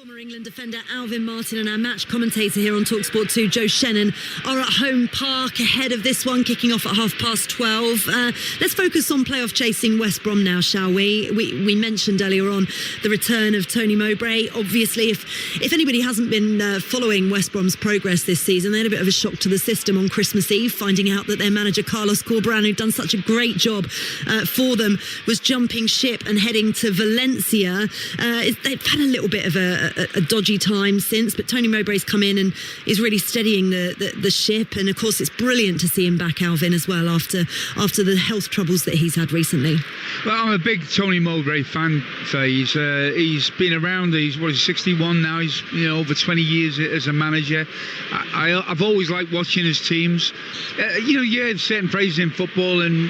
Former England defender Albion Martin and our match commentator here on Talksport 2, Joe Shannon, are at home park ahead of this one, kicking off at 12:30. Let's focus on playoff chasing West Brom now, shall we? We mentioned earlier on the return of Tony Mowbray. Obviously, if anybody hasn't been following West Brom's progress this season, they had a bit of a shock to the system on Christmas Eve, finding out that their manager Carlos Corberán, who'd done such a great job for them, was jumping ship and heading to Valencia. They've had a little bit of a dodgy time since, but Tony Mowbray's come in and is really steadying the ship, and of course it's brilliant to see him back, Alvin, as well, after the health troubles that he's had recently. Well, I'm a big Tony Mowbray fan, Faye. He's been around, he's 61 now, he's over 20 years as a manager. I've always liked watching his teams. You have certain phrases in football, and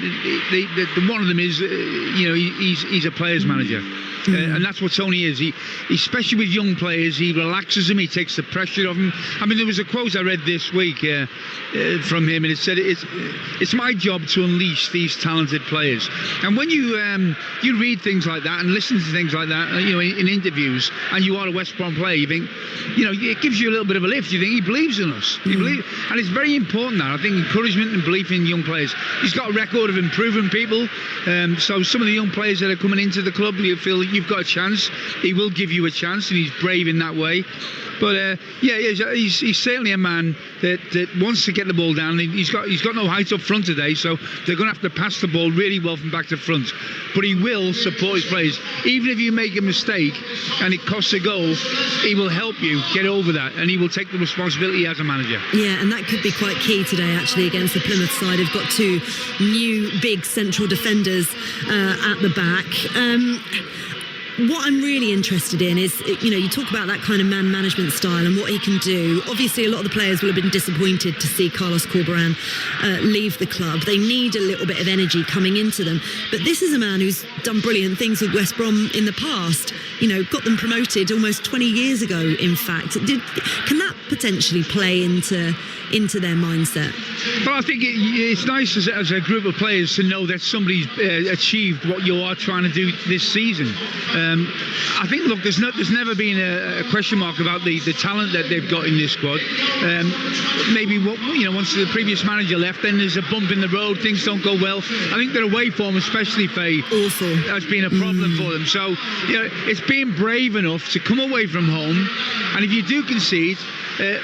one of them is he's a player's manager. And that's what Tony is. He, especially with young players, he relaxes them, he takes the pressure off them. I mean, there was a quote I read this week from him, and it said, it's my job to unleash these talented players. And when you read things like that and listen to things like that, in interviews, and you are a West Brom player, you think, it gives you a little bit of a lift. You think he believes in us. And it's very important that, I think, encouragement and belief in young players. He's got a record of improving people. So some of the young players that are coming into the club, you feel you've got a chance. He will give you a chance, and he's brave in that way. But he's certainly a man that wants to get the ball down. He's got no height up front today, so they're going to have to pass the ball really well from back to front. But he will support his players. Even if you make a mistake and it costs a goal, he will help you get over that, and he will take the responsibility as a manager. Yeah, and that could be quite key today, actually, against the Plymouth side. They've got two new big central defenders at the back. What I'm really interested in is, you talk about that kind of man management style and what he can do. Obviously, a lot of the players will have been disappointed to see Carlos Corberán leave the club. They need a little bit of energy coming into them. But this is a man who's done brilliant things with West Brom in the past. Got them promoted almost 20 years ago, in fact. Can that potentially play into their mindset? Well, I think it's nice as a group of players to know that somebody's achieved what you are trying to do this season. I think, look, there's never been a question mark about the talent that they've got in this squad. Maybe once the previous manager left, then there's a bump in the road, things don't go well. I think their away form, especially, Faye, awful, has been a problem for them. So it's being brave enough to come away from home, and if you do concede,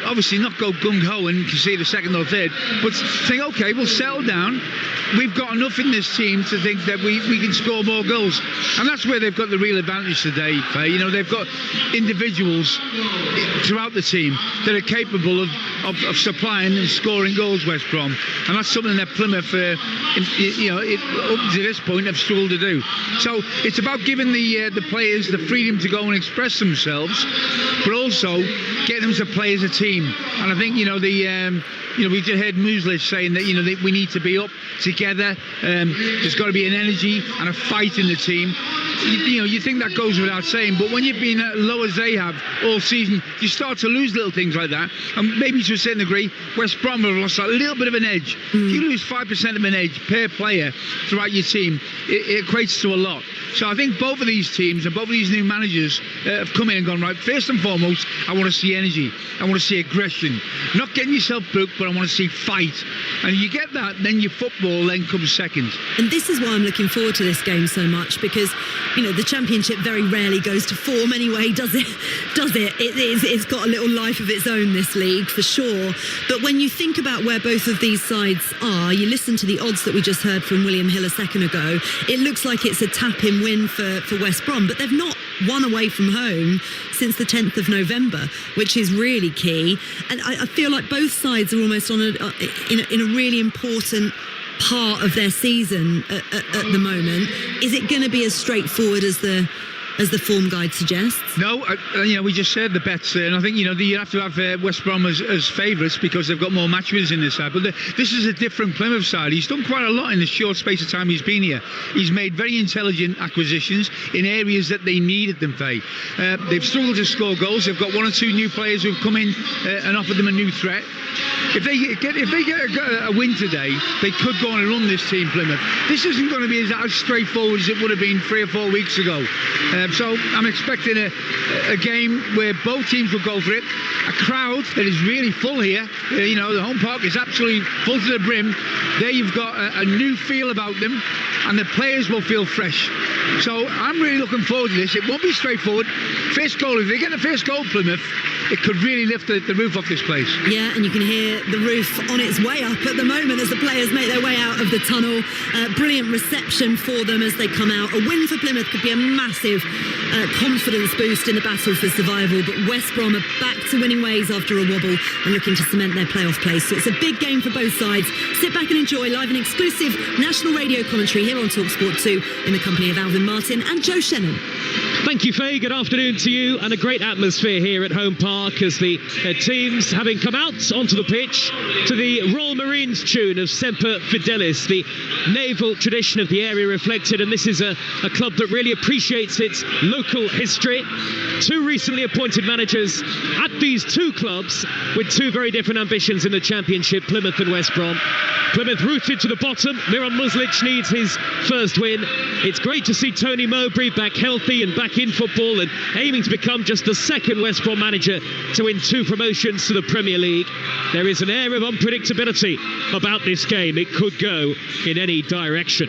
obviously not go gung-ho and concede a second or third, but think, okay, we'll settle down. We've got enough in this team to think that we can score more goals. And that's where they've got the real advantage today, Faye. They've got individuals throughout the team that are capable of supplying and scoring goals, West Brom. And that's something that Plymouth, up to this point, have struggled to do. So it's about giving the players the freedom to go and express themselves, but also getting them to play as a team. And I think, we just heard Muslich saying that, that we need to be up together. There's got to be an energy and a fight in the team. You think that goes without saying, but when you've been as low as they have all season, you start to lose little things like that. And maybe to a certain degree, West Brom have lost a little bit of an edge. If you lose 5% of an edge per player throughout your team, it equates to a lot. So I think both of these teams and both of these new managers have come in and gone, right, first and foremost, I want to see energy. I want to see aggression. Not getting yourself booked, but I want to see fight. And you get that, then your football then comes second. And this is why I'm looking forward to this game so much, because, the Championship very rarely goes to form anyway, does it? It's got a little life of its own, this league, for sure. But when you think about where both of these sides are, you listen to the odds that we just heard from William Hill a second ago, it looks like it's a tap-in win for West Brom, but they've not won away from home since the 10th of November, which is really key. And I feel like both sides are almost on in a really important part of their season at the moment. Is it going to be as straightforward as the form guide suggests? No, we just said the bets there, and I think you have to have West Brom as favourites because they've got more match winners in this side. But this is a different Plymouth side. He's done quite a lot in the short space of time he's been here. He's made very intelligent acquisitions in areas that they needed them, Faye. They've struggled to score goals. They've got one or two new players who've come in and offered them a new threat. If they get a win today, they could go on and run this team, Plymouth. This isn't going to be as straightforward as it would have been 3 or 4 weeks ago. So I'm expecting a game where both teams will go for it. A crowd that is really full here. You know, the home park is absolutely full to the brim. There you've got a new feel about them, and the players will feel fresh. So I'm really looking forward to this. It won't be straightforward. First goal, if they get the first goal, Plymouth, it could really lift the roof off this place. Yeah, and you can hear the roof on its way up at the moment as the players make their way out of the tunnel. Brilliant reception for them as they come out. A win for Plymouth could be a massive confidence boost in the battle for survival, but West Brom are back to winning ways after a wobble and looking to cement their playoff place. So it's a big game for both sides. Sit back and enjoy live and exclusive national radio commentary here on Talksport 2 in the company of Alvin Martin and Joe Shannon. Thank you, Faye. Good afternoon to you, and a great atmosphere here at Home Park as the teams, having come out onto the pitch to the Royal Marines tune of Semper Fidelis, the naval tradition of the area reflected. And this is a club that really appreciates its local history. Two recently appointed managers at these two clubs with two very different ambitions in the Championship, Plymouth and West Brom. Plymouth rooted to the bottom. Miran Muslic needs his first win. It's great to see Tony Mowbray back healthy and back in football and aiming to become just the second West Brom manager to win two promotions to the Premier League. There is an air of unpredictability about this game. It could go in any direction.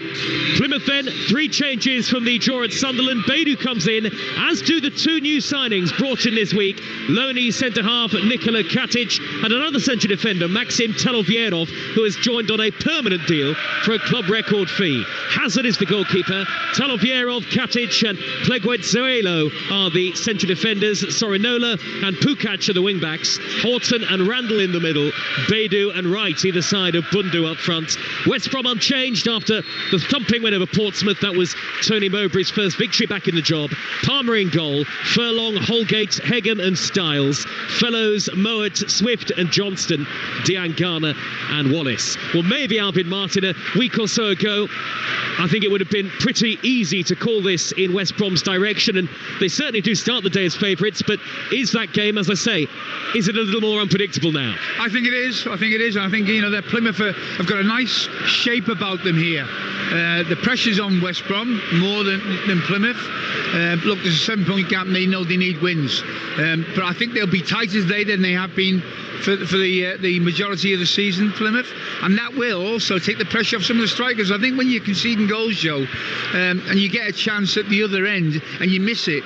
Plymouth then, three changes from the draw at Sunderland. Beidou comes in, as do the two new signings brought in this week. Loney centre-half Nikola Katic and another centre defender, Maxim Telovierov, who has joined on a permanent deal for a club record fee. Hazard is the goalkeeper. Telovierov, Katic and Pleguezuelo are the centre defenders. Sorinola and Pukac are the wing-backs. Horton and Randall in the middle. Beidou and Wright either side of Bundu up front. West Brom unchanged after the thumping win over Portsmouth. That was Tony Mowbray's first victory back in the job. Palmer in goal. Furlong, Holgate, Hegem and Styles. Fellows, Mowat, Swift and Johnston. Diangana and Wallace. Well, maybe Albion Martin a week or so ago, I think it would have been pretty easy to call this in West Brom's direction, and they certainly do start the day as favourites. But is that game, as I say, is it a little more unpredictable now? I think it is. I think, you know, that Plymouth have got a nice shape about them here. The pressure's on West Brom more than Plymouth. Look, there's a 7-point gap and they know they need wins. But I think they'll be tighter today than they have been for the majority of the season, Plymouth. And that will also take the pressure off some of the strikers. I think when you're conceding goals, Joe, and you get a chance at the other end and you miss it,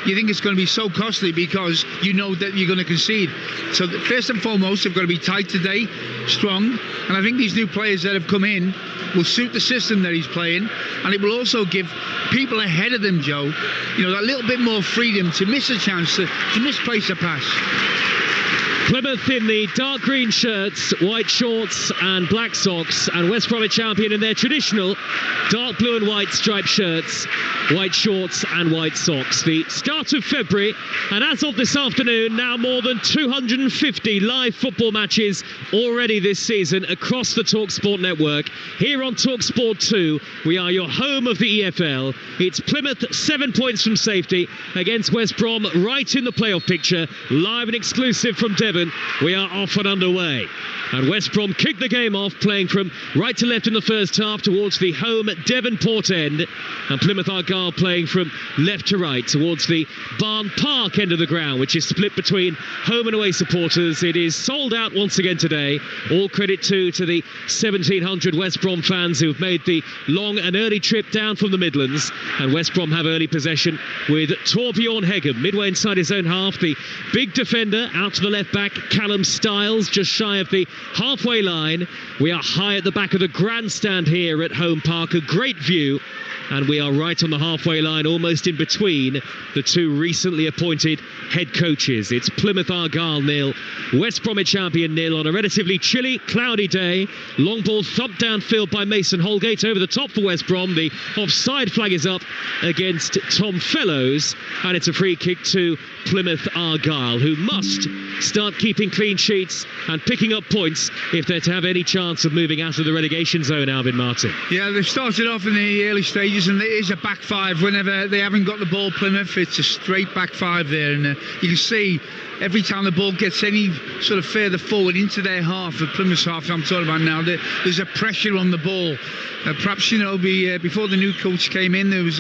you think it's going to be so costly because you know that you're going to concede. So first and foremost, they've got to be tight today, strong. And I think these new players that have come in will suit the system that he's playing, and it will also give people ahead of them, Joe, you know, that little bit more freedom to miss a chance, to misplace a pass. Plymouth in the dark green shirts, white shorts and black socks, and West Bromwich Albion in their traditional dark blue and white striped shirts, white shorts and white socks. The start of February, and as of this afternoon, now more than 250 live football matches already this season across the Talksport network. Here on Talksport 2, we are your home of the EFL. It's Plymouth 7 points from safety against West Brom right in the playoff picture, live and exclusive from Devon. We are off and underway. And West Brom kicked the game off, playing from right to left in the first half towards the home Devonport end. And Plymouth Argyle playing from left to right towards the Barn Park end of the ground, which is split between home and away supporters. It is sold out once again today. All credit to the 1,700 West Brom fans who have made the long and early trip down from the Midlands. And West Brom have early possession with Torbjorn Hegem midway inside his own half. The big defender out to the left back, Callum Styles, just shy of the halfway line. We are high at the back of the grandstand here at Home Park, a great view, and we are right on the halfway line, almost in between the two recently appointed head coaches. It's Plymouth Argyle 0, West Bromwich Albion 0 on a relatively chilly, cloudy day. Long ball thumped downfield by Mason Holgate over the top for West Brom. The offside flag is up against Tom Fellows, and it's a free kick to Plymouth Argyle, who must start keeping clean sheets and picking up points if they're to have any chance of moving out of the relegation zone, Albion Martin. Yeah, they've started off in the early stages, and it is a back five. Whenever they haven't got the ball, Plymouth, it's a straight back five there, and you can see every time the ball gets any sort of further forward into their half, the Plymouth half I'm talking about now, there's a pressure on the ball. Perhaps, before the new coach came in, there was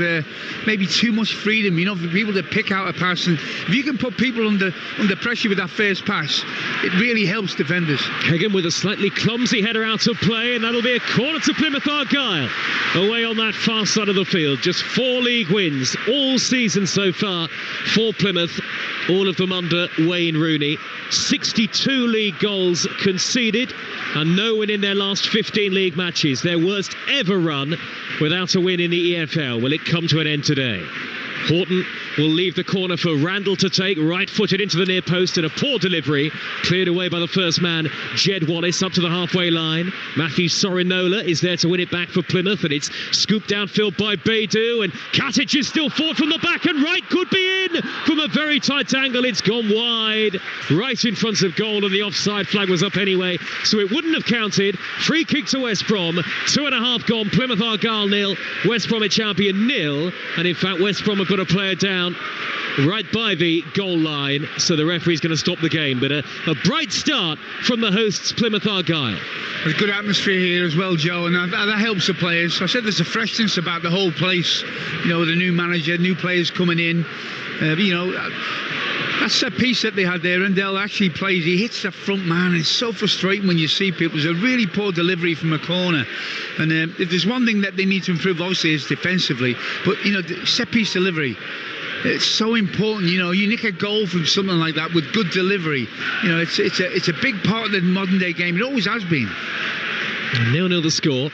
maybe too much freedom, for people to pick out a pass. And if you can put people under pressure with that first pass, it really helps defenders. Hagan with a slightly clumsy header out of play, and that'll be a corner to Plymouth Argyle. Away on that far side of the field. Just 4 league wins all season so far for Plymouth, all of them under Wayne Rooney. 62 league goals conceded, and no win in their last 15 league matches. Their worst ever run without a win in the EFL. Will it come to an end today? Horton will leave the corner for Randall to take, right-footed into the near post, and a poor delivery cleared away by the first man, Jed Wallace, up to the halfway line. Matthew Sorinola is there to win it back for Plymouth, and it's scooped downfield by Beidou, and Katic is still fought from the back, and Wright could be in from a very tight angle. It's gone wide, right in front of goal, and the offside flag was up anyway, so it wouldn't have counted. Free kick to West Brom, 2.5 gone, Plymouth Argyle 0, West Bromwich Albion 0, and in fact West Brom have got a player down right by the goal line, so the referee's going to stop the game. But a bright start from the hosts, Plymouth Argyle. There's good atmosphere here as well, Joe, and that helps the players. I said there's a freshness about the whole place, with a new manager, new players coming in. That set piece that they had there, and Dell actually plays, he hits the front man. It's so frustrating when you see people. It was a really poor delivery from a corner, and if there's one thing that they need to improve, obviously, is defensively, but the set piece delivery, it's so important. You nick a goal from something like that with good delivery, it's a big part of the modern day game. It always has been. 0-0 the score.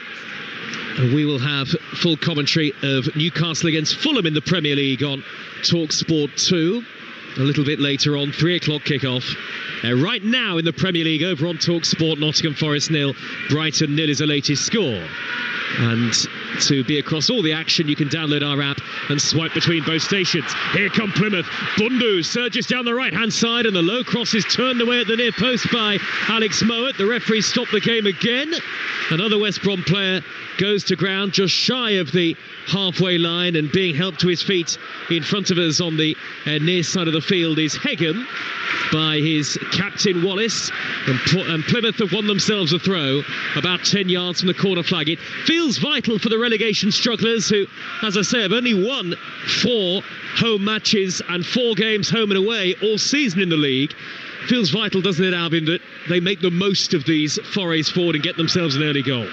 We will have full commentary of Newcastle against Fulham in the Premier League on Talksport 2 a little bit later on. 3 o'clock kickoff. Right now in the Premier League over on Talksport, Nottingham Forest 0, Brighton 0 is the latest score. And to be across all the action, you can download our app and swipe between both stations. Here come Plymouth. Bundu surges down the right-hand side, and the low cross is turned away at the near post by Alex Mowat. The referee stopped the game again. Another West Brom player goes to ground just shy of the halfway line, and being helped to his feet in front of us on the near side of the field is Hegem by his captain Wallace, and Plymouth have won themselves a throw about 10 yards from the corner flag. It feels vital for the relegation strugglers, who, as I say, have only won 4 home matches and 4 games home and away all season in the league. Feels vital, doesn't it, Albion, that they make the most of these forays forward and get themselves an early goal?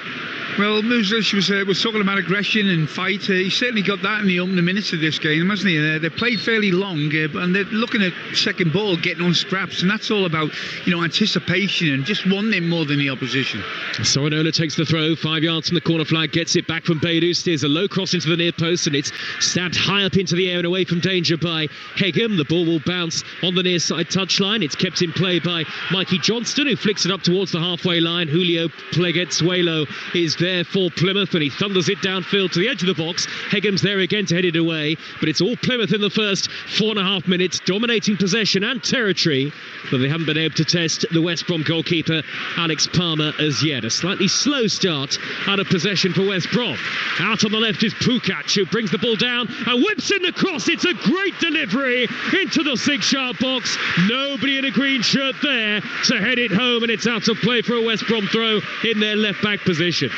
Well, Muzlic was talking about aggression and fight. He certainly got that in the opening minutes of this game, hasn't he? They played fairly long, and they're looking at second ball, getting on scraps, and that's all about, anticipation and just wanting more than the opposition. Sorinola takes the throw, 5 yards from the corner flag, gets it back from Beidou, steers a low cross into the near post, and it's stabbed high up into the air and away from danger by Hegem. The ball will bounce on the near side touchline. It's kept in play by Mikey Johnston, who flicks it up towards the halfway line. Julio Pleguetzuelo is there for Plymouth, and he thunders it downfield to the edge of the box. Hegem's there again to head it away, but it's all Plymouth in the first 4.5 minutes, dominating possession and territory, but they haven't been able to test the West Brom goalkeeper Alex Palmer as yet. A slightly slow start out of possession for West Brom. Out on the left is Pukac, who brings the ball down and whips in the cross. It's a great delivery into the 6-yard box. Nobody in a green shirt there to head it home, and it's out of play for a West Brom throw in their left back position.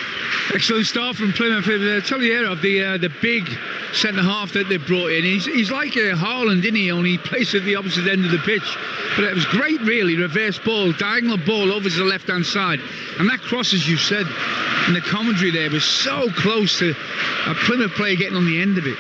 Excellent start from Plymouth. Toliero, the big centre half that they brought in, he's like Haaland, isn't he? Only he plays at the opposite end of the pitch. But it was great, really. Reverse ball, diagonal ball over to the left hand side, and that cross, as you said in the commentary there, was so close to a Plymouth player getting on the end of it.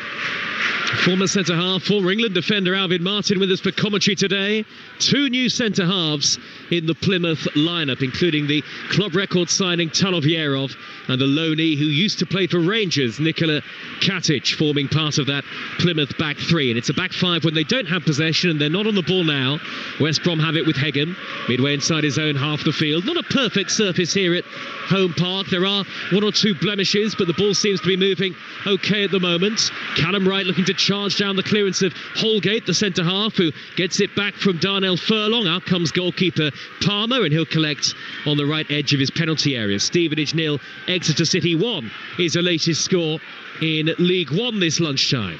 Former centre-half, former England defender Alvin Martin with us for commentary today. 2 new centre-halves in the Plymouth lineup, including the club record signing Talovierov and the loanee who used to play for Rangers, Nikola Katic, forming part of that Plymouth back 3. And it's a back 5 when they don't have possession, and they're not on the ball now. West Brom have it with Hegem, midway inside his own half the field. Not a perfect surface here at Home Park. There are 1 or 2 blemishes, but the ball seems to be moving okay at the moment. Callum Wright looking to big charge down the clearance of Holgate, the centre-half, who gets it back from Darnell Furlong. Out comes goalkeeper Palmer, and he'll collect on the right edge of his penalty area. Stevenage 0, Exeter City 1 is the latest score in League One this lunchtime.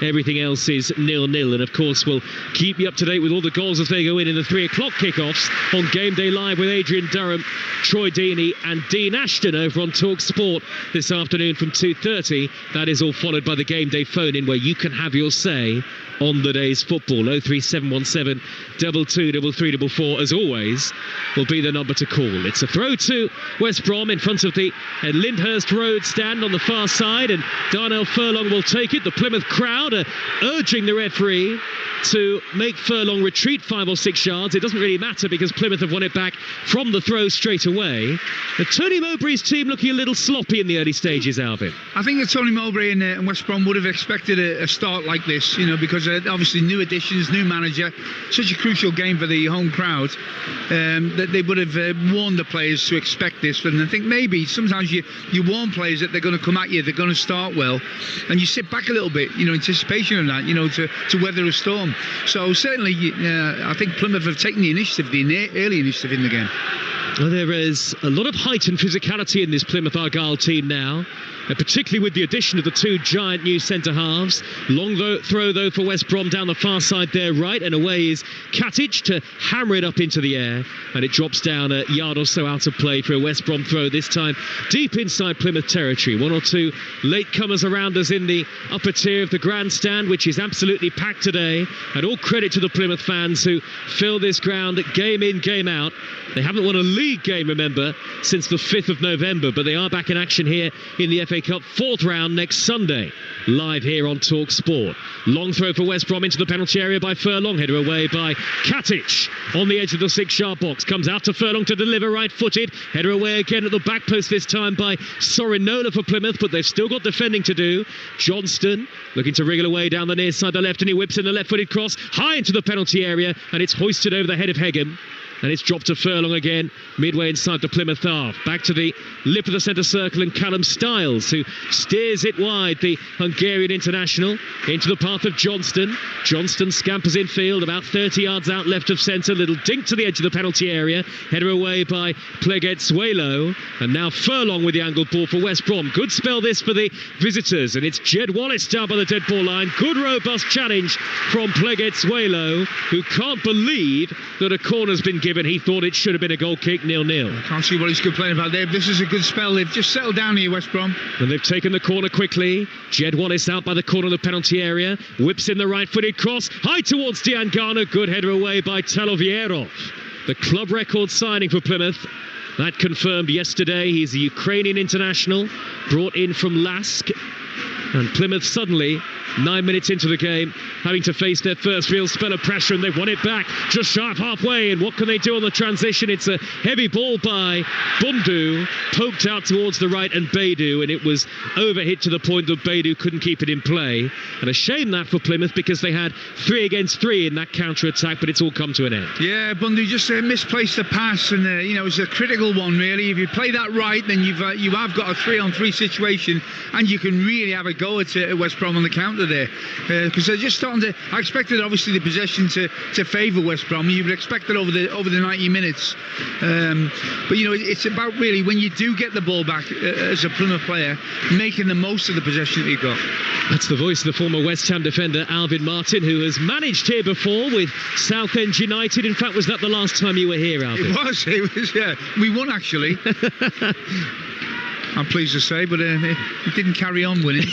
Everything else is 0-0, and of course we'll keep you up to date with all the goals as they go in the 3 o'clock kickoffs on Game Day Live with Adrian Durham, Troy Deeney and Dean Ashton over on Talksport this afternoon from 2:30. That is all followed by the Game Day phone-in, where you can have your say on the day's football. 03717 223344, as always, will be the number to call. It's a throw to West Brom in front of the Lyndhurst Road stand on the far side, and Darnell Furlong will take it. The Plymouth crowd are urging the referee to make Furlong retreat 5 or 6 yards. It doesn't really matter because Plymouth have won it back from the throw straight away. Tony Mowbray's team looking a little sloppy in the early stages, Albion. I think that Tony Mowbray and West Brom would have expected a start like this, because obviously new additions, new manager, such a crucial game for the home crowd, that they would have warned the players to expect this. And I think maybe sometimes you warn players that they're going to come at you, they're going to start well, and you sit back a little bit, anticipation of that, to weather a storm. So certainly, I think Plymouth have taken the initiative, the early initiative in the game. Well, there is a lot of heightened physicality in this Plymouth Argyle team now, particularly with the addition of the 2 giant new centre-halves. Long throw, though, for West Brom down the far side there, right, and away is Katic to hammer it up into the air, and it drops down a yard or so out of play for a West Brom throw, this time deep inside Plymouth territory. 1 or 2 latecomers around us in the upper tier of the grandstand, which is absolutely packed today, and all credit to the Plymouth fans who fill this ground game in, game out. They haven't won a league game, remember, since the 5th of November, but they are back in action here in the FA Cup 4th round next Sunday, live here on Talksport. Long throw for West Brom into the penalty area by Furlong, header away by Katic on the edge of the 6-yard box, comes out to Furlong to deliver right-footed, header away again at the back post, this time by Sorinola for Plymouth, but they've still got defending to do. Johnston looking to wriggle away down the near side, the left, and he whips in the left-footed cross high into the penalty area, and it's hoisted over the head of Hegem. And it's dropped to Furlong again, midway inside the Plymouth half. Back to the lip of the centre circle, and Callum Stiles, who steers it wide, the Hungarian international, into the path of Johnston. Johnston scampers infield, about 30 yards out left of centre. Little dink to the edge of the penalty area. Header away by Plegetsuelo. And now Furlong with the angled ball for West Brom. Good spell this for the visitors. And it's Jed Wallace down by the dead ball line. Good robust challenge from Plegetsuelo, who can't believe that a corner's been given. He thought it should have been a goal kick. 0-0. I can't see what he's complaining about there. This is a good spell. They've just settled down here, West Brom. And they've taken the corner quickly. Jed Wallace out by the corner of the penalty area. Whips in the right-footed cross. High towards Diangana. Good header away by Talovierov. The club record signing for Plymouth. That confirmed yesterday. He's a Ukrainian international, brought in from Lask. And Plymouth suddenly, 9 minutes into the game, having to face their first real spell of pressure, and they've won it back just sharp halfway. And what can they do on the transition? It's a heavy ball by Bundu, poked out towards the right, and Beidou, and it was overhit to the point that Beidou couldn't keep it in play. And a shame that for Plymouth, because they had 3 against 3 in that counter-attack, but it's all come to an end. Yeah, Bundu just misplaced the pass, and it was a critical one, really. If you play that right, then you have got a 3-on-3 situation, and you can really have a go at West Brom on the counter there, because they're just starting to. I expected obviously the possession to favour West Brom. You would expect it over the 90 minutes, but it's about really when you do get the ball back as a Plymouth player, making the most of the possession that you've got. That's the voice of the former West Ham defender Alvin Martin, who has managed here before with Southend United. In fact, was that the last time you were here, Alvin? It was. Yeah, we won actually. I'm pleased to say, but it didn't carry on winning.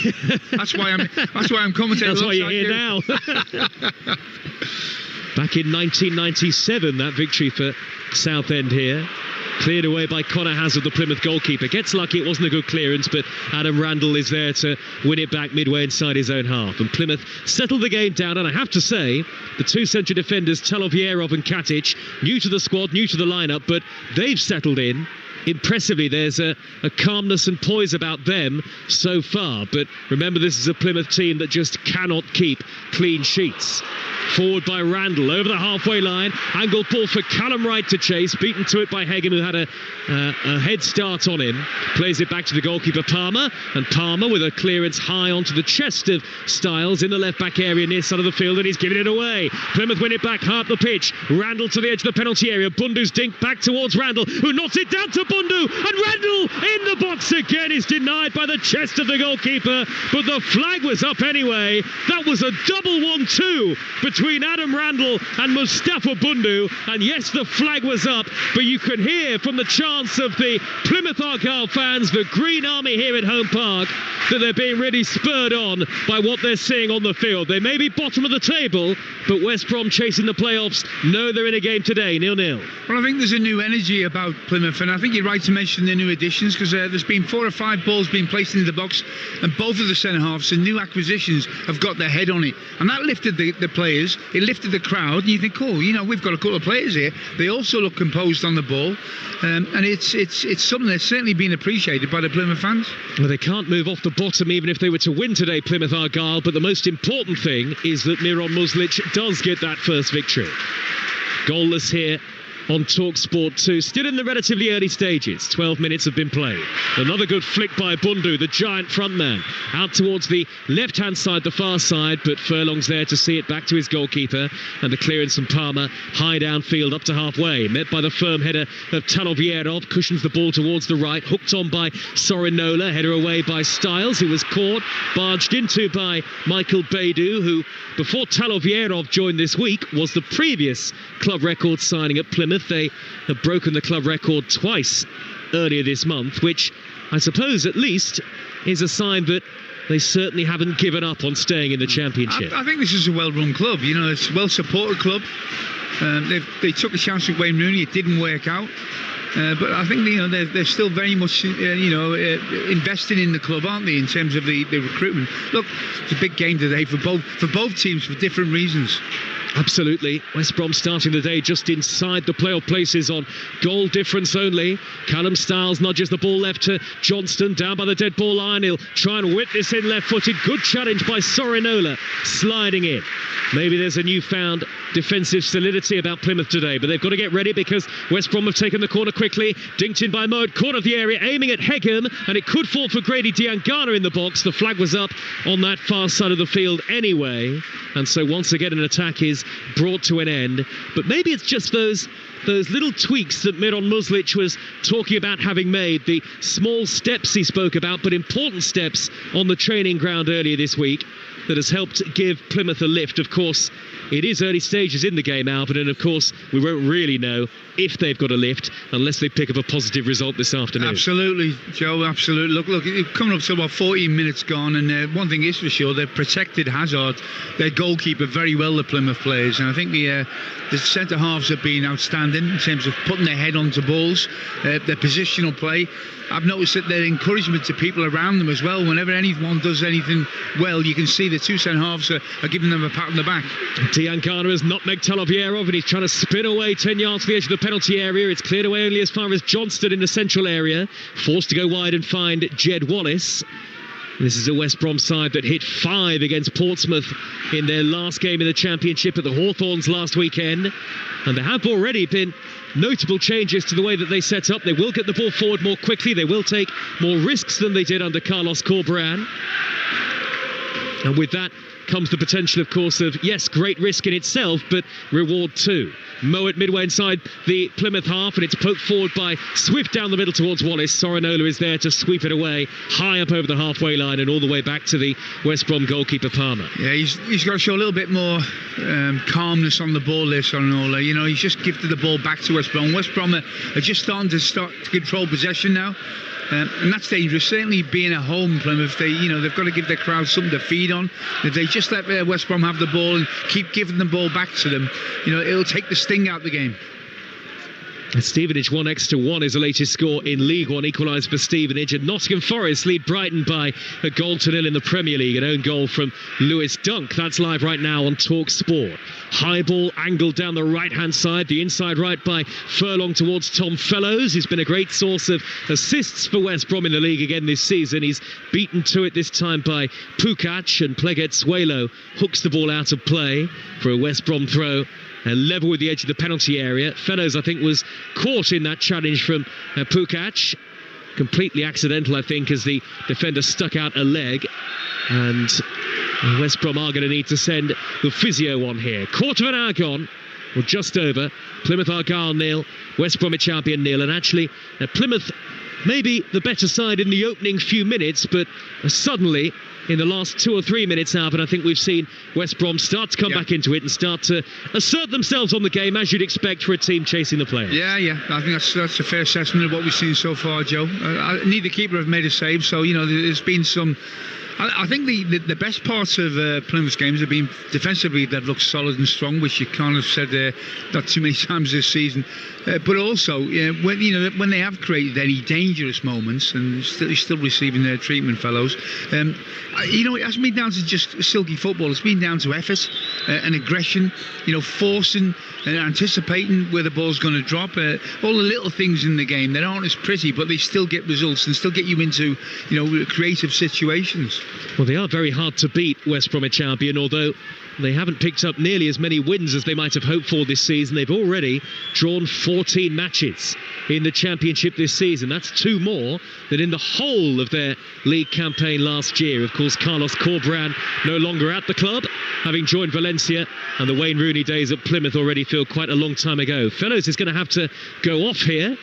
That's why I'm commentating. That's why you're here now. Back in 1997, that victory for Southend here. Cleared away by Connor Hazard, the Plymouth goalkeeper. Gets lucky, it wasn't a good clearance, but Adam Randall is there to win it back midway inside his own half. And Plymouth settled the game down, and I have to say, the 2 central defenders, Talovierov and Katic, new to the squad, new to the lineup, but they've settled in. impressively, there's a calmness and poise about them so far. But remember, this is a Plymouth team that just cannot keep clean sheets. Forward by Randall, over the halfway line. Angled ball for Callum Wright to chase. Beaten to it by Hagan, who had a head start on him. Plays it back to the goalkeeper, Palmer. And Palmer with a clearance high onto the chest of Styles in the left-back area near side of the field, and he's giving it away. Plymouth win it back, high up the pitch. Randall to the edge of the penalty area. Bundu's dink back towards Randall, who knocks it down to Bundu. And Randall in the box again is denied by the chest of the goalkeeper. But the flag was up anyway. That was a double 1-2 between Adam Randall and Mustafa Bundu, and yes, the flag was up, but you could hear from the chants of the Plymouth Argyle fans, the Green Army here at Home Park, that they're being really spurred on by what they're seeing on the field. They may be bottom of the table, but West Brom chasing the playoffs know they're in a game today, 0-0. Well, I think there's a new energy about Plymouth, and I think you're right to mention the new additions, because there's been 4 or 5 balls being placed into the box, and both of the centre-halves and new acquisitions have got their head on it, and that lifted the players. It lifted the crowd, and you think, cool, we've got a couple of players here. They also look composed on the ball, and it's something that's certainly been appreciated by the Plymouth fans. Well, they can't move off the bottom even if they were to win today, Plymouth Argyle, but the most important thing is that Miron Muslic does get that first victory. Goalless here on Talksport 2, still in the relatively early stages. 12 minutes have been played. Another good flick by Bundu, the giant frontman, out towards the left-hand side, the far side, but Furlong's there to see it back to his goalkeeper, and the clearance from Palmer, high downfield up to halfway, met by the firm header of Talovierov, cushions the ball towards the right, hooked on by Sorinola, header away by Styles, who was caught, barged into by Michael Beidou, who, before Talovierov joined this week, was the previous club record signing at Plymouth. They have broken the club record twice earlier this month, which I suppose at least is a sign that they certainly haven't given up on staying in the Championship. I think this is a well-run club. It's a well-supported club. They took a chance with Wayne Rooney. It didn't work out. But I think they're still very much investing in the club, aren't they, in terms of the recruitment. Look, it's a big game today for both teams for different reasons. Absolutely. West Brom starting the day just inside the playoff places on goal difference only. Callum Styles nudges the ball left to Johnston, down by the dead ball line. He'll try and whip this in left-footed. Good challenge by Sorinola, sliding in. Maybe there's a newfound defensive solidity about Plymouth today, but they've got to get ready because West Brom have taken the corner quickly. Dinked in by Moed, corner of the area, aiming at Hegem, and it could fall for Grady Diangana in the box. The flag was up on that far side of the field anyway, and so once again an attack is brought to an end. But maybe it's just those little tweaks that Miron Muslic was talking about having made, the small steps he spoke about, but important steps on the training ground earlier this week, that has helped give Plymouth a lift. Of course, it is early stages in the game, Albion, and of course we won't really know if they've got a lift unless they pick up a positive result this afternoon. Absolutely, Joe, absolutely. Look, coming up to about 14 minutes gone, and one thing is for sure, they've protected Hazard, their goalkeeper, very well, the Plymouth players, and I think the centre halves have been outstanding in terms of putting their head onto balls, their positional play. I've noticed that their encouragement to people around them as well. Whenever anyone does anything well, you can see the two centre-halves are giving them a pat on the back. Diangana has nutmegged Talovierov, and he's trying to spin away 10 yards to the edge of the penalty area. It's cleared away only as far as Johnston in the central area. Forced to go wide and find Jed Wallace. This is a West Brom side that hit 5 against Portsmouth in their last game in the Championship at the Hawthorns last weekend. And there have already been notable changes to the way that they set up. They will get the ball forward more quickly. They will take more risks than they did under Carlos Corberán. And with that comes the potential, of course, of, yes, great risk in itself, but reward too. Moed midway inside the Plymouth half, and it's poked forward by Swift down the middle towards Wallace. Sorinola is there to sweep it away, high up over the halfway line and all the way back to the West Brom goalkeeper Palmer. Yeah, he's got to show a little bit more calmness on the ball there, Sorinola. He's just gifted the ball back to West Brom. West Brom are just starting to control possession now. And that's dangerous. Certainly being at home, Plymouth, they've got to give their crowd something to feed on. If they just let West Brom have the ball and keep giving the ball back to them, it'll take the sting out of the game. Stevenage 1-1 is the latest score in League One, equalised for Stevenage. And Nottingham Forest lead Brighton by a 1-0 in the Premier League. An own goal from Lewis Dunk. That's live right now on Talksport. High ball angled down the right-hand side. The inside right by Furlong towards Tom Fellows. He's been a great source of assists for West Brom in the league again this season. He's beaten to it this time by Pukac, and Pleget Suelo hooks the ball out of play for a West Brom throw. Level with the edge of the penalty area. Fellows, I think, was caught in that challenge from Pukac. Completely accidental, I think, as the defender stuck out a leg. And West Brom are going to need to send the physio on here. Quarter of an hour gone, or just over. Plymouth Argyle 0, West Bromwich Albion 0. And actually, Plymouth maybe the better side in the opening few minutes, but suddenly in the last 2 or 3 minutes now, but I think we've seen West Brom start to come back into it and start to assert themselves on the game, as you'd expect for a team chasing the players. Yeah, I think that's a fair assessment of what we've seen so far, Joe. Neither keeper have made a save, so, there's been some... I think the best parts of Plymouth's games have been defensively. They've looked solid and strong, which you kind of said not too many times this season. But also, when they have created any dangerous moments, and still receiving their treatment, Fellows. It hasn't been down to just silky football. It's been down to effort and aggression. Forcing and anticipating where the ball's going to drop. All the little things in the game that aren't as pretty, but they still get results and still get you into creative situations. Well, they are very hard to beat, West Bromwich Albion, although they haven't picked up nearly as many wins as they might have hoped for this season. They've already drawn 14 matches in the Championship this season. That's 2 more than in the whole of their league campaign last year. Of course, Carlos Corberán no longer at the club, having joined Valencia, and the Wayne Rooney days at Plymouth already feel quite a long time ago. Fellows is going to have to go off here,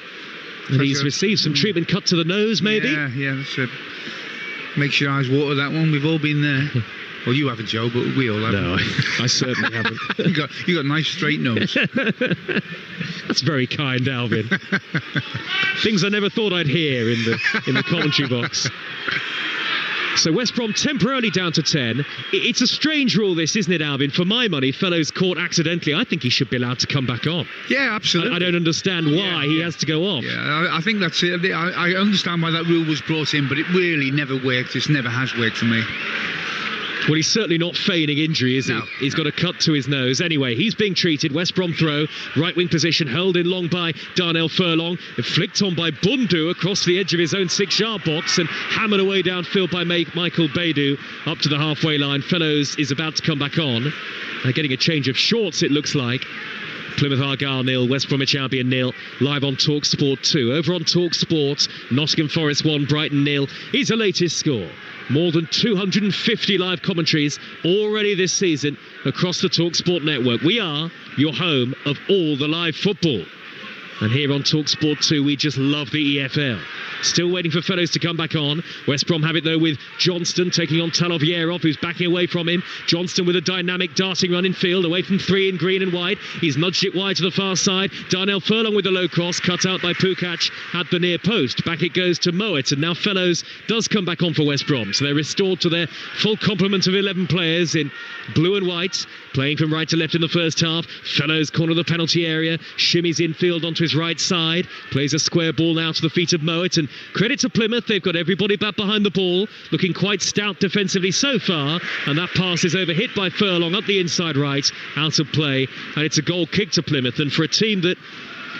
and he's received some treatment, cut to the nose maybe. Yeah, that's it. Makes your eyes water, that one. We've all been there. Well, you haven't, Joe, but we all have. No, I certainly haven't. You got a nice straight nose. That's very kind, Alvin. Things I never thought I'd hear in the commentary box. So West Brom temporarily down to 10. It's a strange rule, this, isn't it, Albion? For my money, Fellows caught accidentally. I think he should be allowed to come back on. Yeah, absolutely. I don't understand why he has to go off. Yeah, I think that's it. I understand why that rule was brought in, but it really never worked. It never has worked for me. Well, he's certainly not feigning injury, is he? No, he's got a cut to his nose. Anyway, he's being treated. West Brom throw. Right wing position held in long by Darnell Furlong. Flicked on by Bundu across the edge of his own 6-yard box and hammered away downfield by Michael Beidou up to the halfway line. Fellows is about to come back on. Getting a change of shorts, it looks like. Plymouth Argyle 0, West Bromwich Albion 0, live on Talksport 2. Over on Talksport, Nottingham Forest 1, Brighton 0 is the latest score. More than 250 live commentaries already this season across the Talksport network. We are your home of all the live football. And here on Talksport 2, we just love the EFL. Still waiting for Fellows to come back on. West Brom have it, though, with Johnston taking on Talovierov, who's backing away from him. Johnston with a dynamic darting run in field, away from 3 in green and white. He's nudged it wide to the far side. Darnell Furlong with the low cross, cut out by Pukac at the near post. Back it goes to Mowat, and now Fellows does come back on for West Brom. So they're restored to their full complement of 11 players in blue and white, playing from right to left in the first half. Fellows corner of the penalty area, shimmies infield onto his right side, plays a square ball now to the feet of Mowat, and credit to Plymouth, they've got everybody back behind the ball, looking quite stout defensively so far, and that pass is overhit by Furlong up the inside right, out of play, and it's a goal kick to Plymouth. And for a team that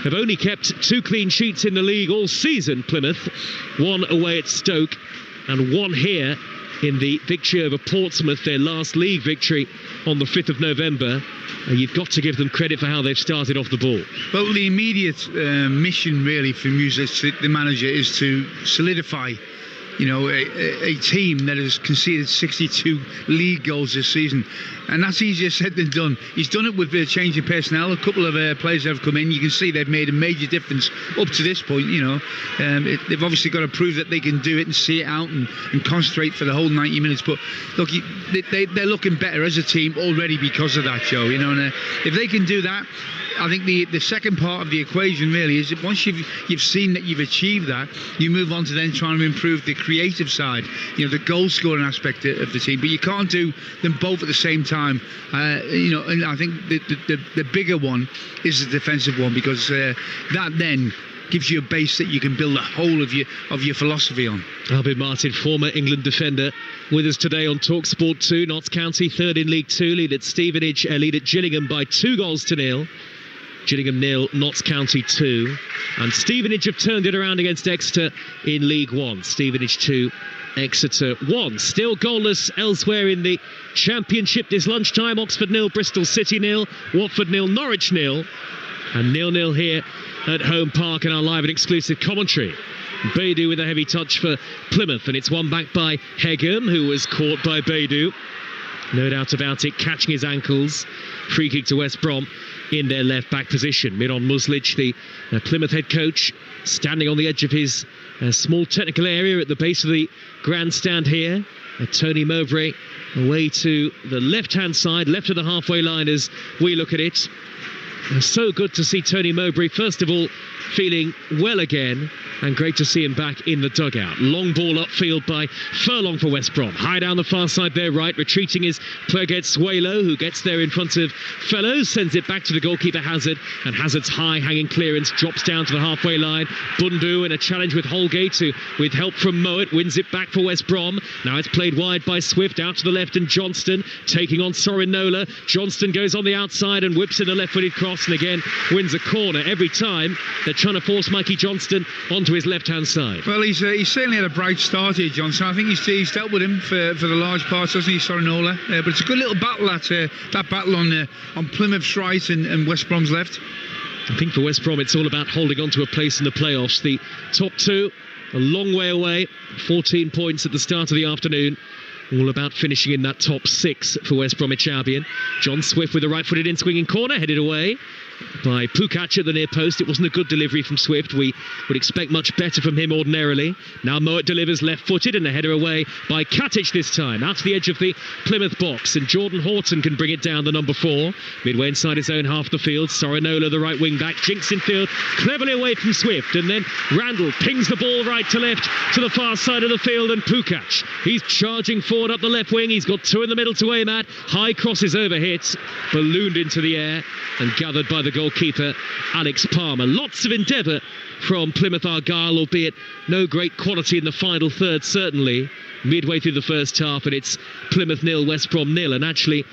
have only kept 2 clean sheets in the league all season, Plymouth, 1 away at Stoke and 1 here in the victory over Portsmouth, their last league victory on the 5th of November. You've got to give them credit for how they've started off the ball. Well, the immediate mission really from you as the manager is to solidify a team that has conceded 62 league goals this season, and that's easier said than done. He's done it with a change of personnel. A couple of players have come in. You can see they've made a major difference up to this point. They've obviously got to prove that they can do it and see it out and concentrate for the whole 90 minutes. But look, they're looking better as a team already because of that, Joe. And if they can do that, I think the second part of the equation really is that once you've seen that you've achieved that, you move on to then trying to improve the creative side, the goal scoring aspect of the team. But you can't do them both at the same time. And I think the bigger one is the defensive one, because that then gives you a base that you can build the whole of your philosophy on. Albion Martin, former England defender, with us today on Talksport 2. Notts County third in League 2, lead at Stevenage, lead at Gillingham by 2-0. Gillingham 0, Notts County 2. And Stevenage have turned it around against Exeter in League 1. Stevenage 2, Exeter 1. Still goalless elsewhere in the Championship this lunchtime. Oxford 0, Bristol City 0, Watford 0, Norwich 0. And 0-0 here at Home Park in our live and exclusive commentary. Beidou with a heavy touch for Plymouth, and it's won back by Hegem, who was caught by Beidou. No doubt about it, catching his ankles. Free kick to West Brom in their left back position. Miron Muslic, the Plymouth head coach, standing on the edge of his small technical area at the base of the grandstand here. Tony Mowbray away to the left-hand side, left of the halfway line as we look at it. So good to see Tony Mowbray, first of all, feeling well again, and great to see him back in the dugout. Long ball upfield by Furlong for West Brom. High down the far side there, right. Retreating is Plerget Swalo, who gets there in front of Fellows, sends it back to the goalkeeper Hazard, and Hazard's high hanging clearance drops down to the halfway line. Bundu in a challenge with Holgate, who, with help from Mowat, wins it back for West Brom. Now it's played wide by Swift, out to the left, and Johnston taking on Sorinola. Johnston goes on the outside and whips in a left-footed cross, and again wins a corner. Every time they're trying to force Mikey Johnston onto his left-hand side. Well, he's certainly had a bright start here, Johnston. I think he's dealt with him for the large parts, hasn't he, Sorinola? But it's a good little battle, that battle on Plymouth's right and West Brom's left. I think for West Brom it's all about holding on to a place in the playoffs. The top two, a long way away, 14 points at the start of the afternoon. All about finishing in that top 6 for West Bromwich Albion. John Swift with a right-footed in-swinging corner, headed away by Pukac at the near post. It wasn't a good delivery from Swift. We would expect much better from him ordinarily. Now Mowat delivers left-footed, and a header away by Katic this time, out to the edge of the Plymouth box, and Jordan Horton can bring it down, the number 4. Midway inside his own half the field, Sorinola, the right wing-back, jinks in field, cleverly away from Swift, and then Randall pings the ball right to left to the far side of the field, and Pukac, he's charging forward up the left wing. He's got 2 in the middle to aim at. High cross is overhit, ballooned into the air, and gathered by the goalkeeper Alex Palmer. Lots of endeavour from Plymouth Argyle, albeit no great quality in the final third, certainly midway through the first half, and it's Plymouth 0, West Brom 0. And actually,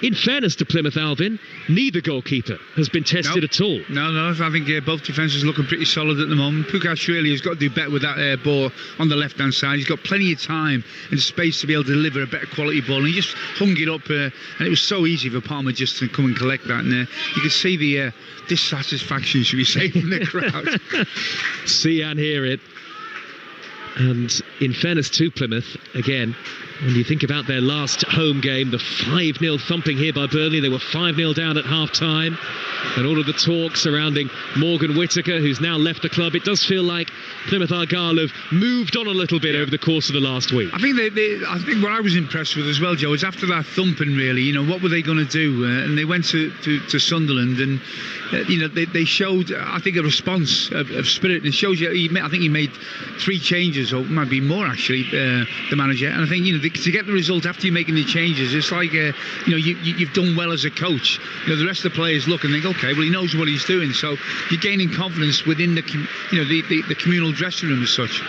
in fairness to Plymouth, Albion, neither goalkeeper has been tested at all. No, I think both defences are looking pretty solid at the moment. Pukac really has got to do better with that ball on the left-hand side. He's got plenty of time and space to be able to deliver a better quality ball, and he just hung it up, and it was so easy for Palmer just to come and collect that, and you could see the dissatisfaction, should we say, from the crowd. See and hear it. And in fairness to Plymouth, again, when you think about their last home game, the 5-0 thumping here by Burnley, they were 5-0 down at half-time, and all of the talk surrounding Morgan Whittaker, who's now left the club, it does feel like Plymouth Argyle have moved on a little bit over the course of the last week. I think what I was impressed with as well, Joe, is after that thumping, really, what were they going to do? And they went to Sunderland, and they showed, I think, a response of spirit. It shows you. I think he made 3 changes, or maybe more actually, the manager. And I think to get the result after you're making the changes, it's like you've done well as a coach. The rest of the players look and think, okay, well, he knows what he's doing. So you're gaining confidence within the communal dressing room as such.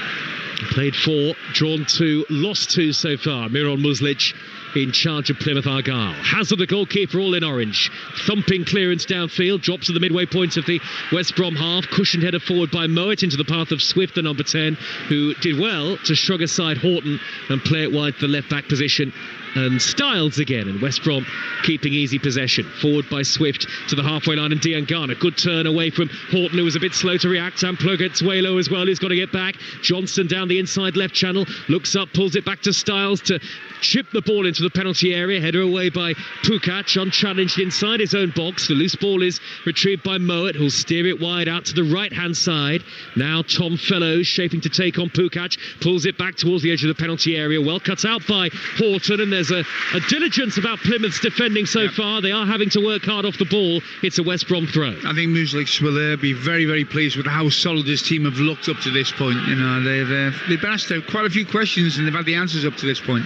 Played 4, drawn 2, lost 2 so far. Miron Muslic in charge of Plymouth Argyle. Hazard, the goalkeeper, all in orange. Thumping clearance downfield, drops at the midway point of the West Brom half. Cushioned header forward by Mowat into the path of Swift, the number 10, who did well to shrug aside Horton and play it wide to the left back position. And Styles again, and West Brom keeping easy possession. Forward by Swift to the halfway line, and Diangana. Good turn away from Horton, who was a bit slow to react. And Plerget Swalo as well, who's got to get back. Johnston down the inside left channel, looks up, pulls it back to Styles to chip the ball into the penalty area. Header away by Pukac, unchallenged inside his own box. The loose ball is retrieved by Mowat, who'll steer it wide out to the right-hand side. Now Tom Fellows shaping to take on Pukac, pulls it back towards the edge of the penalty area. Well cut out by Horton, and there's a diligence about Plymouth's defending so far. They are having to work hard off the ball. It's a West Brom throw. I think Muslix will be very, very pleased with how solid this team have looked up to this point. You know, they've been asked quite a few questions and they've had the answers up to this point.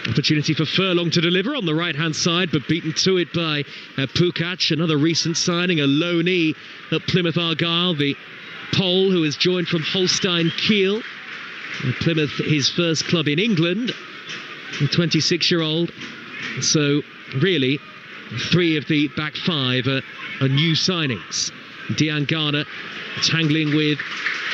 Opportunity for Furlong to deliver on the right-hand side, but beaten to it by Pukac, another recent signing, a loanee at Plymouth Argyle, the Pole who has joined from Holstein Kiel. Plymouth, his first club in England, a 26-year-old. So really, 3 of the back 5 are new signings. Diangana tangling with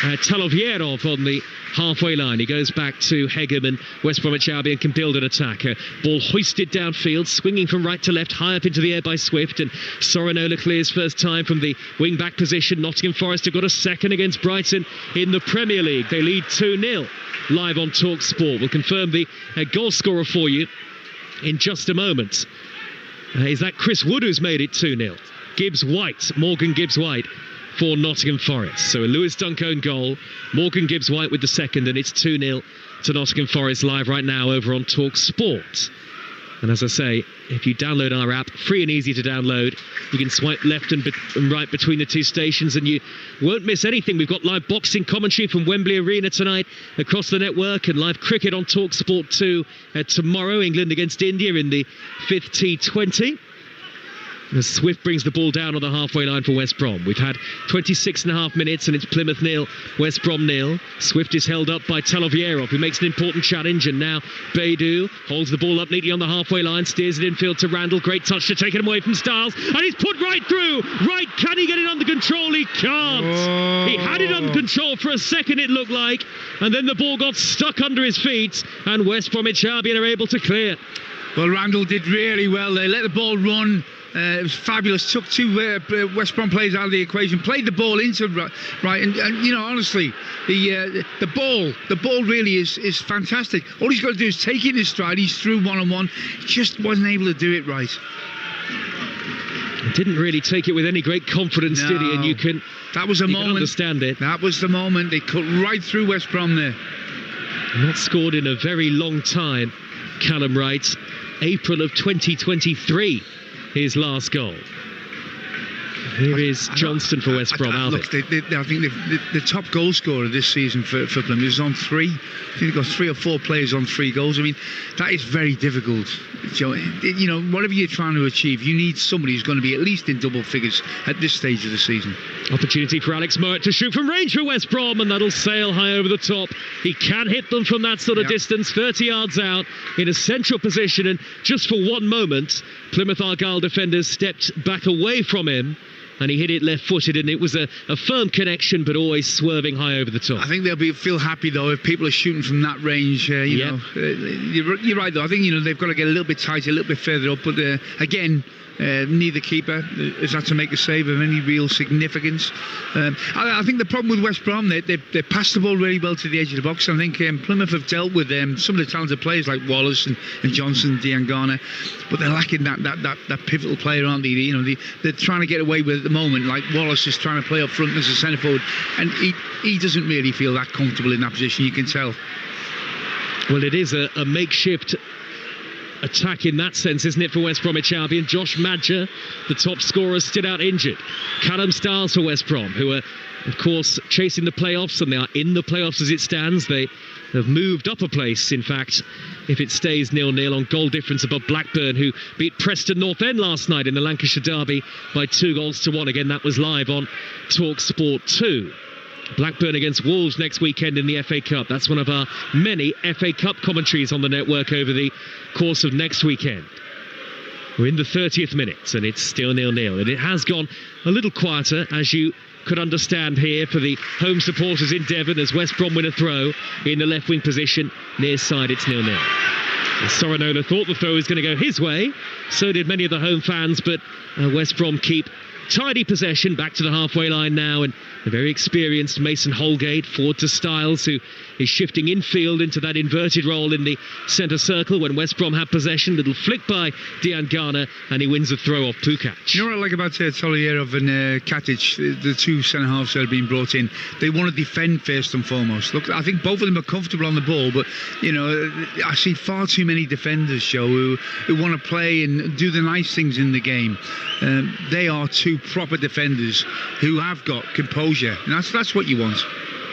Talovierov on the halfway line. He goes back to Hegem, and West Bromwich Albion can build an attack. Ball hoisted downfield, swinging from right to left, high up into the air by Swift, and Sorinola clears first time from the wing-back position. Nottingham Forest have got a second against Brighton in the Premier League. They lead 2-0 live on Talksport. We'll confirm the goal scorer for you in just a moment. Is that Chris Wood who's made it 2-0? Gibbs-White, Morgan Gibbs-White for Nottingham Forest. So a Lewis Dunk own goal, Morgan Gibbs-White with the second, and it's 2-0 to Nottingham Forest live right now over on Talksport. And as I say, if you download our app, free and easy to download, you can swipe left and right between the 2 stations and you won't miss anything. We've got live boxing commentary from Wembley Arena tonight across the network, and live cricket on Talksport 2 tomorrow, England against India in the 5th T20. As Swift brings the ball down on the halfway line for West Brom. We've had 26.5 minutes and it's Plymouth 0, West Brom 0. Swift is held up by Talovierov, who makes an important challenge, and now Beidou holds the ball up neatly on the halfway line, steers it infield to Randall. Great touch to take it away from Stiles, and he's put right through. Right, can he get it under control? He can't. Oh. He had it under control for a second, it looked like, and then the ball got stuck under his feet, and West Bromwich Albion are able to clear. Well, Randall did really well. They let the ball run. It was fabulous. Took 2 West Brom players out of the equation. Played the ball into right, and you know, honestly, the ball really is fantastic. All he's got to do is take it in his stride. He's through 1-on-1. Just wasn't able to do it right. He didn't really take it with any great confidence, did he? And you can. That was a moment. Can understand it. That was the moment. They cut right through West Brom there. Not scored in a very long time. Callum writes, April of 2023. His last goal. Here is Johnston for West Brom. Look, I think the top goal scorer this season for Plymouth is on 3. I think they've got 3 or 4 players on 3 goals. I mean, that is very difficult. You know, whatever you're trying to achieve, you need somebody who's going to be at least in double figures at this stage of the season. Opportunity for Alex Mowat to shoot from range for West Brom, and that'll sail high over the top. He can hit them from that sort of distance, 30 yards out, in a central position, and just for one moment, Plymouth Argyle defenders stepped back away from him, and he hit it left-footed, and it was a firm connection, but always swerving high over the top. I think they'll feel happy, though, if people are shooting from that range. You know, you're right, though. I think, you know, they've got to get a little bit tighter, a little bit further up. But again, neither keeper has had to make a save of any real significance. I think the problem with West Brom, they passed the ball really well to the edge of the box. I think Plymouth have dealt with some of the talented players like Wallace and Johnson, Diangana, but they're lacking that pivotal player, aren't they? You know, they're trying to get away with it at the moment. Like Wallace is trying to play up front as a centre forward, and he doesn't really feel that comfortable in that position. You can tell. Well, it is a makeshift attack in that sense, isn't it, for West Bromwich Albion? Josh Madger, the top scorer, stood out injured. Callum Stiles for West Brom, who are, of course, chasing the playoffs, and they are in the playoffs as it stands. They have moved up a place, in fact, if it stays 0-0 on goal difference above Blackburn, who beat Preston North End last night in the Lancashire Derby by 2-1. Again, that was live on Talksport 2. Blackburn against Wolves next weekend in the FA Cup. That's one of our many FA Cup commentaries on the network over the course of next weekend. We're in the 30th minute and it's still 0-0. And it has gone a little quieter, as you could understand here, for the home supporters in Devon, as West Brom win a throw in the left wing position. Near side, it's 0-0. Sorinola thought the throw was going to go his way. So did many of the home fans, but West Brom keep tidy possession back to the halfway line now, and the very experienced Mason Holgate forward to Styles, who is shifting infield into that inverted role in the centre circle when West Brom have possession. Little flick by Diangana, and he wins the throw off Pukac. You know what I like about Tolierov and Katic, the two centre-halves that have been brought in? They want to defend first and foremost. Look, I think both of them are comfortable on the ball, but, you know, I see far too many defenders, Joe, who want to play and do the nice things in the game. They are two proper defenders who have got composure, and that's what you want.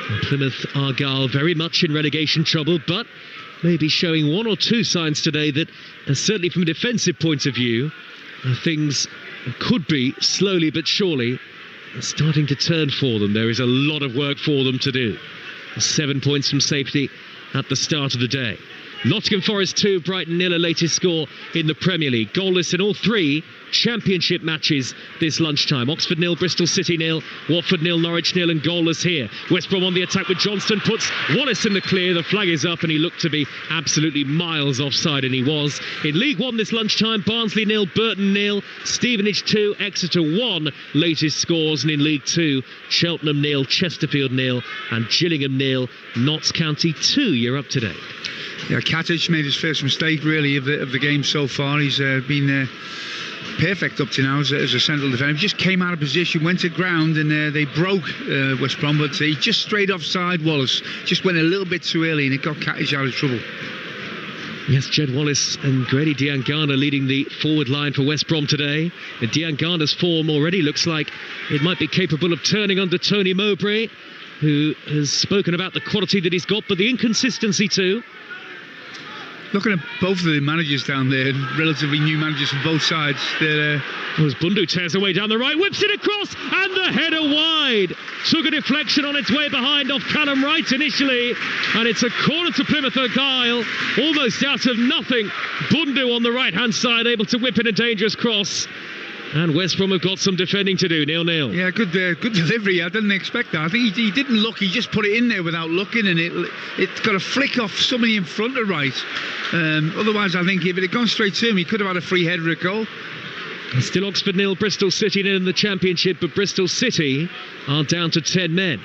And Plymouth Argyle very much in relegation trouble, but maybe showing one or two signs today that, certainly from a defensive point of view, things could be slowly but surely starting to turn for them. There is a lot of work for them to do. 7 points from safety at the start of the day. Nottingham Forest 2, Brighton 0, latest score in the Premier League. Goalless in all three championship matches this lunchtime. Oxford 0, Bristol City 0, Watford 0, Norwich 0, and goalless here. West Brom on the attack with Johnston, puts Wallace in the clear. The flag is up, and he looked to be absolutely miles offside, and he was. In League One this lunchtime, Barnsley 0, Burton 0, Stevenage 2, Exeter 1, latest scores. And in League 2, Cheltenham 0, Chesterfield 0, and Gillingham 0, Notts County 2. You're up to date. Yeah, Katic made his first mistake really of the game so far. He's been perfect up to now as a central defender. He just came out of position, went to ground, and they broke West Brom, but he just straight offside. Wallace just went a little bit too early, and it got Katic out of trouble. Yes, Jed Wallace and Grady Diangana leading the forward line for West Brom today. And Diangana's form already looks like it might be capable of turning under Tony Mowbray, who has spoken about the quality that he's got, but the inconsistency too. Looking at both of the managers down there, relatively new managers from both sides. As Bundu tears away down the right, whips it across, and the header wide. Took a deflection on its way behind off Callum Wright initially, and it's a corner to Plymouth Argyle, almost out of nothing. Bundu on the right-hand side, able to whip in a dangerous cross. And West Brom have got some defending to do, 0-0. Yeah, good delivery. I didn't expect that. I think he didn't look. He just put it in there without looking, and it got a flick off somebody in front of Wright. Otherwise, I think if it had gone straight to him, he could have had a free header at goal. Still Oxford 0, Bristol City 0 in the Championship, but Bristol City are down to 10 men.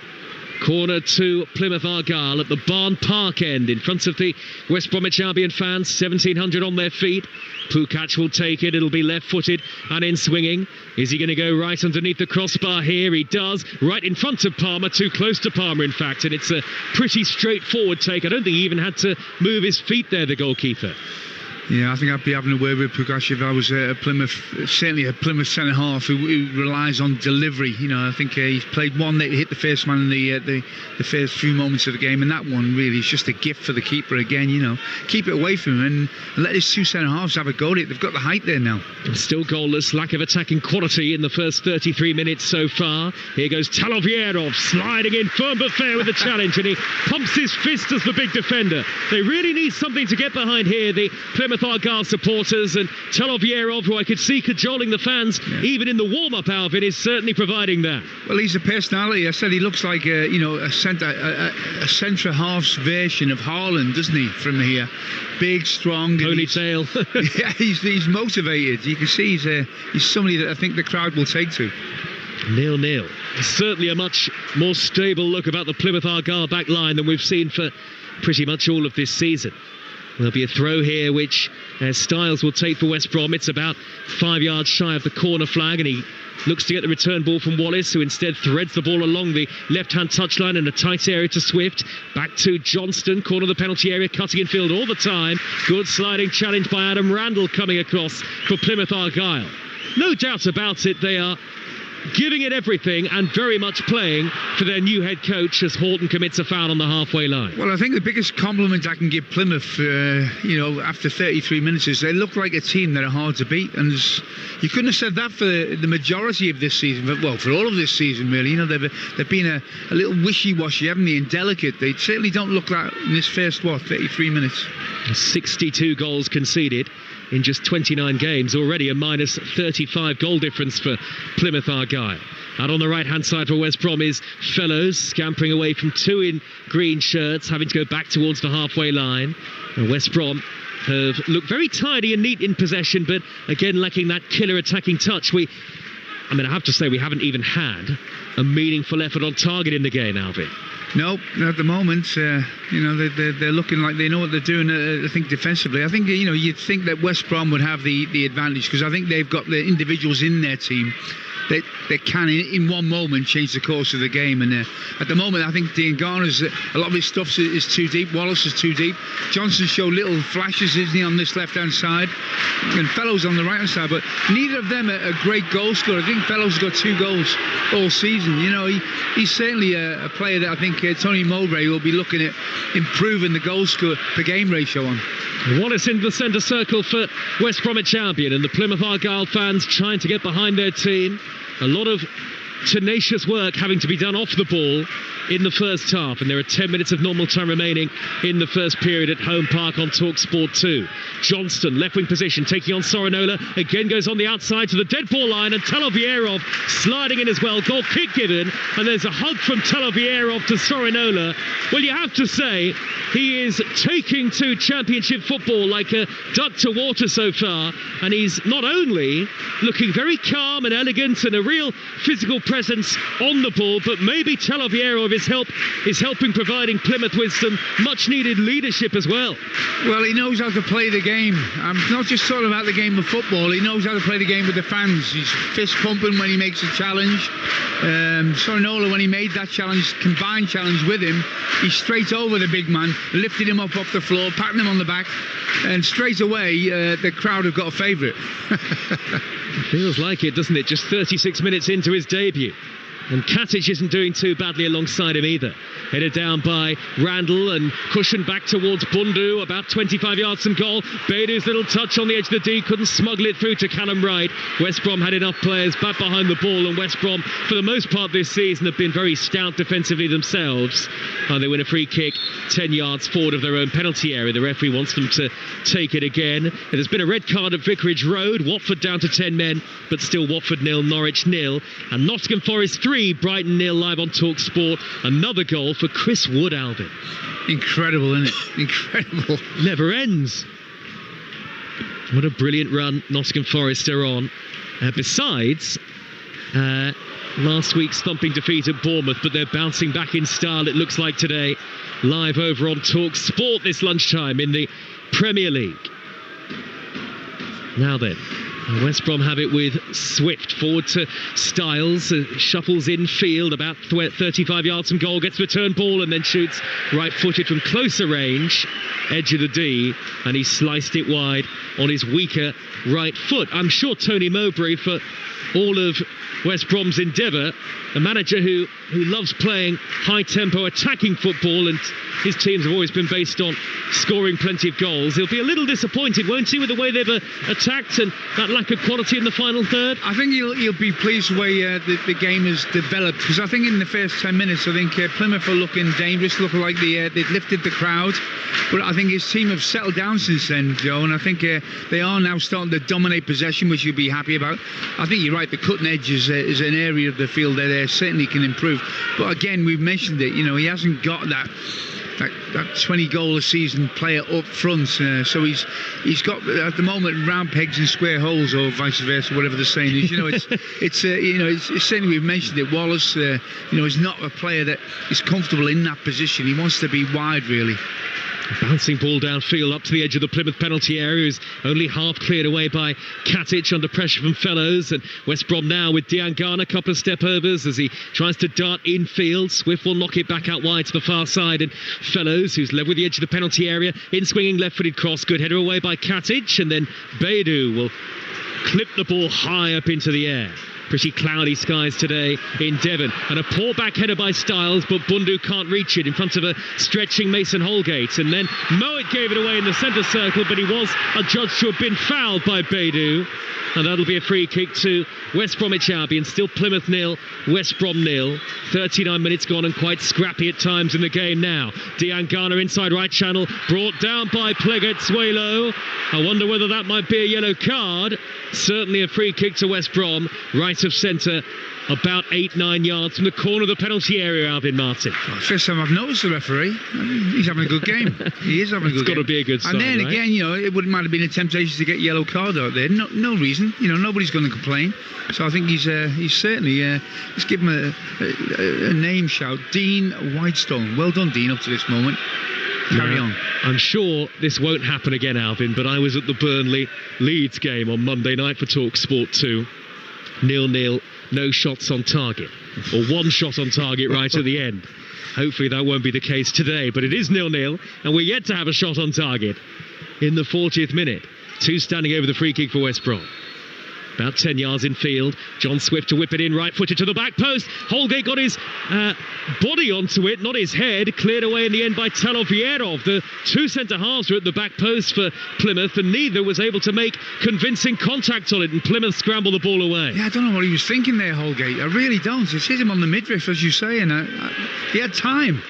Corner to Plymouth Argyle at the Barn Park end in front of the West Bromwich Albion fans, 1,700 on their feet. Pukac will take it, it'll be left-footed and in swinging. Is he going to go right underneath the crossbar here? He does, right in front of Palmer, too close to Palmer in fact, and it's a pretty straightforward take. I don't think he even had to move his feet there, the goalkeeper. Yeah, I think I'd be having a word with Pukac if I was a Plymouth, certainly a Plymouth centre-half who relies on delivery. You know, I think he's played one that hit the first man in the first few moments of the game, and that one really is just a gift for the keeper again, you know. Keep it away from him and let his two centre-halves have a go at it. They've got the height there now. Still goalless, lack of attacking quality in the first 33 minutes so far. Here goes Talovierov, sliding in firm but fair with the challenge, and he pumps his fist as the big defender. They really need something to get behind here, the Plymouth Argyle supporters, and Talovierov, who I could see cajoling the fans even in the warm-up, Alvin, is certainly providing that. Well, he's a personality. I said he looks like a centre half's version of Haaland, doesn't he? From here, big, strong, ponytail. Yeah, he's motivated. You can see he's somebody that I think the crowd will take to. 0-0. Certainly a much more stable look about the Plymouth Argyle back line than we've seen for pretty much all of this season. There'll be a throw here which Styles will take for West Brom. It's about 5 yards shy of the corner flag, and he looks to get the return ball from Wallace, who instead threads the ball along the left-hand touchline in a tight area to Swift. Back to Johnston, corner of the penalty area, cutting in field all the time. Good sliding challenge by Adam Randall coming across for Plymouth Argyle. No doubt about it, they are giving it everything and very much playing for their new head coach as Horton commits a foul on the halfway line. Well, I think the biggest compliment I can give Plymouth, after 33 minutes is they look like a team that are hard to beat. And you couldn't have said that for the majority of this season, but for all of this season, really. You know, they've been a little wishy-washy, haven't they, and delicate. They certainly don't look like in this first, 33 minutes. 62 goals conceded in just 29 games, already a minus 35 goal difference for Plymouth Argyle. Out on the right-hand side for West Brom is Fellows, scampering away from two in green shirts, having to go back towards the halfway line. And West Brom have looked very tidy and neat in possession, but again lacking that killer attacking touch. I mean, I have to say we haven't even had a meaningful effort on target in the game, Albion. Nope, at the moment, they're looking like they know what they're doing. I think defensively, I think you'd think that West Brom would have the advantage, because I think they've got the individuals in their team that can in one moment change the course of the game. And at the moment, I think Diangana's a lot of his stuff is too deep. Wallace is too deep. Johnson showed little flashes, isn't he, on this left-hand side, and Fellows on the right-hand side. But neither of them are great goal scorers. I think Fellows has got 2 goals all season. He's certainly a player that I think Tony Mowbray will be looking at improving the goal score per game ratio on. Wallace in the centre circle for West Bromwich Albion, and the Plymouth Argyle fans trying to get behind their team. A lot of tenacious work having to be done off the ball in the first half, and there are 10 minutes of normal time remaining in the first period at Home Park on Talksport 2. Johnston, left wing position, taking on Sorinola, again goes on the outside to the dead ball line, and Talovierov sliding in as well. Goal kick given, and there's a hug from Talovierov to Sorinola. Well, you have to say he is taking to Championship football like a duck to water so far, and he's not only looking very calm and elegant and a real physical presence on the ball, but maybe Talovierov is helping providing Plymouth with some much needed leadership as well. Well, he knows how to play the game. I'm not just talking about the game of football. He knows how to play the game with the fans. He's fist pumping when he makes a challenge. Sorinola, when he made that combined challenge with him, he straight over the big man, lifted him up off the floor, patting him on the back, and straight away the crowd have got a favourite. Feels like it, doesn't it? Just 36 minutes into his debut. And Katic isn't doing too badly alongside him either. Headed down by Randall and cushioned back towards Bundu, about 25 yards from goal. Baidu's little touch on the edge of the D, couldn't smuggle it through to Callum Wright. West Brom had enough players back behind the ball, and West Brom, for the most part this season, have been very stout defensively themselves. They win a free kick 10 yards forward of their own penalty area. The referee wants them to take it again. There's been a red card at Vicarage Road. Watford down to 10 men, but still Watford 0, Norwich 0. And Nottingham Forest 3, Brighton 0, live on Talksport. Another goal for Chris Wood, Albion. Incredible, isn't it? Incredible. Never ends. What a brilliant run Nottingham Forest are on. Besides last week's thumping defeat at Bournemouth, but they're bouncing back in style, it looks like today, live over on Talksport this lunchtime in the Premier League. Now then, West Brom have it with Swift forward to Styles, shuffles infield about 35 yards from goal, gets return ball and then shoots right-footed from closer range, edge of the D, and he sliced it wide on his weaker right foot. I'm sure Tony Mowbray, for all of West Brom's endeavour, a manager who loves playing high-tempo attacking football, and his teams have always been based on scoring plenty of goals. He'll be a little disappointed, won't he, with the way they've attacked and that lack of quality in the final third? I think he'll be pleased with the way the game has developed, because I think in the first 10 minutes, I think Plymouth are looking dangerous, looking like they've lifted the crowd, but I think his team have settled down since then, Joe, and I think they are now starting to dominate possession, which you'll be happy about. I think you're right, the cutting edge is an area of the field that they certainly can improve, but again, we've mentioned it, he hasn't got that 20 goal a season player up front, so he's got at the moment round pegs and square holes, or vice versa, whatever the saying is. It's certainly, we've mentioned it. Wallace, is not a player that is comfortable in that position. He wants to be wide, really. A bouncing ball downfield up to the edge of the Plymouth penalty area is only half cleared away by Katic under pressure from Fellows, and West Brom now with Diangana, a couple of step overs as he tries to dart infield. Swift will knock it back out wide to the far side, and Fellows, who's level with the edge of the penalty area, in swinging left-footed cross, good header away by Katic, and then Baidu will clip the ball high up into the air. Pretty cloudy skies today in Devon, and a poor back header by Styles, but Bundu can't reach it in front of a stretching Mason Holgate, and then Mowat gave it away in the centre circle, but he was adjudged to have been fouled by Baidu, and that'll be a free kick to West Bromwich Albion. Still Plymouth 0, West Brom 0. 39 minutes gone and quite scrappy at times in the game now. Diangana inside right channel, brought down by Plegat-Suelo. I wonder whether that might be a yellow card. Certainly a free kick to West Brom right out of centre, about 8-9 yards from the corner of the penalty area, Albion Martin. First time I've noticed the referee. He's having a good game. He is having a good game. It's got to be a good sign, and then right? again, it might have been a temptation to get yellow card out there. No reason. Nobody's going to complain. So I think he's certainly let's give him a name shout. Dean Whitestone. Well done, Dean, up to this moment. Carry on. I'm sure this won't happen again, Alvin, but I was at the Burnley Leeds game on Monday night for Talksport 2. 0-0, no shots on target, or one shot on target right at the end. Hopefully that won't be the case today, but it is 0-0, and we're yet to have a shot on target in the 40th minute. 2 standing over the free kick for West Brom. About 10 yards in field. John Swift to whip it in, right-footed to the back post. Holgate got his body onto it, not his head. Cleared away in the end by Talovierov. The 2 centre-halves were at the back post for Plymouth, and neither was able to make convincing contact on it, and Plymouth scrambled the ball away. Yeah, I don't know what he was thinking there, Holgate. I really don't. It's hit him on the midriff, as you say, and he had time.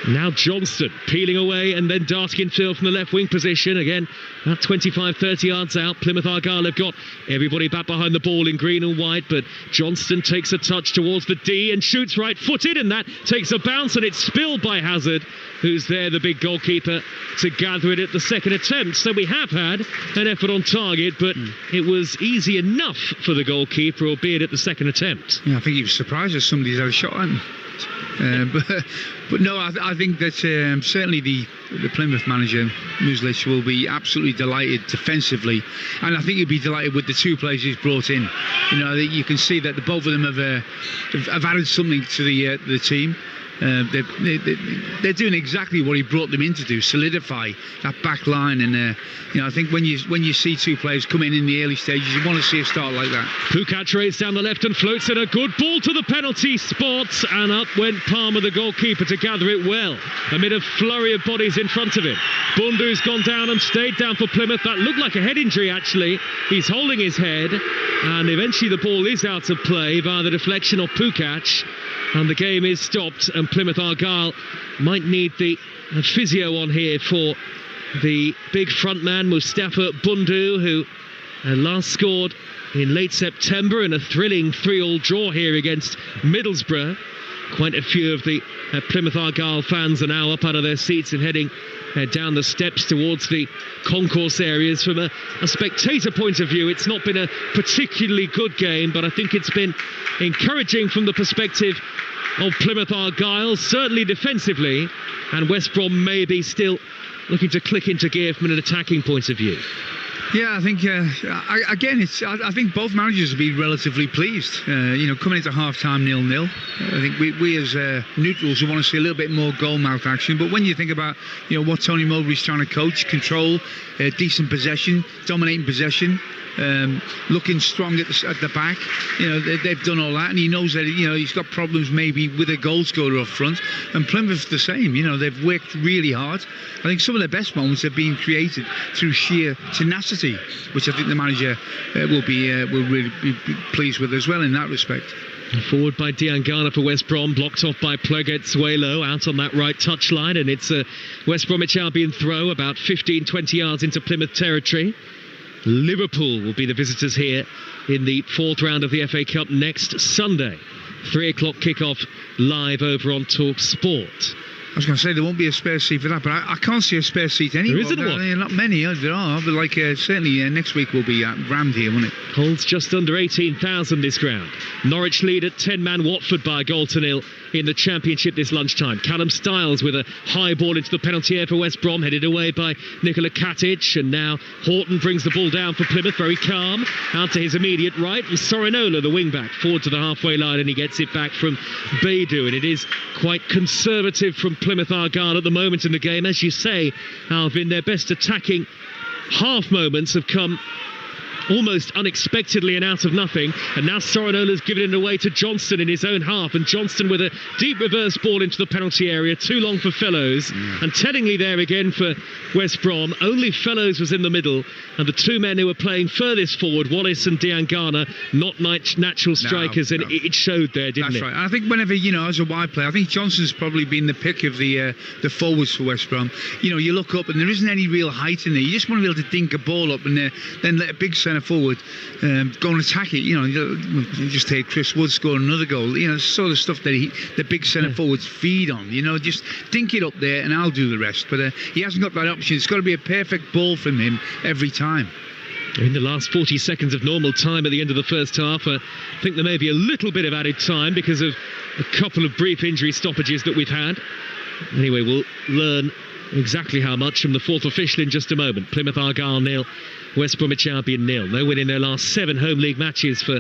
Now Johnston peeling away and then darting in field from the left wing position. Again, about 25-30 yards out. Plymouth Argyle have got everybody back behind the ball in green and white, but Johnston takes a touch towards the D and shoots right-footed, and that takes a bounce, and it's spilled by Hazard, who's there, the big goalkeeper, to gather it at the second attempt. So we have had an effort on target, but it was easy enough for the goalkeeper, albeit at the second attempt. Yeah, I think he was surprised that somebody's had a shot at him. But no, I think that certainly the Plymouth manager, Muslich, will be absolutely delighted defensively, and I think he'll be delighted with the 2 players he's brought in. You can see that the both of them have added something to the team. They're doing exactly what he brought them in to do, solidify that back line, and I think when you see 2 players come in the early stages, you want to see a start like that. Pukac raised down the left and floats in a good ball to the penalty spot, and up went Palmer, the goalkeeper, to gather it well amid a flurry of bodies in front of him. Bundu's gone down and stayed down for Plymouth. That looked like a head injury, actually. He's holding his head, and eventually the ball is out of play via the deflection of Pukac, and the game is stopped, and Plymouth Argyle might need the physio on here for the big front man Mustafa Bundu, who last scored in late September in a thrilling 3-3 draw here against Middlesbrough. Quite a few of the Plymouth Argyle fans are now up out of their seats and heading down the steps towards the concourse areas. From a spectator point of view, it's not been a particularly good game, but I think it's been encouraging from the perspective of Plymouth Argyle, certainly defensively, and West Brom maybe still looking to click into gear from an attacking point of view. Yeah, I think I think both managers will be relatively pleased. Coming into half-time 0-0, I think we as neutrals will want to see a little bit more goal-mouth action. But when you think about what Tony Mowbray's trying to coach, control, decent possession, dominating possession, looking strong at the back, they've done all that, and he knows that he's got problems maybe with a goal scorer up front, and Plymouth the same. They've worked really hard. I think some of their best moments have been created through sheer tenacity, which I think the manager will really be pleased with as well in that respect. Forward by Diangana for West Brom, blocked off by Plegetsuelo out on that right touchline, and it's a West Bromwich Albion throw about 15-20 yards into Plymouth territory. Liverpool will be the visitors here in the 4th round of the FA Cup next Sunday. 3 o'clock kickoff live over on Talksport. I was going to say there won't be a spare seat for that, but I can't see a spare seat anywhere. There isn't one. Not many, there are, but certainly next week will be rammed here, won't it? Holds just under 18,000 this ground. Norwich lead at 10-man Watford by a goal to nil in the Championship this lunchtime. Callum Stiles with a high ball into the penalty area for West Brom, headed away by Nikola Katic, and now Horton brings the ball down for Plymouth, very calm, out to his immediate right, and Sorinola, the wing-back, forward to the halfway line, and he gets it back from Beidou, and it is quite conservative from Plymouth Argyle at the moment in the game. As you say, Alvin, their best attacking half moments have come almost unexpectedly and out of nothing, and now Sorinola's given it away to Johnston in his own half, and Johnston with a deep reverse ball into the penalty area, too long for Fellows, and tellingly there again for West Brom, only Fellows was in the middle, and the 2 men who were playing furthest forward, Wallace and Diangana, not natural strikers, and it showed there, didn't it? That's right. I think whenever, as a wide player, I think Johnston's probably been the pick of the forwards for West Brom. You look up and there isn't any real height in there. You just want to be able to dink a ball up and then let a big centre centre forward, go and attack it. You just take Chris Wood score another goal. The sort of stuff that the big centre forwards feed on. Just dink it up there and I'll do the rest. But he hasn't got that option. It's got to be a perfect ball from him every time. In the last 40 seconds of normal time at the end of the first half, I think there may be a little bit of added time because of a couple of brief injury stoppages that we've had. Anyway, we'll learn exactly how much from the fourth official in just a moment. Plymouth Argyle 0, West Bromwich Albion 0. No win in their last 7 home league matches for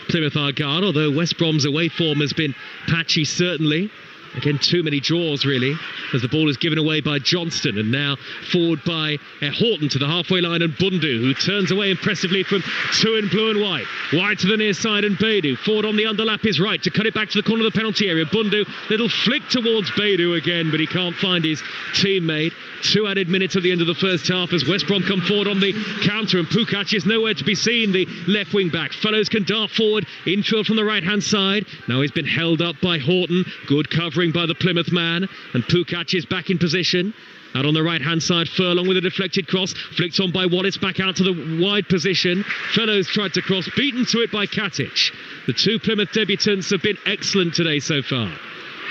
Plymouth Argyle, although West Brom's away form has been patchy certainly. Again, too many draws, really, as the ball is given away by Johnston, and now forward by Horton to the halfway line, and Bundu, who turns away impressively from 2 in blue and white. Wide to the near side, and Beidou. Forward on the underlap is right to cut it back to the corner of the penalty area. Bundu, little flick towards Beidou again, but he can't find his teammate. 2 added minutes at the end of the first half as West Brom come forward on the counter, and Pukac is nowhere to be seen, the left wing back. Fellows can dart forward, infield from the right hand side. Now he's been held up by Horton. Good covering by the Plymouth man, and Pukac is back in position. Out on the right hand side, Furlong with a deflected cross, flicked on by Wallace back out to the wide position. Fellows tried to cross, beaten to it by Katic. The 2 Plymouth debutants have been excellent today so far.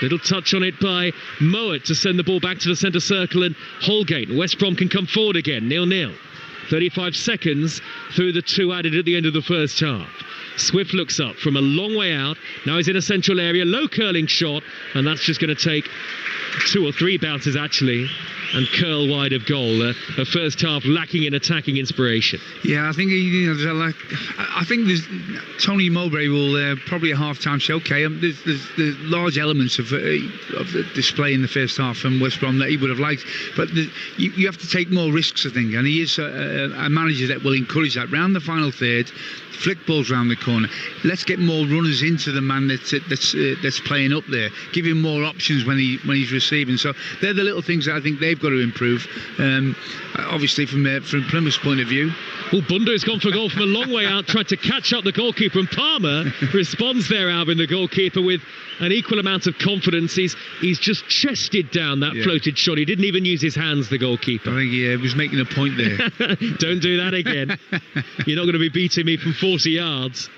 Little touch on it by Mowat to send the ball back to the centre circle, and Holgate. West Brom can come forward again, 0-0. 35 seconds through the 2 added at the end of the first half. Swift looks up from a long way out. Now he's in a central area, low curling shot, and that's just going to take 2 or 3 bounces actually, and curl wide of goal. A first half lacking in attacking inspiration. Yeah, I think there's Tony Mowbray will probably a half-time say, okay, there's large elements of the display in the first half from West Brom that he would have liked, but you have to take more risks, I think, and he is a manager that will encourage that. Round the final third, flick balls round the corner. Let's get more runners into the man that's playing up there. Give him more options when he's receiving. So they're the little things that I think they've got to improve. Obviously, from Plymouth's point of view. Well, Bundu's gone for goal from a long way out, tried to catch up the goalkeeper, and Palmer responds there, Albion, the goalkeeper, with an equal amount of confidence. He's just chested down that floated shot. He didn't even use his hands, the goalkeeper. I think he was making a point there. Don't do that again. You're not going to be beating me from 40 yards.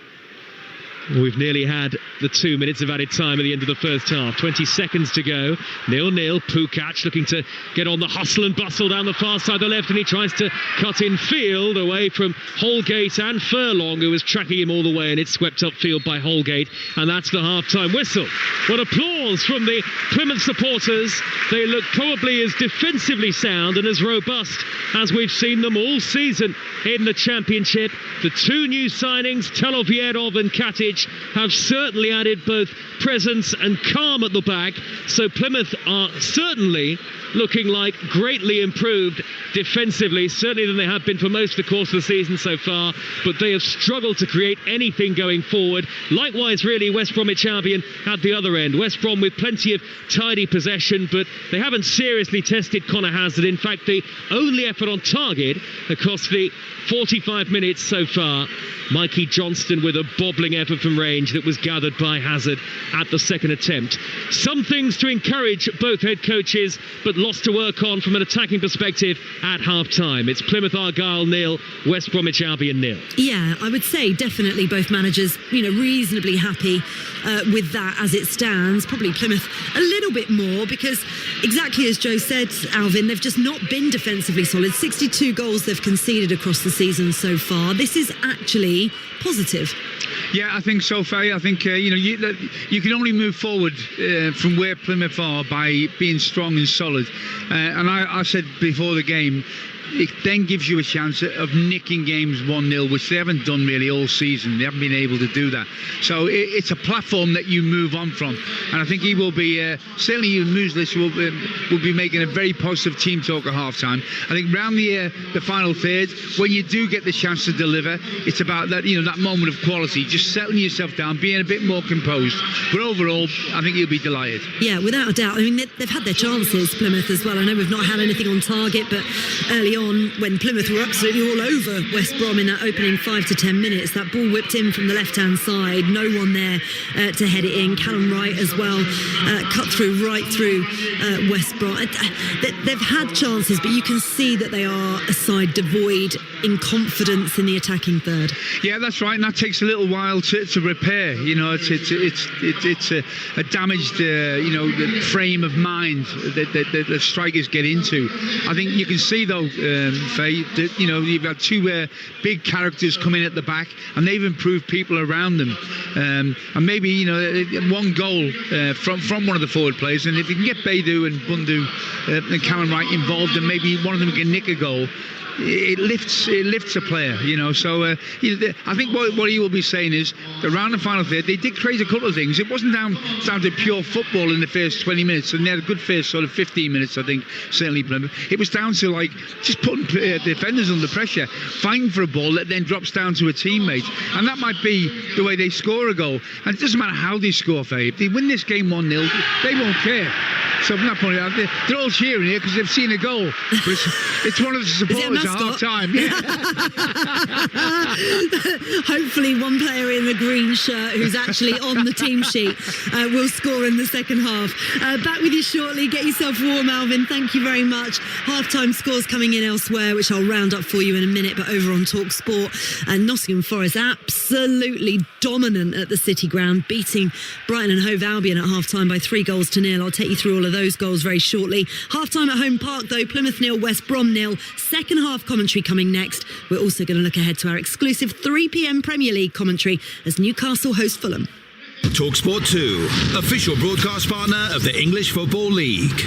We've nearly had the 2 minutes of added time at the end of the first half. 20 seconds to go. 0-0. Pukac looking to get on the hustle and bustle down the far side of the left, and he tries to cut in field away from Holgate and Furlong, who was tracking him all the way, and it's swept upfield by Holgate, and that's the half-time whistle. What applause from the Plymouth supporters. They look probably as defensively sound and as robust as we've seen them all season in the Championship. The 2 new signings, Telovierov and Katic, have certainly added both presence and calm at the back, so Plymouth are certainly looking like greatly improved defensively, certainly than they have been for most of the course of the season so far, but they have struggled to create anything going forward. Likewise, really, West Bromwich Albion at the other end. West Brom with plenty of tidy possession, but they haven't seriously tested Connor Hazard. In fact, the only effort on target across the 45 minutes so far, Mikey Johnston with a bobbling effort from range that was gathered by Hazard at the second attempt. Some things to encourage both head coaches, but lots to work on from an attacking perspective at half-time. It's Plymouth Argyle 0, West Bromwich Albion 0. Yeah, I would say definitely both managers, reasonably happy with that as it stands. Probably Plymouth a little bit more because, exactly as Joe said, Alvin, they've just not been defensively solid. 62 goals they've conceded across the season so far. This is actually positive. Yeah, I think so, Faye. I think you can only move forward from where Plymouth are by being strong and solid. And I said before the game, it then gives you a chance of nicking games 1-0, which they haven't done really all season. They haven't been able to do that. So it's a platform that you move on from. And I think he will be, certainly Mueslis will be making a very positive team talk at half-time. I think round the final third, when you do get the chance to deliver, it's about that, that moment of quality, just settling yourself down, being a bit more composed. But overall, I think you'll be delighted. Yeah, without a doubt. I mean, they've had their chances, Plymouth, as well. I know we've not had anything on target, but early on, when Plymouth were absolutely all over West Brom in that opening 5 to 10 minutes, that ball whipped in from the left-hand side, no one there to head it in. Callum Wright as well, cut through right through West Brom. They've had chances, but you can see that they are a side devoid in confidence in the attacking third. Yeah, that's right, and that takes a little while to repair. You know, it's a damaged the frame of mind that the strikers get into. I think you can see though, Faye, that you've had two big characters come in at the back, and they've improved people around them. And maybe one goal from one of the forward players, and if you can get Beidou and Bundu and Cameron Wright involved, and maybe one of them can nick a goal, it lifts a player, So I think what he will be saying is around the final third they did create a couple of things. It wasn't down to pure football in the first 20 minutes, and they had a good first sort of 15 minutes, I think, certainly Plymouth. It was down to just putting defenders under pressure, fighting for a ball that then drops down to a teammate, and that might be the way they score a goal. And it doesn't matter how they score, Faye. If they win this game 1-0, they won't care. So from that point of view, they're all cheering here because they've seen a goal. But it's one of the supporters at half time. Yeah. Hopefully one player in the green shirt who's actually on the team sheet will score in the second half. Back with you shortly. Get yourself warm, Alvin. Thank you very much. Half-time scores coming in elsewhere, which I'll round up for you in a minute, but over on Talksport. And Nottingham Forest absolutely dominant at the City Ground, beating Brighton and Hove Albion at half-time by 3-0. I'll take you through all of those goals very shortly. Half-time at Home Park, though, Plymouth 0, West Brom 0. Second half commentary coming next. We're also going to look ahead to our exclusive 3 p.m. Premier League commentary as Newcastle host Fulham. Talksport 2, official broadcast partner of the English Football League.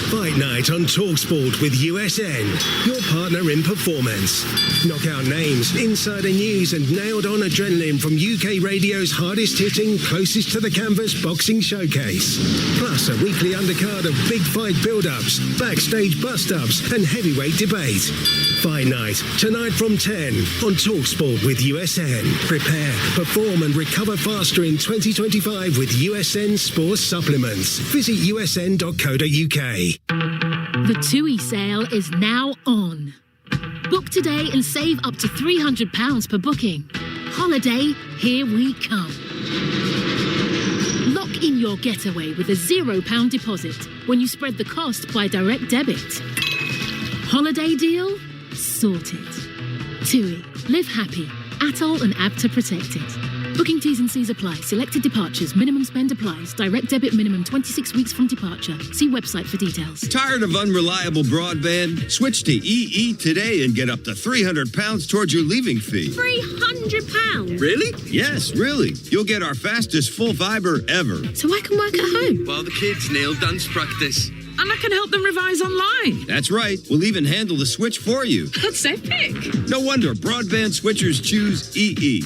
Fight Night on Talksport with USN, your partner in performance. Knockout names, insider news and nailed-on adrenaline from UK radio's hardest-hitting, closest to the canvas boxing showcase. Plus a weekly undercard of big fight build-ups, backstage bust-ups and heavyweight debate. Fight Night, tonight from 10 on Talksport with USN. Prepare, perform and recover faster in 2025 with USN Sports Supplements. Visit usn.co.uk. The TUI sale is now on. Book today and save up to £300 per booking. Holiday, here we come. Lock in your getaway with a £0 deposit when you spread the cost by direct debit. Holiday deal? Sorted. TUI. Live happy. Atoll and ABTA protected. Booking T's and C's apply. Selected departures. Minimum spend applies. Direct debit minimum 26 weeks from departure. See website for details. Tired of unreliable broadband? Switch to EE today and get up to £300 towards your leaving fee. £300? Really? Yes, really. You'll get our fastest full fibre ever. So I can work at home? While the kids nail dance practice. And I can help them revise online. That's right. We'll even handle the switch for you. That's epic. No wonder broadband switchers choose EE.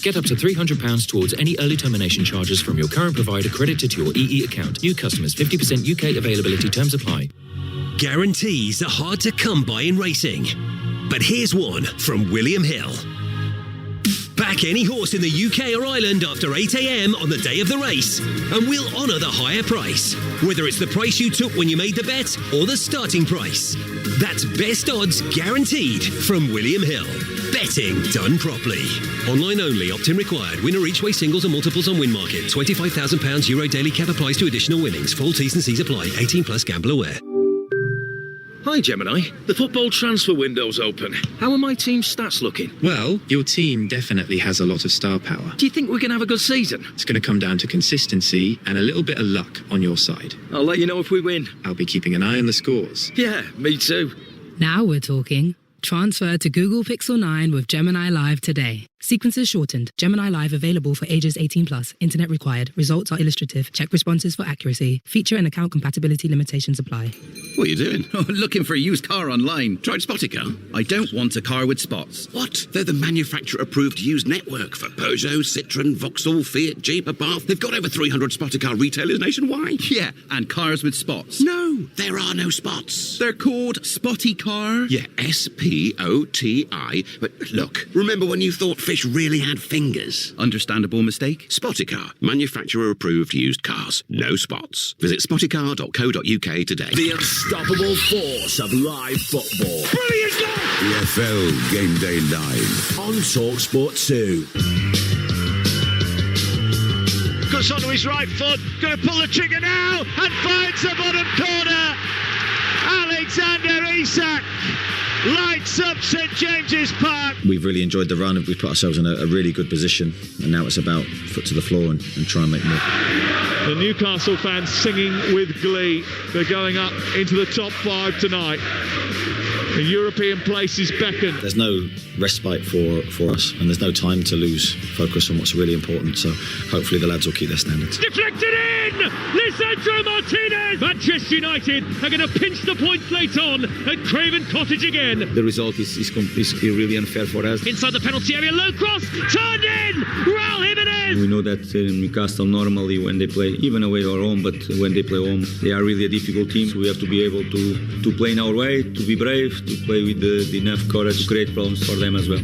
Get up to £300 towards any early termination charges from your current provider credited to your EE account. New customers, 50% UK availability, terms apply. Guarantees are hard to come by in racing. But here's one from William Hill. Back any horse in the UK or Ireland after 8 a.m. on the day of the race, and we'll honour the higher price, whether it's the price you took when you made the bet or the starting price. That's best odds guaranteed from William Hill. Betting done properly. Online only, opt-in required. Winner each way singles and multiples on Win Market. £25,000 Euro daily cap applies to additional winnings. Full T's and C's apply. 18 plus gamble aware. Hi Gemini, the football transfer window's open. How are my team's stats looking? Well, your team definitely has a lot of star power. Do you think we're going to have a good season? It's going to come down to consistency and a little bit of luck on your side. I'll let you know if we win. I'll be keeping an eye on the scores. Yeah, me too. Now we're talking. Transfer to Google Pixel 9 with Gemini Live today. Sequences shortened. Gemini Live available for ages 18+. Internet required. Results are illustrative. Check responses for accuracy. Feature and account compatibility limitations apply. What are you doing? Oh, looking for a used car online. Tried Spoticar? I don't want a car with spots. What? They're the manufacturer-approved used network for Peugeot, Citroën, Vauxhall, Fiat, Jeep, Abarth. They've got over 300 Spoticar retailers nationwide. Yeah, and cars with spots. No, there are no spots. They're called Spoticar? Yeah, S-P-O-T-I. But look, remember when you thought fish really had fingers? Understandable mistake. Spoticar. Manufacturer-approved used cars. No spots. Visit spoticar.co.uk today. The unstoppable force of live football. Brilliant goal! EFL Game Day Live on Talksport 2. Cuts onto his right foot, going to pull the trigger now, and finds the bottom corner. Ali Alexander Isak lights up St James's Park. We've really enjoyed the run. We've put ourselves in a really good position, and now it's about foot to the floor and try and make more. The Newcastle fans singing with glee. They're going up into the top 5 tonight. The European places beckon. There's no respite for us, and there's no time to lose focus on what's really important, so hopefully the lads will keep their standards. Deflected in! Lisandro Martinez! Manchester United are going to pinch the points late on at Craven Cottage again. The result is really unfair for us. Inside the penalty area, low cross, turned in! Raul Jimenez! We know that Newcastle normally, when they play, even away or home, but when they play home, they are really a difficult team. So we have to be able to play in our way, to be brave, to play with enough courage to create problems for them as well.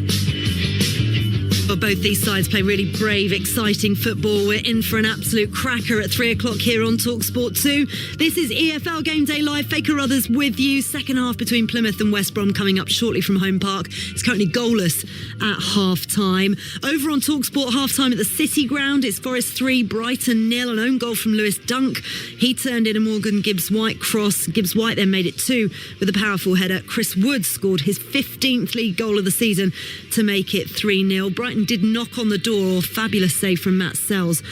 Well, both these sides play really brave, exciting football. We're in for an absolute cracker at 3 o'clock here on Talksport 2. This is EFL Game Day Live. Faker Ruthers with you. Second half between Plymouth and West Brom coming up shortly from Home Park. It's currently goalless at half-time. Over on Talksport, half-time at the City Ground. It's Forest 3, Brighton 0. An own goal from Lewis Dunk. He turned in a Morgan Gibbs-White cross. Gibbs-White then made it 2 with a powerful header. Chris Wood scored his 15th league goal of the season to make it 3-0. Brighton did knock on the door. Fabulous save from Matt Sells.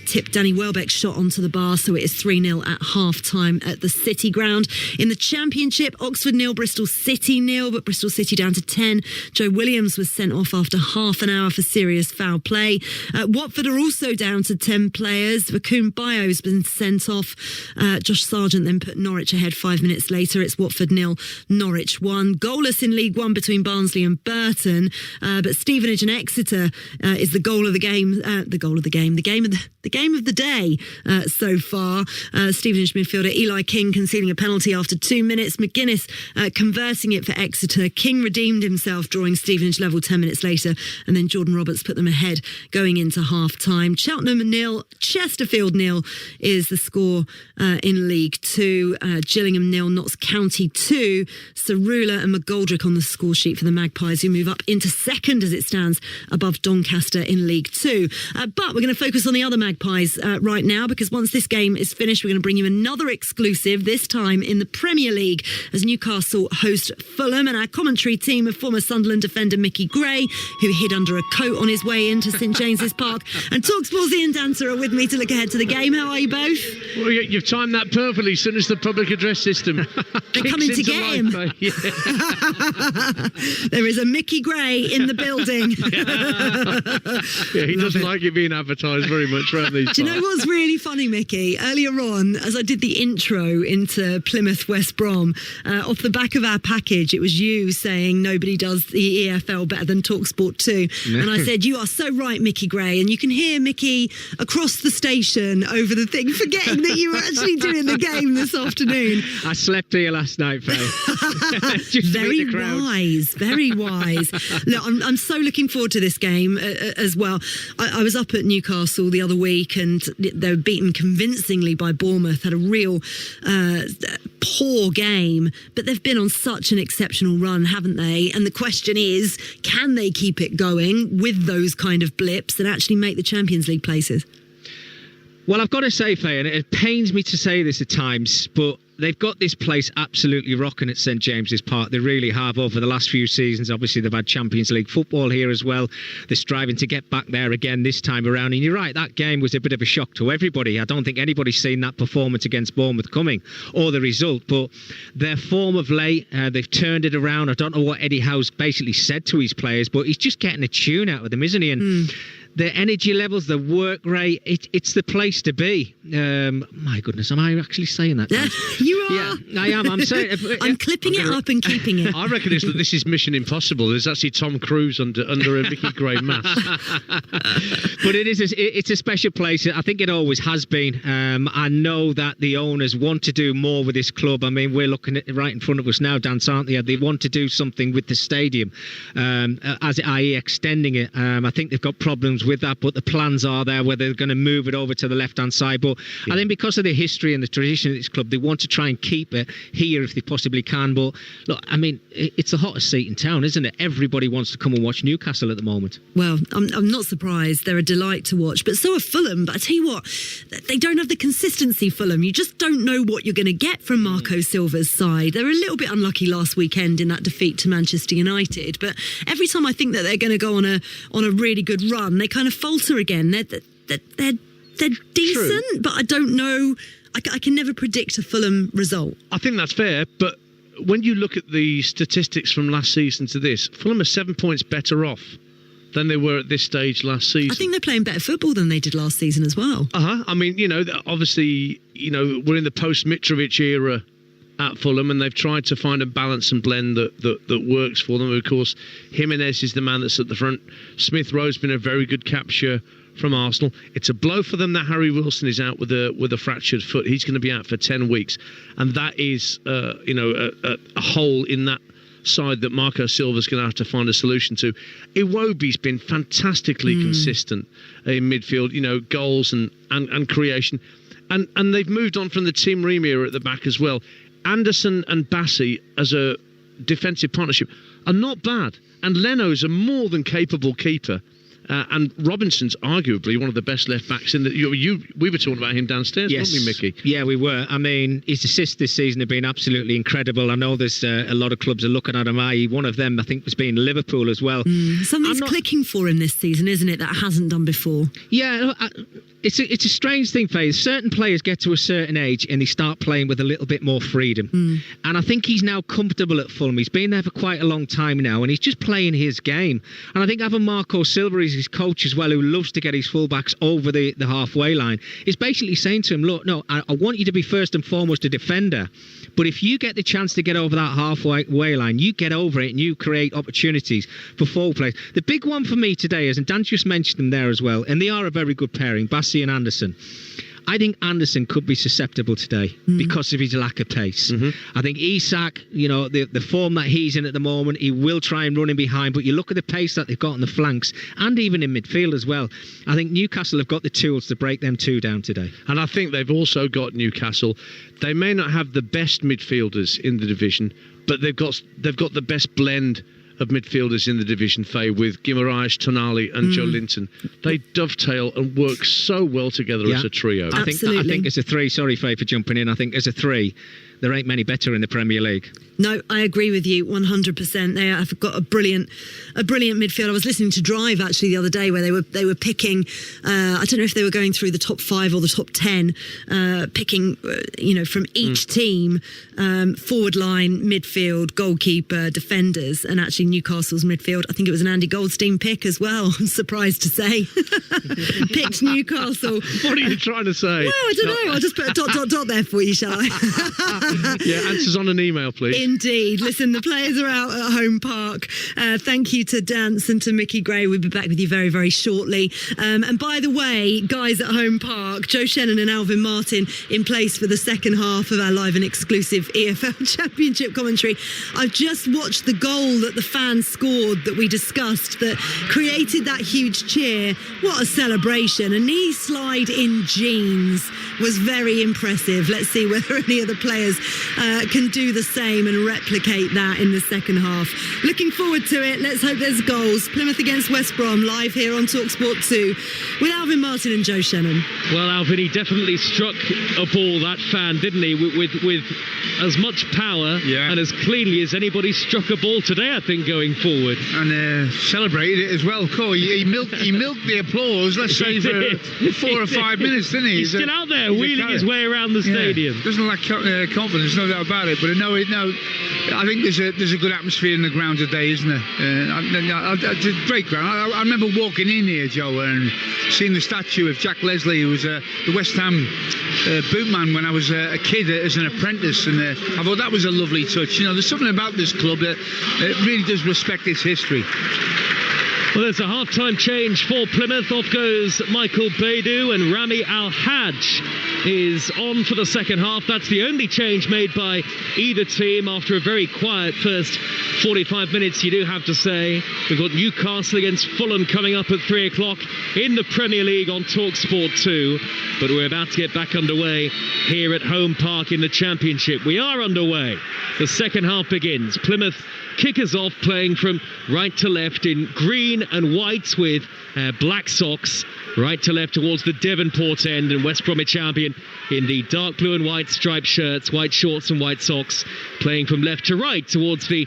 Tipped Danny Welbeck's shot onto the bar, so it is 3-0 at half-time at the City Ground. In the Championship, Oxford 0, Bristol City 0, but Bristol City down to 10. Joe Williams was sent off after half an hour for serious foul play. Watford are also down to 10 players. Vakoum Bayo has been sent off. Josh Sargent then put Norwich ahead 5 minutes later. It's Watford 0, Norwich 1. Goalless in League One between Barnsley and Burton, but Stevenage and Exeter is the goal of the game. The game of the day so far. Stevenage midfielder Eli King conceding a penalty after 2 minutes. McGuinness converting it for Exeter. King redeemed himself, drawing Stevenage level 10 minutes later, and then Jordan Roberts put them ahead going into half-time. Cheltenham 0, Chesterfield 0 is the score in League 2. Gillingham 0, Notts County 2. Cerula and McGoldrick on the score sheet for the Magpies, who move up into second as it stands above Doncaster in League 2. But we're going to focus on the other Magpies right now, because once this game is finished, we're going to bring you another exclusive, this time in the Premier League, as Newcastle host Fulham, and our commentary team of former Sunderland defender Mickey Gray, who hid under a coat on his way into St James's Park, and Talksport's Ian Dancer are with me to look ahead to the game. How are you both? Well, you've timed that perfectly as soon as the public address system they're coming to get him. There is a Mickey Gray in the building. Yeah, he doesn't like it being advertised very much around these parts. Do you know what's really funny, Mickey? Earlier on, as I did the intro into Plymouth West Brom, off the back of our package, it was you saying nobody does the EFL better than Talksport 2. And I said, you are so right, Mickey Gray. And you can hear Mickey across the station over the thing, forgetting that you were actually doing the game this afternoon. I slept here last night, Faye. Very wise, very wise. Look, I'm so looking forward to this game as well. I was up at Newcastle the other week, and they were beaten convincingly by Bournemouth, had a real poor game, but they've been on such an exceptional run, haven't they? And the question is, can they keep it going with those kind of blips and actually make the Champions League places? Well, I've got to say, Faye, and it pains me to say this at times, but they've got this place absolutely rocking at St James's Park. They really have over the last few seasons. Obviously, they've had Champions League football here as well. They're striving to get back there again this time around. And you're right, that game was a bit of a shock to everybody. I don't think anybody's seen that performance against Bournemouth coming, or the result. But their form of late, they've turned it around. I don't know what Eddie Howe's basically said to his players, but he's just getting a tune out of them, isn't he? And the energy levels, the work rate, it's the place to be. My goodness, am I actually saying that? You are. Yeah, I am. I'm saying. I'm clipping it up and keeping it. I reckon this is Mission Impossible. There's actually Tom Cruise under a Mickey Gray mask. But it's a special place. I think it always has been. I know that the owners want to do more with this club. I mean, we're looking at it right in front of us now, Dan, aren't they? They want to do something with the stadium, i.e. extending it. I think they've got problems with that, but the plans are there where they're going to move it over to the left-hand side. But I think because of the history and the tradition of this club, they want to try and keep it here if they possibly can. But look, I mean, it's the hottest seat in town, isn't it? Everybody wants to come and watch Newcastle at the moment. Well, I'm not surprised. They're a delight to watch, but so are Fulham. But I tell you what, they don't have the consistency, Fulham. You just don't know what you're going to get from Marco Silva's side. They were a little bit unlucky last weekend in that defeat to Manchester United, but every time I think that they're going to go on a really good run, they kind of falter again. They're decent, True. but I don't know. I can never predict a Fulham result. I think that's fair, but when you look at the statistics from last season to this, Fulham are 7 points better off than they were at this stage last season. I think they're playing better football than they did last season as well. I mean, obviously, we're in the post-Mitrovic era at Fulham, and they've tried to find a balance and blend that works for them. Of course, Jimenez is the man that's at the front. Smith Rowe's been a very good capture from Arsenal. It's a blow for them that Harry Wilson is out with a fractured foot. He's going to be out for 10 weeks, and that is a hole in that side that Marco Silva's going to have to find a solution to. Iwobi's been fantastically consistent in midfield, goals and creation, and they've moved on from the Tim Ream era at the back as well. Anderson and Bassi as a defensive partnership are not bad, and Leno's a more than capable keeper. And Robinson's arguably one of the best left backs in the. We were talking about him downstairs, weren't we, Mickey? Yeah, we were. I mean, his assists this season have been absolutely incredible. I know there's a lot of clubs are looking at him. One of them, I think, was being Liverpool as well. Something's clicking for him this season, isn't it? That hasn't done before. Yeah. It's a strange thing, Faye. Certain players get to a certain age and they start playing with a little bit more freedom. And I think he's now comfortable at Fulham. He's been there for quite a long time now, and he's just playing his game. And I think having Marco Silva as his coach as well, who loves to get his fullbacks over the halfway line, is basically saying to him, look, no, I want you to be first and foremost a defender. But if you get the chance to get over that halfway line, you get over it and you create opportunities for forward players. The big one for me today is, and Dan just mentioned them there as well, and they are a very good pairing, Bassi and Anderson. I think Anderson could be susceptible today because of his lack of pace. I think Isak, the form that he's in at the moment, he will try and run in behind, but you look at the pace that they've got on the flanks and even in midfield as well. I think Newcastle have got the tools to break them two down today. And I think they've also got Newcastle. They may not have the best midfielders in the division, but they've got the best blend of midfielders in the division, Faye, with Guimaraes, Tonali and Joe Linton. They dovetail and work so well together as a trio. I think as a three, sorry Faye for jumping in, I think as a three, there ain't many better in the Premier League. No, I agree with you 100%. They have got a brilliant midfield. I was listening to Drive actually the other day where they were picking. I don't know if they were going through the top 5 or the top 10, picking from each team, forward line, midfield, goalkeeper, defenders, and actually Newcastle's midfield. I think it was an Andy Goldstein pick as well. I'm surprised to say, picked Newcastle. What are you trying to say? Well, I don't know. I'll just put a dot there for you, shall I? Yeah, answers on an email, please. Indeed. Listen, the players are out at Home Park. Thank you to Dance and to Mickey Gray. We'll be back with you very, very shortly. And by the way, guys at Home Park, Joe Shannon and Alvin Martin in place for the second half of our live and exclusive EFL Championship commentary. I've just watched the goal that the fans scored that we discussed that created that huge cheer. What a celebration. A knee slide in jeans was very impressive. Let's see whether any of the players can do the same and replicate that in the second half. Looking forward to it. Let's hope there's goals. Plymouth against West Brom live here on Talksport 2 with Alvin Martin and Joe Shannon. Well, Alvin, he definitely struck a ball, that fan, didn't he? With as much power and as cleanly as anybody struck a ball today, I think, going forward. And celebrated it as well. He milked the applause, let's say, for 4 or 5 minutes, didn't he? He's still out there wheeling his way around the stadium. Doesn't lack confidence, no doubt about it. But no, I think there's a good atmosphere in the ground today, isn't there? It's a great ground. I remember walking in here, Joe, and seeing the statue of Jack Leslie, who was the West Ham bootman when I was a kid as an apprentice, and I thought that was a lovely touch. There's something about this club that really does respect its history. Well, there's a half-time change for Plymouth. Off goes Michael Baidoo, and Rami Al-Hajj is on for the second half. That's the only change made by either team after a very quiet first 45 minutes, you do have to say. We've got Newcastle against Fulham coming up at 3 o'clock in the Premier League on Talksport 2. But we're about to get back underway here at Home Park in the Championship. We are underway. The second half begins. Plymouth kick us off playing from right to left in green and white with black socks, right to left towards the Devonport end, and West Bromwich Albion in the dark blue and white striped shirts, white shorts and white socks, playing from left to right towards the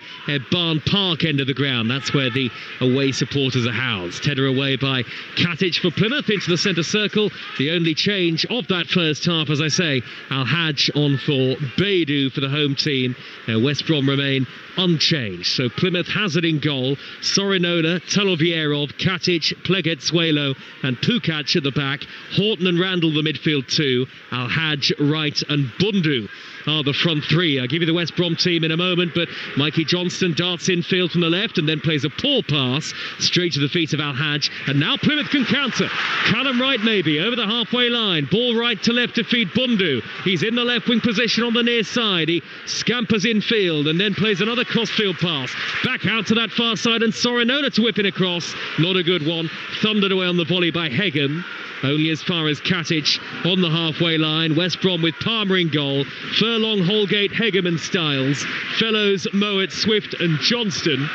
Barn Park end of the ground. That's where the away supporters are housed. Header away by Katic for Plymouth into the centre circle. The only change of that first half, as I say, Al-Hajj on for Baidoo for the home team. West Brom remain unchanged. So Plymouth has it in goal. Sorinola, Talovierov, Katic, Pleget, Suelo and Pukac at the back. Horton and Randall the midfield two. Al-Hajj, Wright and Bundu are the front three. I'll give you the West Brom team in a moment, but Mikey Johnston darts infield from the left and then plays a poor pass straight to the feet of Al-Hajj, and now Plymouth can counter. Callum Wright maybe over the halfway line, ball right to left to feed Bundu. He's in the left wing position on the near side. He scampers infield and then plays another crossfield pass back out to that far side, and Sorinola to whip in across. Not a good one, thundered away on the volley by Hegem. Only as far as Katic on the halfway line. West Brom with Palmer in goal. Furlong, Holgate, Hegem and Styles. Fellows, Mowat, Swift and Johnston,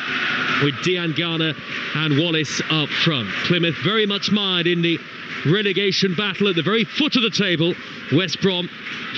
with Dean Garner and Wallace up front. Plymouth very much mired in the relegation battle at the very foot of the table. West Brom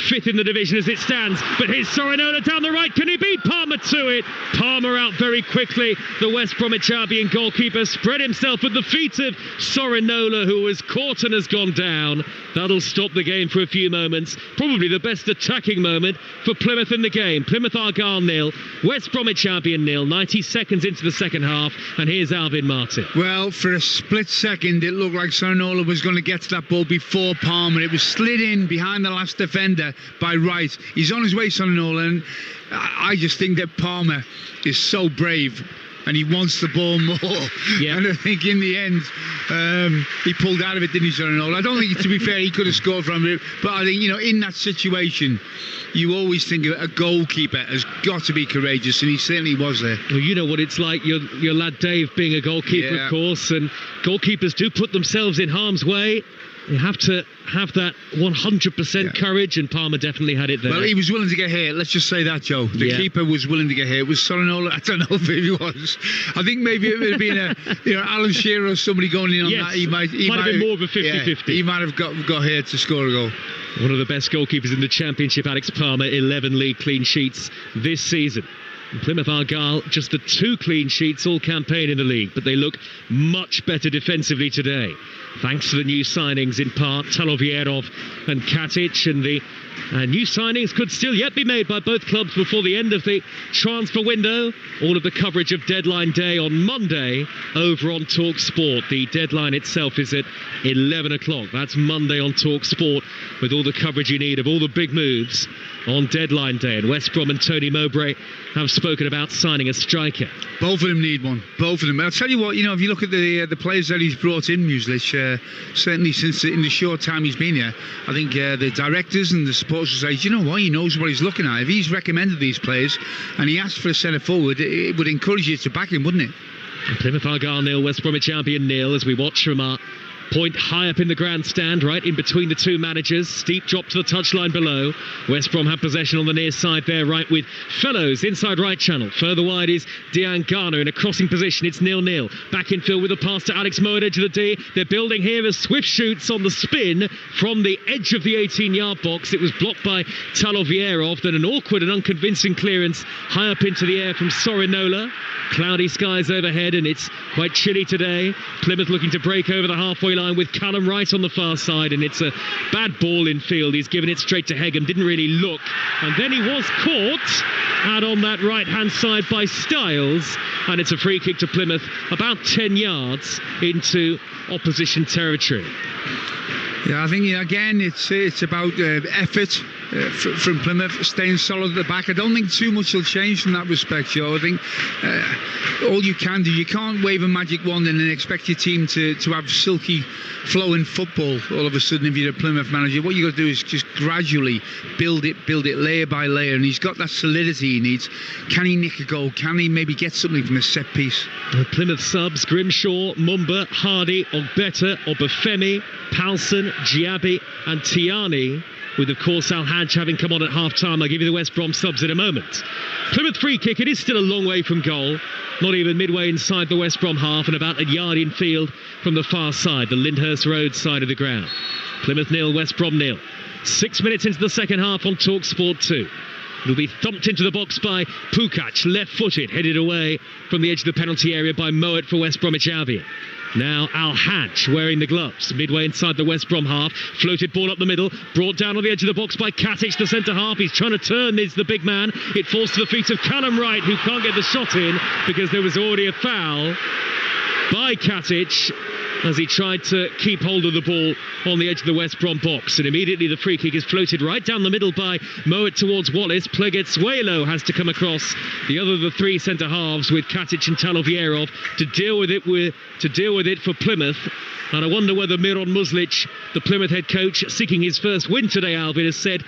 fifth in the division as it stands, but here's Sorinola down the right. Can he beat Palmer to it? Palmer out very quickly. The West Bromwich Albion goalkeeper spread himself at the feet of Sorinola, who was caught and has gone down. That'll stop the game for a few moments. Probably the best attacking moment for Plymouth in the game. Plymouth Argyle 0, West Bromwich Albion 0, 90 seconds into the second half, and here's Alvin Martin. Well, for a split second it looked like Sorinola was going to get to that ball before Palmer. It was slid in behind the last defender by Wright. He's on his way, Sorinola, and I just think that Palmer is so brave and he wants the ball more. Yeah. And I think in the end he pulled out of it, didn't he, Sorinola? I don't think, to be fair, he could have scored from it, but I think, in that situation you always think a goalkeeper has got to be courageous, and he certainly was there. Well, you know what it's like, your lad Dave being a goalkeeper, of course, and goalkeepers do put themselves in harm's way. You have to have that 100% courage, and Palmer definitely had it there. Well, he was willing to get hit. Let's just say that, Joe. The keeper was willing to get hit. It was Sorinola. I don't know if he was. I think maybe it would have been Alan Shearer or somebody going in on that. He might have been more of a 50-50. He might have got here to score a goal. One of the best goalkeepers in the Championship, Alex Palmer, 11 league clean sheets this season. And Plymouth Argyle, just the 2 clean sheets all campaign in the league, but they look much better defensively today, thanks to the new signings in part, Talovierov and Katic, and the new signings could still yet be made by both clubs before the end of the transfer window. All of the coverage of deadline day on Monday over on Talksport. The deadline itself is at 11 o'clock. That's Monday on Talksport, with all the coverage you need of all the big moves on deadline day. And West Brom and Tony Mowbray have spoken about signing a striker. Both of them need one. Both of them. I'll tell you what, if you look at the players that he's brought in, Mueslich, certainly since in the short time he's been here, I think the directors and the supporters will say, you know what, he knows what he's looking at. If he's recommended these players and he asked for a centre forward, it would encourage you to back him, wouldn't it? Plymouth Argyle 0, West Bromwich Albion 0, as we watch from our point high up in the grandstand, right in between the two managers. Steep drop to the touchline below. West Brom have possession on the near side there, right, with Fellows inside right channel. Further wide is Dean Garner in a crossing position. It's 0-0. Back in field with a pass to Alex Mowat, edge of the D. They're building here as Swift shoots on the spin from the edge of the 18-yard box. It was blocked by Talovierov. Then an awkward and unconvincing clearance high up into the air from Sorinola. Cloudy skies overhead, and it's quite chilly today. Plymouth looking to break over the halfway line with Callum Wright on the far side, and it's a bad ball in field. He's given it straight to Hegem, didn't really look, and then he was caught out on that right hand side by Styles, and it's a free kick to Plymouth about 10 yards into opposition territory. Yeah, I think again it's about effort. from Plymouth, staying solid at the back. I don't think too much will change from that respect, Joe. I think all you can do, you can't wave a magic wand and then expect your team to have silky flowing football all of a sudden if you're a Plymouth manager. What you've got to do is just gradually build it layer by layer, and he's got that solidity he needs. Can he nick a goal? Can he maybe get something from a set piece? Plymouth subs: Grimshaw, Mumba, Hardy, Ogbeta, Obafemi, Palson, Giabi and Tiani, with of course Al Hadj having come on at half-time. I'll give you the West Brom subs in a moment. Plymouth free kick. It is still a long way from goal, not even midway inside the West Brom half, and about a yard in field from the far side, the Lyndhurst Road side of the ground. Plymouth 0, West Brom 0. 6 minutes into the second half on Talksport 2. It'll be thumped into the box by Pukac, left-footed, headed away from the edge of the penalty area by Mowat for West Bromwich Albion. Now Al Hadj wearing the gloves, midway inside the West Brom half, floated ball up the middle, brought down on the edge of the box by Katic, the centre half. He's trying to turn, is the big man. It falls to the feet of Callum Wright, who can't get the shot in because there was already a foul by Katic as he tried to keep hold of the ball on the edge of the West Brom box. And immediately the free kick is floated right down the middle by Mowat towards Wallace. Plegetsuelo has to come across the other of the three centre halves with Katic and Talovierov to deal with it for Plymouth. And I wonder whether Miron Muslic, the Plymouth head coach, seeking his first win today, Albion, has said,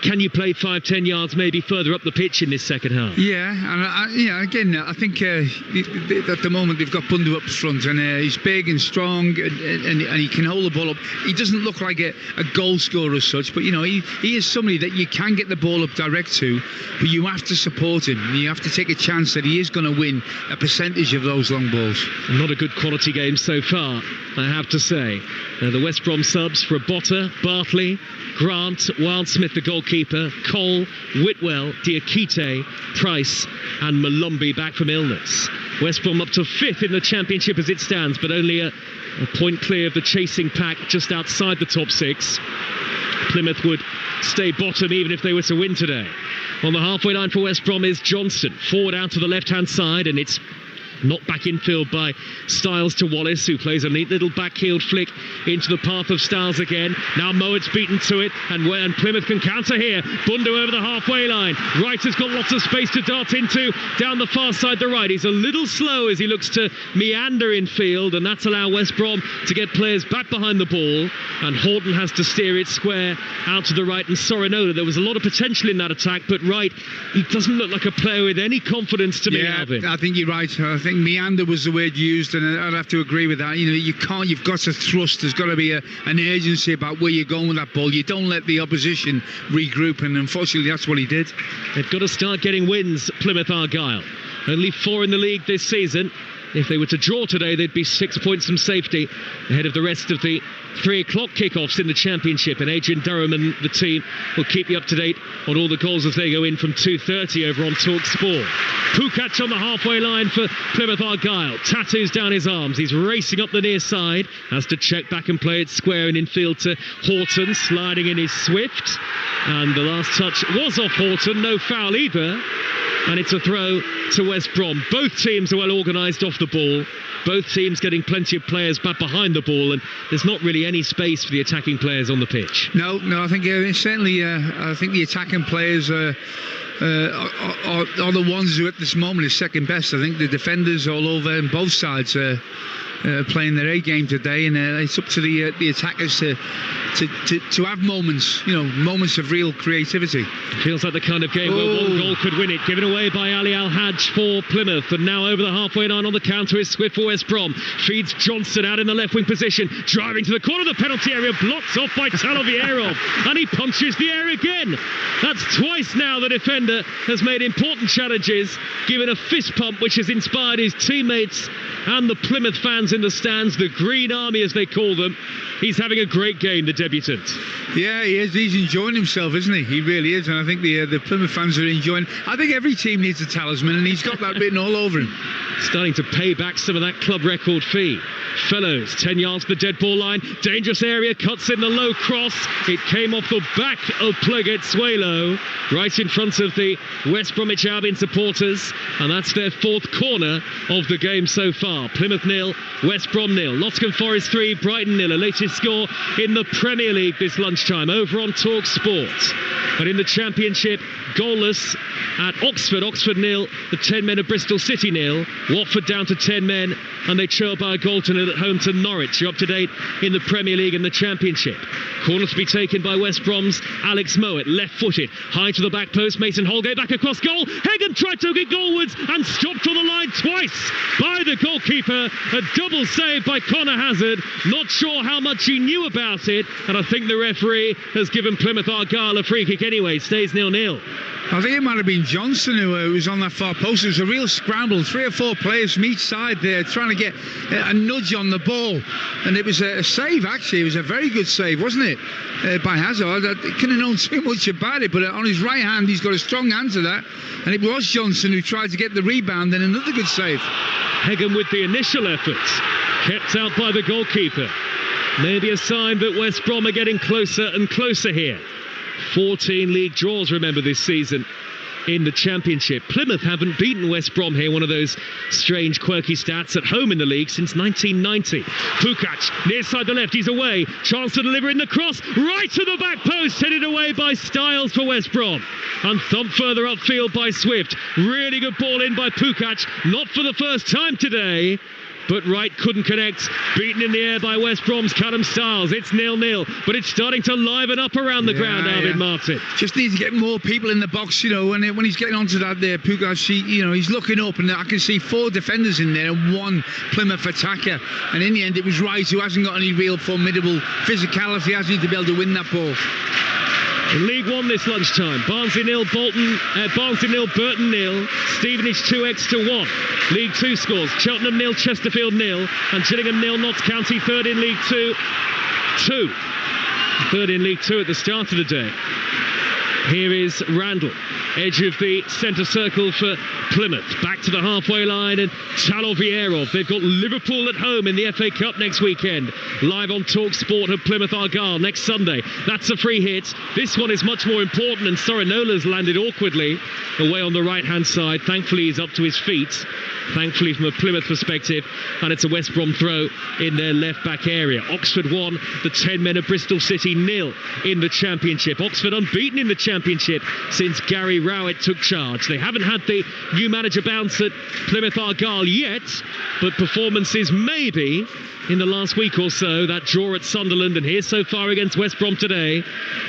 can you play 5-10 yards maybe further up the pitch in this second half? Yeah, and I think at the moment they've got Bundu up front, and he's big and strong, and he can hold the ball up. He doesn't look like a goal scorer as such, but he is somebody that you can get the ball up direct to, but you have to support him. You have to take a chance that he is going to win a percentage of those long balls. Not a good quality game so far, I have to say. The West Brom subs for Botta, Bartley, Grant, Wildsmith the goalkeeper, Cole, Whitwell, Diakite, Price and Malombi back from illness. West Brom up to 5th in the Championship as it stands, but only a point clear of the chasing pack just outside the top 6. Plymouth would stay bottom even if they were to win today. On the halfway line for West Brom is Johnston, forward out to the left-hand side, and it's knocked back infield by Styles to Wallace, who plays a neat little back-heeled flick into the path of Styles again. Now Mowat's beaten to it, and Plymouth can counter here. Bundu over the halfway line. Wright has got lots of space to dart into down the far side to right. He's a little slow as he looks to meander in field, and that's allowed West Brom to get players back behind the ball, and Horton has to steer it square out to the right. And Sorinola, there was a lot of potential in that attack, but Wright, he doesn't look like a player with any confidence to me, Alvin. I think you're right. I think meander was the word used, and I'd have to agree with that. You've got to thrust. There's got to be an urgency about where you're going with that ball. You don't let the opposition regroup, and unfortunately that's what he did. They've got to start getting wins, Plymouth Argyle. Only 4 in the league this season. If they were to draw today, they'd be 6 points from safety ahead of the rest of the 3 o'clock kickoffs in the Championship. And Adrian Durham and the team will keep you up to date on all the goals as they go in from 2:30 over on Talksport. Pukac on the halfway line for Plymouth Argyle. Tattoos down his arms. He's racing up the near side. Has to check back and play it square and in field to Horton, sliding in his Swift. And the last touch was off Horton. No foul either. And it's a throw to West Brom. Both teams are well organised off the ball. Both teams getting plenty of players back behind the ball, and there's not really any space for the attacking players on the pitch. No, I think certainly I think the attacking players are the ones who at this moment is second best. I think the defenders all over on both sides are playing their A game today, and it's up to the attackers to have moments, moments of real creativity. Feels like the kind of game where one goal could win it. Given away by Ali Al Hadj for Plymouth, and now over the halfway line on the counter is Swift for West Brom. Feeds Johnson out in the left wing position, driving to the corner of the penalty area, blocked off by Talovierov, and he punches the air again. That's twice now the defender has made important challenges, given a fist pump which has inspired his teammates and the Plymouth fans in the stands, the Green Army as they call them. He's having a great game, the debutant. Yeah, he is. He's enjoying himself, isn't he? He really is, and I think the Plymouth fans are enjoying. I think every team needs a talisman, and he's got that written all over him. Starting to pay back some of that club record fee. Fellows, 10 yards to the dead ball line. Dangerous area, cuts in the low cross. It came off the back of Plegetsuelo, right in front of the West Bromwich Albion supporters, and that's their 4th corner of the game so far. Plymouth 0, West Brom 0. Nottingham Forest 3, Brighton 0. A latest score in the Premier League this lunchtime over on Talksport. And in the Championship, goalless at Oxford 0, the 10 men of Bristol City 0, Watford down to 10 men, and they trail by a goal to nil at home to Norwich. You're up to date in the Premier League and the Championship. Corner to be taken by West Brom's Alex Mowat, left-footed, high to the back post, Mason Holgate back across goal. Hagan tried to get goalwards and stopped on the line twice by the goalkeeper. A double save by Connor Hazard. Not sure how much he knew about it, and I think the referee has given Plymouth Argyle a free kick anyway. Stays 0-0. I think it might have been Johnson who was on that far post. It was a real scramble. 3 or 4 players from each side there trying to get a nudge on the ball. And it was a save, actually. It was a very good save, wasn't it, by Hazard? I couldn't have known too much about it, but on his right hand, he's got a strong hand to that. And it was Johnson who tried to get the rebound, and another good save. Hagan with the initial efforts, kept out by the goalkeeper. Maybe a sign that West Brom are getting closer and closer here. 14 league draws, remember, this season in the Championship. Plymouth haven't beaten West Brom here, one of those strange, quirky stats, at home in the league since 1990. Pukac, near side the left, he's away. Chance to deliver in the cross, right to the back post, headed away by Styles for West Brom. And thumped further upfield by Swift. Really good ball in by Pukac, not for the first time today. But Wright couldn't connect. Beaten in the air by West Brom's Callum Styles. It's 0-0, but it's starting to liven up around the ground, Albion Martin. Just needs to get more people in the box, when he's getting onto that there, Pukac, he's looking up, and I can see 4 defenders in there and 1 Plymouth attacker. And in the end, it was Wright who hasn't got any real formidable physicality, has he, to be able to win that ball. In League One this lunchtime, Barnsley 0, Barnsley 0, Burton 0, Stevenage 2-1. League 2 scores, Cheltenham 0, Chesterfield 0, and Gillingham 0, Notts County 3rd in League 2. 3rd in League 2 at the start of the day. Here is Randall, edge of the centre circle for Plymouth. Back to the halfway line, and Talovierov. They've got Liverpool at home in the FA Cup next weekend. Live on Talksport at Plymouth Argyle next Sunday. That's a free hit. This one is much more important, and Sorinola's landed awkwardly away on the right-hand side. Thankfully, he's up to his feet. Thankfully, from a Plymouth perspective, and it's a West Brom throw in their left-back area. Oxford 1, the 10 men of Bristol City 0 in the Championship. Oxford unbeaten in the Championship since Gary Rowett took charge. They haven't had the new manager bounce at Plymouth Argyle yet, but performances maybe in the last week or so, that draw at Sunderland and here so far against West Brom today,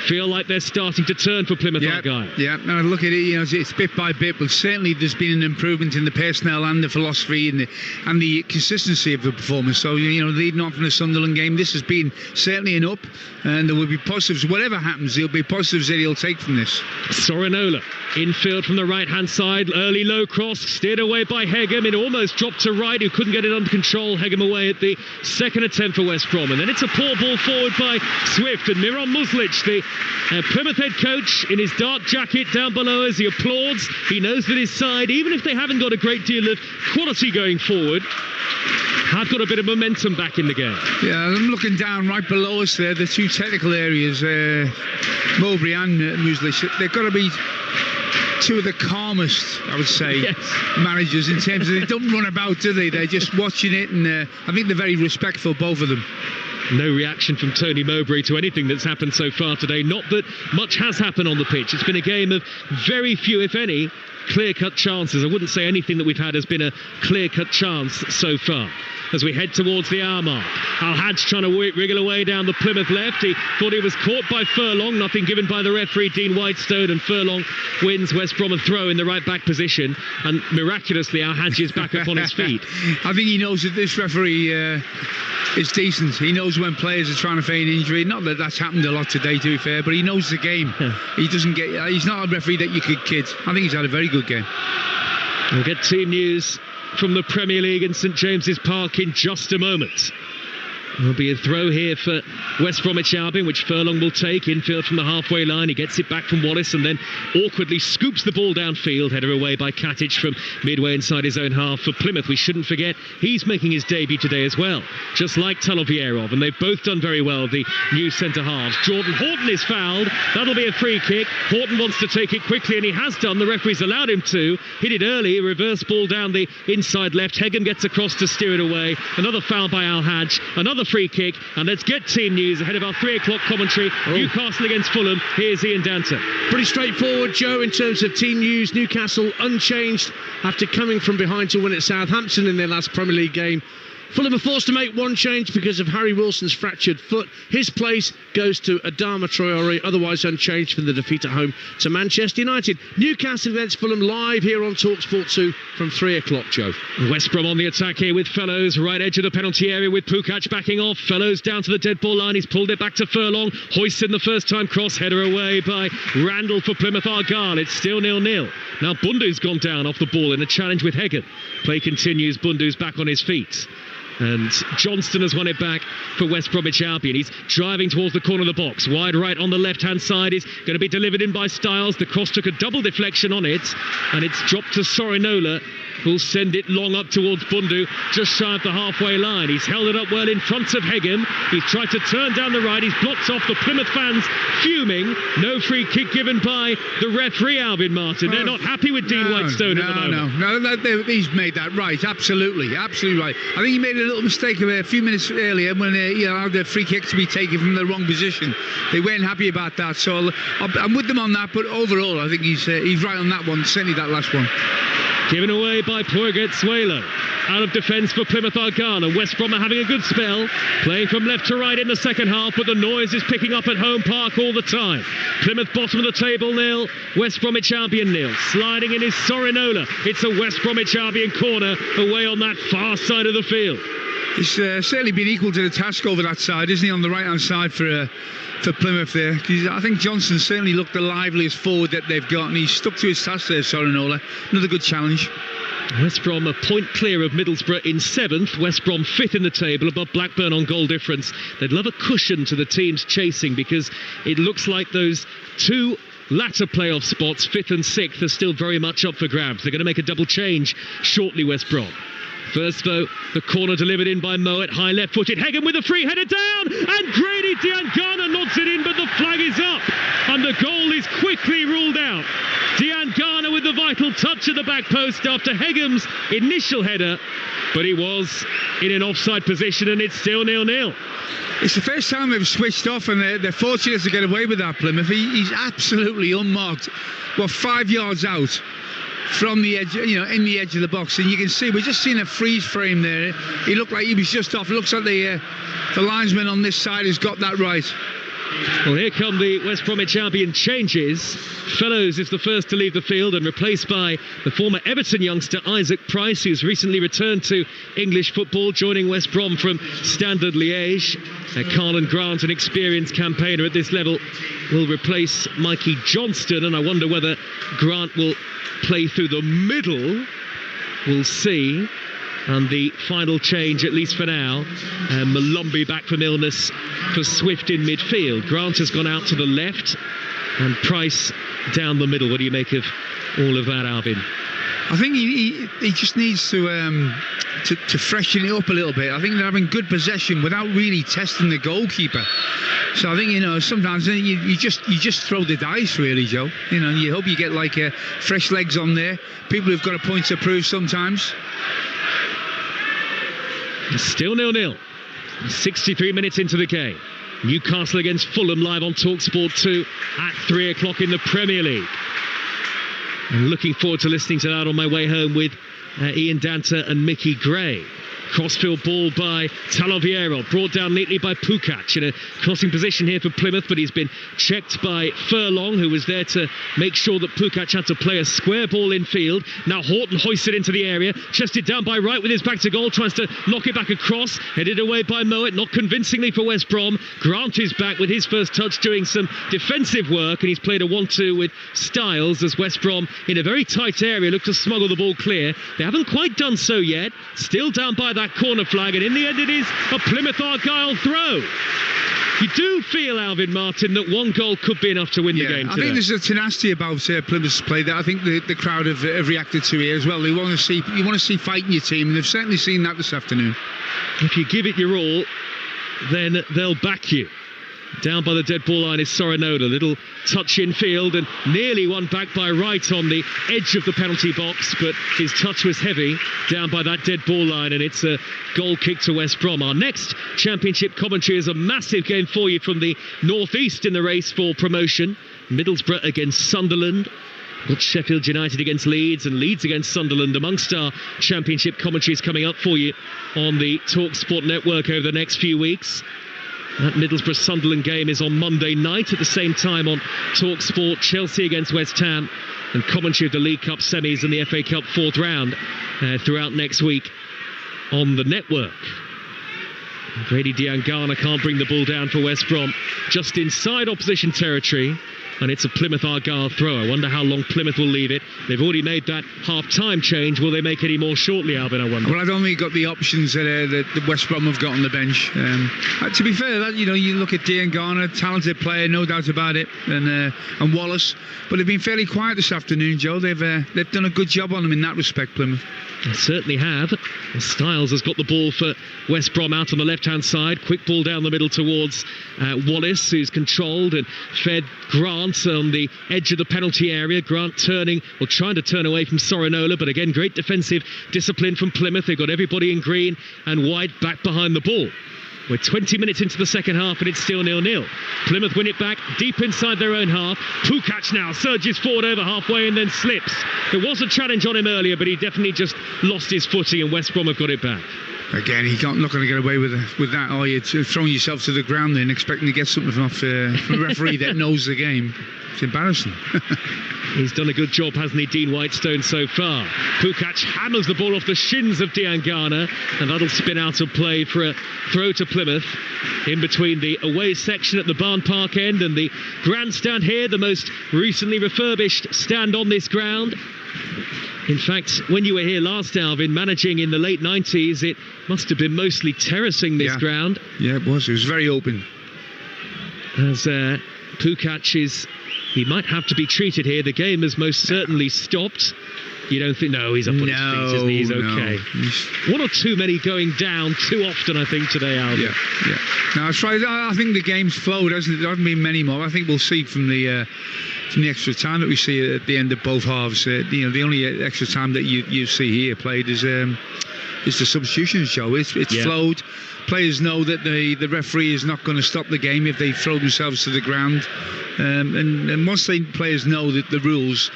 feel like they're starting to turn for Plymouth Argyle. Yeah, and I look at it, it's bit by bit, but certainly there's been an improvement in the personnel and the philosophy and the consistency of the performance. So, leading on from the Sunderland game, this has been certainly an up, and there will be positives. Whatever happens, there'll be positives that he'll take from this. Sorinola, infield from the right-hand side, early low cross, steered away by Hegem. It almost dropped to Wright, who couldn't get it under control. Hegem away at the second attempt for West Brom, and then it's a poor ball forward by Swift, and Miron Muslic, the Plymouth head coach, in his dark jacket down below as he applauds. He knows that his side, even if they haven't got a great deal of quality going forward, have got a bit of momentum back in the game. Yeah, I'm looking down right below us there, the 2 technical areas, Mowbray and Muslic. They've got to be 2 of the calmest, I would say, managers in terms of they don't run about, do they? They're just watching it, and I think they're very respectful, both of them. No reaction from Tony Mowbray to anything that's happened so far today. Not that much has happened on the pitch. It's been a game of very few, if any, clear-cut chances. I wouldn't say anything that we've had has been a clear-cut chance so far. As we head towards the hour mark, Al-Hadj trying to wriggle away down the Plymouth left. He thought he was caught by Furlong, nothing given by the referee, Dean Whitestone, and Furlong wins West Brom a throw in the right back position, and miraculously Al-Hadj is back up on his feet. I think he knows that this referee is decent. He knows when players are trying to feign injury. Not that that's happened a lot today, to be fair, but he knows the game. He's not a referee that you could kid. I think he's had a very good game. We'll get team news from the Premier League in St James's Park in just a moment. There'll be a throw here for West Bromwich Albion, which Furlong will take. Infield from the halfway line. He gets it back from Wallace and then awkwardly scoops the ball downfield. Header away by Katic from midway inside his own half. For Plymouth, we shouldn't forget, he's making his debut today as well, just like Talovierov. And they've both done very well, the new centre-halves. Jordan Horton is fouled. That'll be a free kick. Horton wants to take it quickly, and he has done. The referee's allowed him to. Hit it early. A reverse ball down the inside left. Hegem gets across to steer it away. Another foul by Al-Hadj. Another the free kick, and let's get team news ahead of our 3 o'clock commentary. Newcastle against Fulham. Here's Ian Danter. Pretty straightforward, Joe, in terms of team news. Newcastle unchanged after coming from behind to win at Southampton in their last Premier League game. Fulham are forced to make one change because of Harry Wilson's fractured foot. His place goes to Adama Traore, otherwise unchanged for the defeat at home to Manchester United. Newcastle against Fulham live here on Talksport 2 from 3 o'clock, Joe. West Brom on the attack here with Fellows, right edge of the penalty area with Pukac backing off. Fellows down to the dead ball line. He's pulled it back to Furlong. Hoists in the first time cross, header away by Randall for Plymouth Argyle. It's still 0-0. Now Bundu's gone down off the ball in a challenge with Heggen. Play continues. Bundu's back on his feet. And Johnston has won it back for West Bromwich Albion. He's driving towards the corner of the box. Wide right on the left-hand side is going to be delivered in by Styles. The cross took a double deflection on it, and it's dropped to Sorinola, who'll send it long up towards Bundu, just shy of the halfway line. He's held it up well in front of Heggen. He's tried to turn down the right. He's blocked off. The Plymouth fans fuming. No free kick given by the referee, Albion Martin. They're not happy with Dean Whitestone at the moment. No, he's made that right. Absolutely right. I think he made a little mistake a few minutes earlier when he allowed the free kick to be taken from the wrong position. They weren't happy about that, so I'm with them on that. But overall, I think he's right on that one. Certainly that last one. Given away by Puerguet-Suelo. Out of defence for Plymouth Argyle. West Brom are having a good spell, playing from left to right in the second half, but the noise is picking up at home park all the time. Plymouth bottom of the table 0, West Bromwich Albion 0. Sliding in is Sorinola. It's a West Bromwich Albion corner away on that far side of the field. He's certainly been equal to the task over that side, isn't he, on the right-hand side for Plymouth there. I think Johnson certainly looked the liveliest forward that they've got, and he's stuck to his task there, Sorinola. Another good challenge. West Brom a point clear of Middlesbrough in 7th. West Brom 5th in the table, above Blackburn on goal difference. They'd love a cushion to the teams chasing, because it looks like those two latter playoff spots, 5th and 6th, are still very much up for grabs. They're going to make a double change shortly, West Brom. First, though, the corner delivered in by Moet, high left-footed. Heggen with a free header down, and Grady Diangana nods it in, but the flag is up, and the goal is quickly ruled out. Diangana with the vital touch at the back post after Heggen's initial header, but he was in an offside position, and it's still 0-0. It's the first time they've switched off, and they're fortunate to get away with that, Plymouth. He's absolutely unmarked. 5 yards out from the edge, in the edge of the box, and you can see we're just seeing a freeze frame there. He looked like he was just off. It looks like the linesman on this side has got that right. Well, here come the West Bromwich Albion changes. Fellows is the first to leave the field and replaced by the former Everton youngster Isaac Price, who's recently returned to English football, joining West Brom from Standard Liège. Carlin Grant, an experienced campaigner at this level, will replace Mikey Johnston, and I wonder whether Grant will play through the middle. We'll see. And the final change, at least for now, Malombi back from illness for Swift in midfield. Grant has gone out to the left and Price down the middle. What do you make of all of that, Alvin? I think he just needs to freshen it up a little bit. I think they're having good possession without really testing the goalkeeper. So I think, sometimes you just throw the dice, really, Joe. You hope you get fresh legs on there. People who've got a point to prove sometimes. Still 0-0. 63 minutes into the game. Newcastle against Fulham live on Talksport 2 at 3 o'clock in the Premier League. I'm looking forward to listening to that on my way home with Ian Danter and Mickey Gray. Crossfield ball by Talaviero, brought down neatly by Pukac in a crossing position here for Plymouth, but he's been checked by Furlong, who was there to make sure that Pukac had to play a square ball in field. Now Horton hoists it into the area, chested down by Wright with his back to goal, tries to knock it back across, headed away by Moet, not convincingly for West Brom. Grant is back with his first touch, doing some defensive work, and he's played a 1-2 with Styles as West Brom, in a very tight area, look to smuggle the ball clear. They haven't quite done so yet, still down by that corner flag, and in the end it is a Plymouth Argyle throw. You do feel, Alvin Martin, that one goal could be enough to win the game today. I think there's a tenacity about Plymouth's play that I think the crowd have reacted to here as well. You want to see fight in your team, and they've certainly seen that this afternoon. If you give it your all, then they'll back you. Down by the dead ball line is Sorinola. Little touch in field and nearly won back by Wright on the edge of the penalty box, but his touch was heavy down by that dead ball line, and it's a goal kick to West Brom. Our next championship commentary is a massive game for you from the northeast in the race for promotion. Middlesbrough against Sunderland. Got Sheffield United against Leeds and Leeds against Sunderland amongst our championship commentaries coming up for you on the Talksport network over the next few weeks. That Middlesbrough-Sunderland game is on Monday night at the same time on Talksport. Chelsea against West Ham, and commentary of the League Cup semis and the FA Cup fourth round throughout next week on the network. Grady Diangana can't bring the ball down for West Brom, just inside opposition territory, and it's a Plymouth Argyle throw. I wonder how long Plymouth will leave it. They've already made that half-time change. Will they make any more shortly, Albion, I wonder? Well, I don't think got the options that West Brom have got on the bench. To be fair, you look at Diangana, talented player, no doubt about it, and Wallace, but they've been fairly quiet this afternoon, Joe. They've done a good job on them in that respect, Plymouth. They certainly have. Styles has got the ball for West Brom out on the left-hand side. Quick ball down the middle towards Wallace, who's controlled and fed Grant on the edge of the penalty area. Grant turning, or trying to turn away from Sorinola, but again, great defensive discipline from Plymouth. They've got everybody in green and white back behind the ball. We're 20 minutes into the second half and it's still 0-0. Plymouth win it back deep inside their own half. Pukac now surges forward over halfway and then slips. There was a challenge on him earlier, but he definitely just lost his footing, and West Brom have got it back. Again, not going to get away with that, are you? Throwing yourself to the ground and expecting to get something off a referee that knows the game. It's embarrassing. He's done a good job, hasn't he, Dean Whitestone, so far. Pukac hammers the ball off the shins of Diangana, and that'll spin out of play for a throw to Plymouth in between the away section at the Barn Park end and the grandstand here, the most recently refurbished stand on this ground. In fact, when you were here last, Alvin, managing in the late 90s, it must have been mostly terracing this ground. Yeah, it was. It was very open. As Pukac he might have to be treated here. The game has most certainly stopped. You don't think? No, he's up on his feet, isn't he? He's okay. No. One or too many going down too often, I think, today, Alvin. Yeah. No, I think the game's flowed, hasn't it? There haven't been many more. I think we'll see from the extra time that we see at the end of both halves. The only extra time that you see here played is the substitutions, Joe. It's flowed. Players know that the referee is not going to stop the game if they throw themselves to the ground. And once players know that the rules,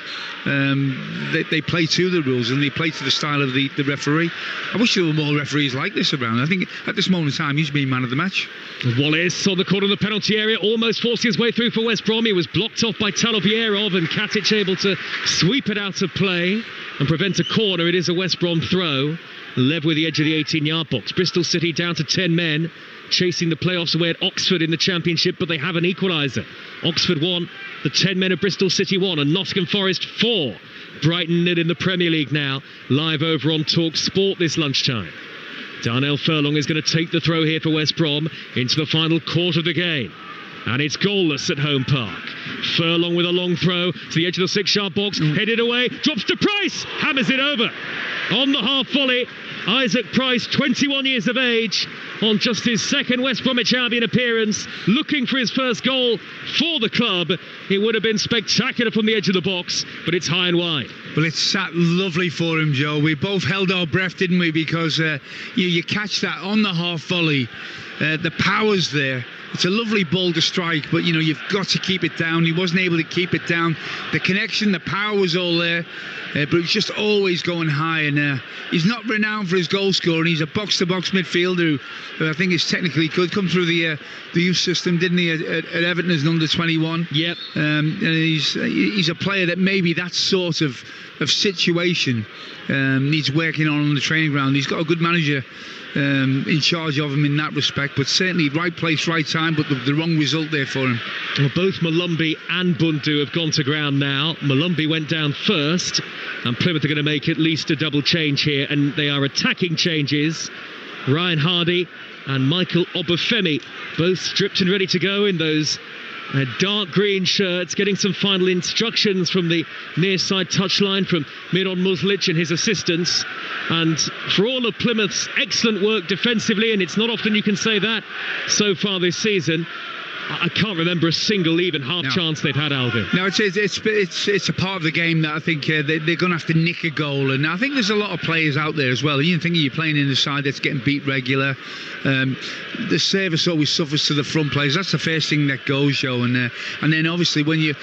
they play to the rules and they play to the style of the referee. I wish there were more referees like this around. I think at this moment in time he's been man of the match. Wallace on the corner of the penalty area, almost forced his way through for West Brom. He was blocked off by Talovierov, and Katic able to sweep it out of play and prevent a corner. It is a West Brom throw, level with the edge of the 18-yard box. Bristol City down to 10 men, chasing the playoffs away at Oxford in the Championship, but they have an equaliser. Oxford 1, the 10 men of Bristol City 1, and Nottingham Forest 4. Brighton 0 in the Premier League now, live over on Talksport this lunchtime. Darnell Furlong is going to take the throw here for West Brom into the final quarter of the game. And it's goalless at Home Park. Furlong with a long throw to the edge of the 6-yard box, headed away, drops to Price, hammers it over. On the half volley, Isaac Price, 21 years of age, on just his second West Bromwich Albion appearance, looking for his first goal for the club. It would have been spectacular from the edge of the box, but it's high and wide. Well, it sat lovely for him, Joe. We both held our breath, didn't we? Because you catch that on the half volley. The power's there. It's a lovely ball to strike, but you've got to keep it down. He wasn't able to keep it down. The connection, the power was all there, but he's just always going high. And he's not renowned for his goal scoring. He's a box-to-box midfielder who I think is technically good. Come through the youth system, didn't he, at Everton as an under-21? Yep. And he's a player that maybe that sort of situation needs working on the training ground. He's got a good manager in charge of him in that respect, but certainly right place, right time, but the wrong result there for him. Well, both Malumbi and Bundu have gone to ground now. Malumbi went down first, and Plymouth are going to make at least a double change here, and they are attacking changes. Ryan Hardy and Michael Obafemi both stripped and ready to go in those dark green shirts, getting some final instructions from the near side touchline from Miron Muslic and his assistants. And for all of Plymouth's excellent work defensively, and it's not often you can say that so far this season, I can't remember a single even half chance they've had, Albion. No, it's a part of the game that I think they're going to have to nick a goal, and I think there's a lot of players out there as well. You think you're playing in a side that's getting beat regular. The service always suffers to the front players. That's the first thing that goes, Joe, and then obviously when you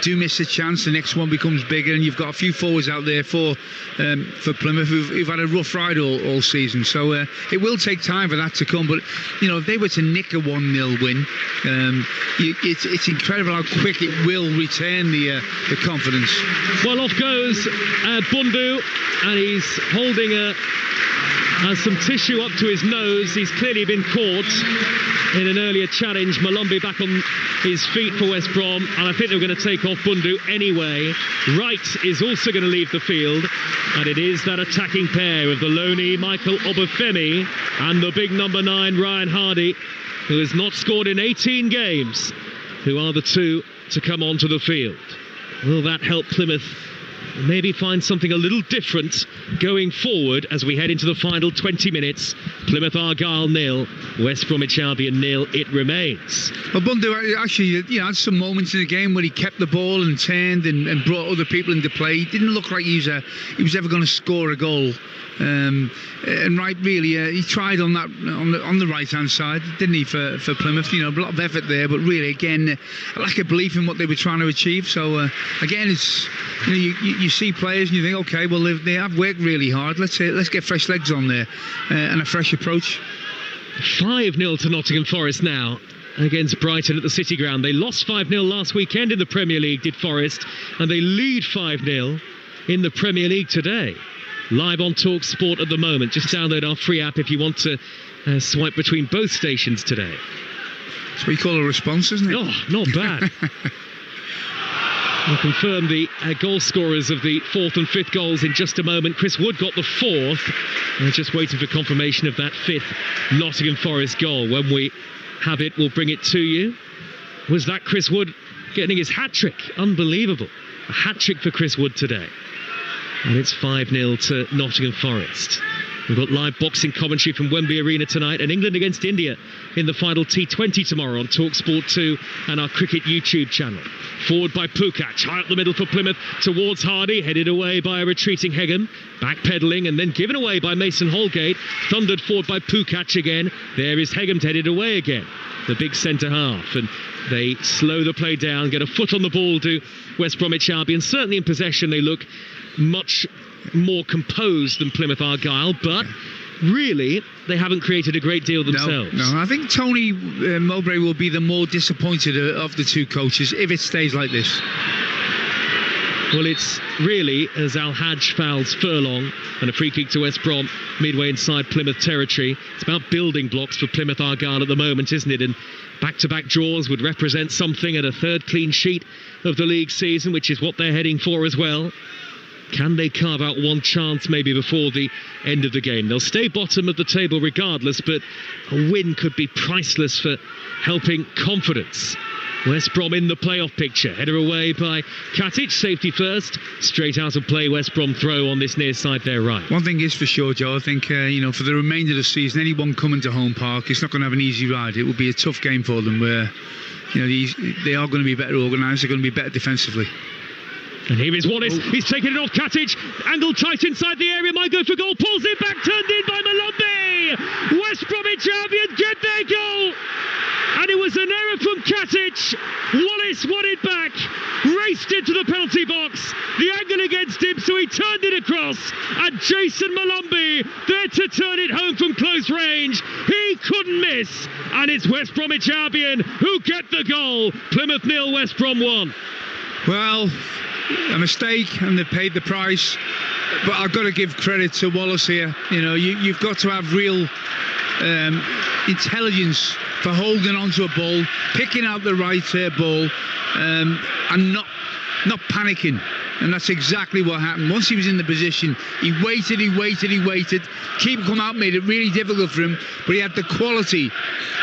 do miss a chance, the next one becomes bigger, and you've got a few forwards out there for Plymouth who've had a rough ride all season. So it will take time for that to come. But if they were to nick a 1-0 win, it's incredible how quick it will return the confidence. Well, off goes Bundu, and he's holding some tissue up to his nose. He's clearly been caught in an earlier challenge. Malumbi back on his feet for West Brom, and I think they're going to take off Bundu anyway. Wright is also going to leave the field, and it is that attacking pair of the loney Michael Obafemi and the big number 9 Ryan Hardy, who has not scored in 18 games, who are the two to come onto the field. Will that help Plymouth maybe find something a little different going forward as we head into the final 20 minutes? Plymouth Argyle 0, West Bromwich Albion 0 it remains. Well, Bundu actually had some moments in the game where he kept the ball and turned and brought other people into play. He didn't look like he was ever going to score a goal. And Wright really he tried on the right hand side, didn't he, for Plymouth? A lot of effort there, but really again a lack of belief in what they were trying to achieve. So again, it's you see players and you think, okay, well they have worked really hard. Let's get fresh legs on there and a fresh approach. 5-0 to Nottingham Forest now against Brighton at the City Ground. They lost 5-0 last weekend in the Premier League, did Forest, and they lead 5-0 in the Premier League today. Live on Talksport at the moment. Just download our free app if you want to swipe between both stations today. That's what you call a response, isn't it? Oh, not bad. We'll confirm the goal scorers of the 4th and 5th goals in just a moment. Chris Wood got the 4th. We're just waiting for confirmation of that 5th Nottingham Forest goal. When we have it, we'll bring it to you. Was that Chris Wood getting his hat-trick? Unbelievable. A hat-trick for Chris Wood today. And it's 5-0 to Nottingham Forest. We've got live boxing commentary from Wembley Arena tonight, and England against India in the final T20 tomorrow on Talksport 2 and our cricket YouTube channel. Forward by Pukac, high up the middle for Plymouth towards Hardy, headed away by a retreating Hegem, backpedaling and then given away by Mason Holgate, thundered forward by Pukac again. There is Hegem headed away again, the big centre half, and they slow the play down, get a foot on the ball to West Bromwich Albion. Certainly in possession they look much more composed than Plymouth Argyle, but really they haven't created a great deal themselves. No, I think Tony Mowbray will be the more disappointed of the two coaches if it stays like this. Well, it's really, as Al-Hajj fouls Furlong and a free kick to West Brom midway inside Plymouth territory. It's about building blocks for Plymouth Argyle at the moment, isn't it? And back-to-back draws would represent something at a 3rd clean sheet of the league season, which is what they're heading for as well. Can they carve out one chance maybe before the end of the game? They'll stay bottom of the table regardless, but a win could be priceless for helping confidence. West Brom in the playoff picture. Header away by Katic, safety first. Straight out of play, West Brom throw on this near side there right. One thing is for sure, Joe, I think, for the remainder of the season, anyone coming to Home Park, it's not going to have an easy ride. It will be a tough game for them where, they are going to be better organised, they're going to be better defensively. And here is Wallace, he's taken it off Katic, angled tight inside the area, might go for goal, pulls it back, turned in by Malumbi. West Bromwich Albion get their goal, and it was an error from Katic. Wallace won it back, raced into the penalty box, the angle against him, so he turned it across, and Jason Malumbi there to turn it home from close range. He couldn't miss, and it's West Bromwich Albion who get the goal. Plymouth 0, West Brom 1. Well, a mistake, and they paid the price, but I've got to give credit to Wallace here. You've got to have real intelligence for holding onto a ball, picking out the right ball, and not panicking. And that's exactly what happened. Once he was in the position, he waited. Keeper come out, made it really difficult for him, but he had the quality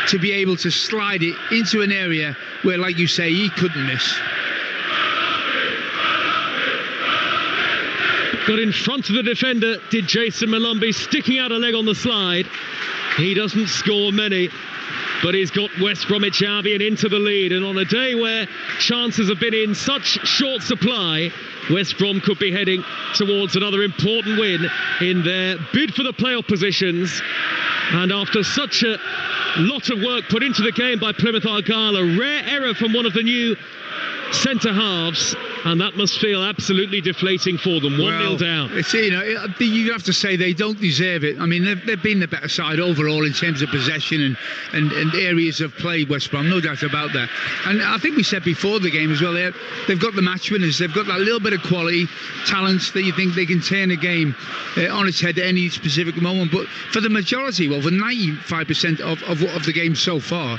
to be able to slide it into an area where, like you say, he couldn't miss. Got in front of the defender, did Jason Malumbi, sticking out a leg on the slide. He doesn't score many. but he's got West Bromwich Albion into the lead, and on a day where chances have been in such short supply, West Brom could be heading towards another important win in their bid for the playoff positions. And after such a lot of work put into the game by Plymouth Argyle, a rare error from one of the new centre halves, and that must feel absolutely deflating for them. 1-0 down. It's, you have to say they don't deserve it. I mean, they've been the better side overall in terms of possession and areas of play, West Brom, no doubt about that. And I think we said before the game as well, they've got the match winners. They've got that little bit of quality, talents that you think they can turn a game on its head at any specific moment. But for the majority, well, for 95% of the game so far,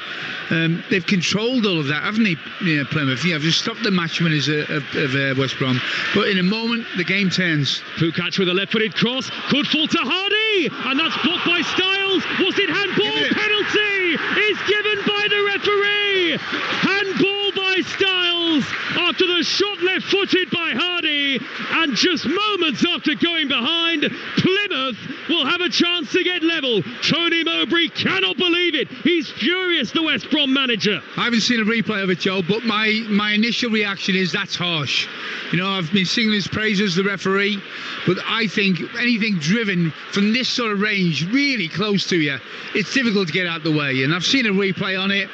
they've controlled all of that, haven't they, Plymouth? Yeah, they've stopped the match winners of West Brom, but in a moment the game turns. Pukac with a left-footed cross could fall to Hardy, and that's blocked by Styles. Was it handball? Penalty is given by the referee. Handball by Styles after the shot left-footed by Hardy, and just moments after going behind, Plymouth will have a chance to get level. Tony Mowbray cannot believe it. He's furious, the West Brom manager. I haven't seen a replay of it, Joe, but my initial reaction is that's harsh. I've been singing his praises, the referee, but I think anything driven from this sort of range, really close to you, it's difficult to get out the way. And I've seen a replay on it,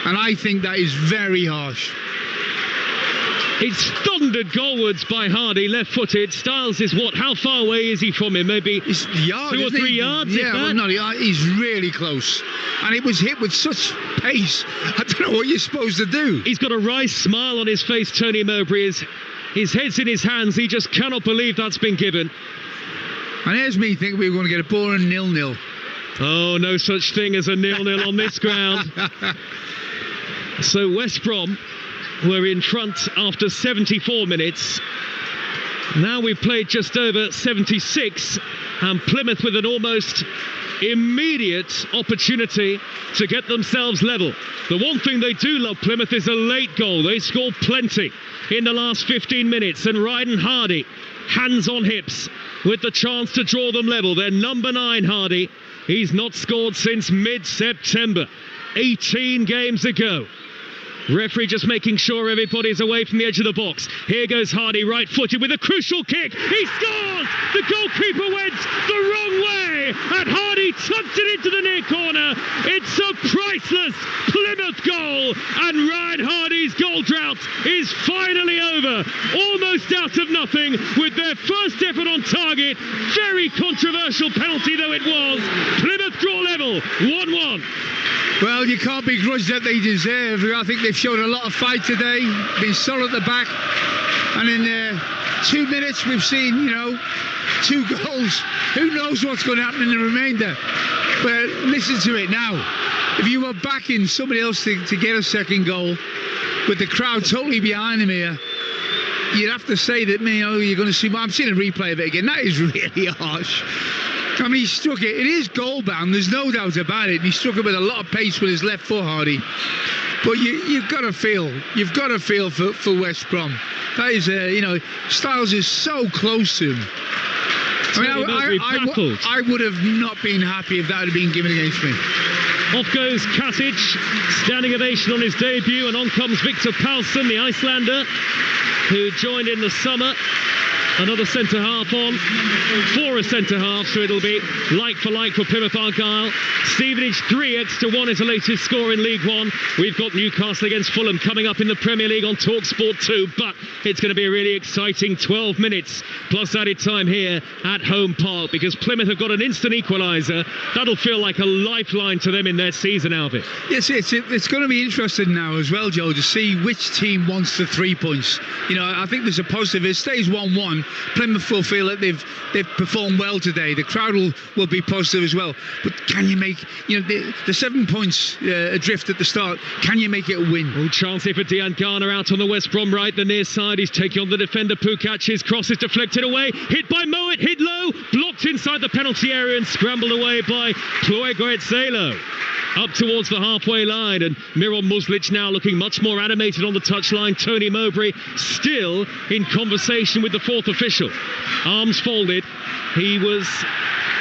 and I think that is very harsh. It's thundered goalwards by Hardy, left-footed. Styles is what? How far away is he from him? Maybe 2 or 3 yards? Yeah, well, no, he's really close. And it was hit with such pace. I don't know what you're supposed to do. He's got a wry smile on his face, Tony Mowbray. His head's in his hands. He just cannot believe that's been given. And here's me thinking we were going to get a boring 0-0. Oh, no such thing as a 0-0 on this ground. So West Brom were in front after 74 minutes. Now we've played just over 76, and Plymouth with an almost immediate opportunity to get themselves level. The one thing they do love, Plymouth, is a late goal. They scored plenty in the last 15 minutes, and Ryden Hardy, hands on hips, with the chance to draw them level. Their number 9, Hardy, he's not scored since mid-September, 18 games ago. Referee just making sure everybody's away from the edge of the box. Here goes Hardy, right-footed with a crucial kick. He scores! The goalkeeper went the wrong way, and Hardy tucked it into the near corner. It's a priceless Plymouth goal, and Ryan Hardy's goal drought is finally over. Almost out of nothing with their first effort on target. Very controversial penalty though it was. Plymouth draw level, 1-1. Well, you can't begrudge that they deserve. I think they've shown a lot of fight today, been solid at the back, and in 2 minutes we've seen, 2 goals. Who knows what's going to happen in the remainder? But listen to it now. If you were backing somebody else to get a second goal, with the crowd totally behind them here, you'd have to say that, you're going to see. I'm seeing a replay of it again. That is really harsh. I mean, he struck it. It is goal bound. There's no doubt about it. He struck it with a lot of pace with his left foot, Hardy. But you've got to feel. You've got to feel for West Brom. That is, Styles is so close to him. I would have not been happy if that had been given against me. Off goes Katic, standing ovation on his debut, and on comes Victor Paulsen, the Icelander, who joined in the summer. Another centre-half on for a centre-half, so it'll be like for Plymouth Argyle. Stevenage 3-1 is the latest score in League One. We've got Newcastle against Fulham coming up in the Premier League on Talksport 2, but it's going to be a really exciting 12 minutes plus added time here at Home Park, because Plymouth have got an instant equaliser. That'll feel like a lifeline to them in their season, Albion. Yes, it's going to be interesting now as well, Joe, to see which team wants the 3 points. I think there's a positive. It stays 1-1. Plymouth will feel that they've performed well today. The crowd will be positive as well. But can you make the 7 points adrift at the start? Can you make it a win? Oh, chance here for Dejan Garner out on the West Brom right, the near side. He's taking on the defender Pukac. His cross is deflected away. Hit by Mowat, hit low, blocked inside the penalty area and scrambled away by Chloe Goetzelo. Up towards the halfway line, and Miron Muslic now looking much more animated on the touchline. Tony Mowbray still in conversation with the fourth official. Arms folded. He was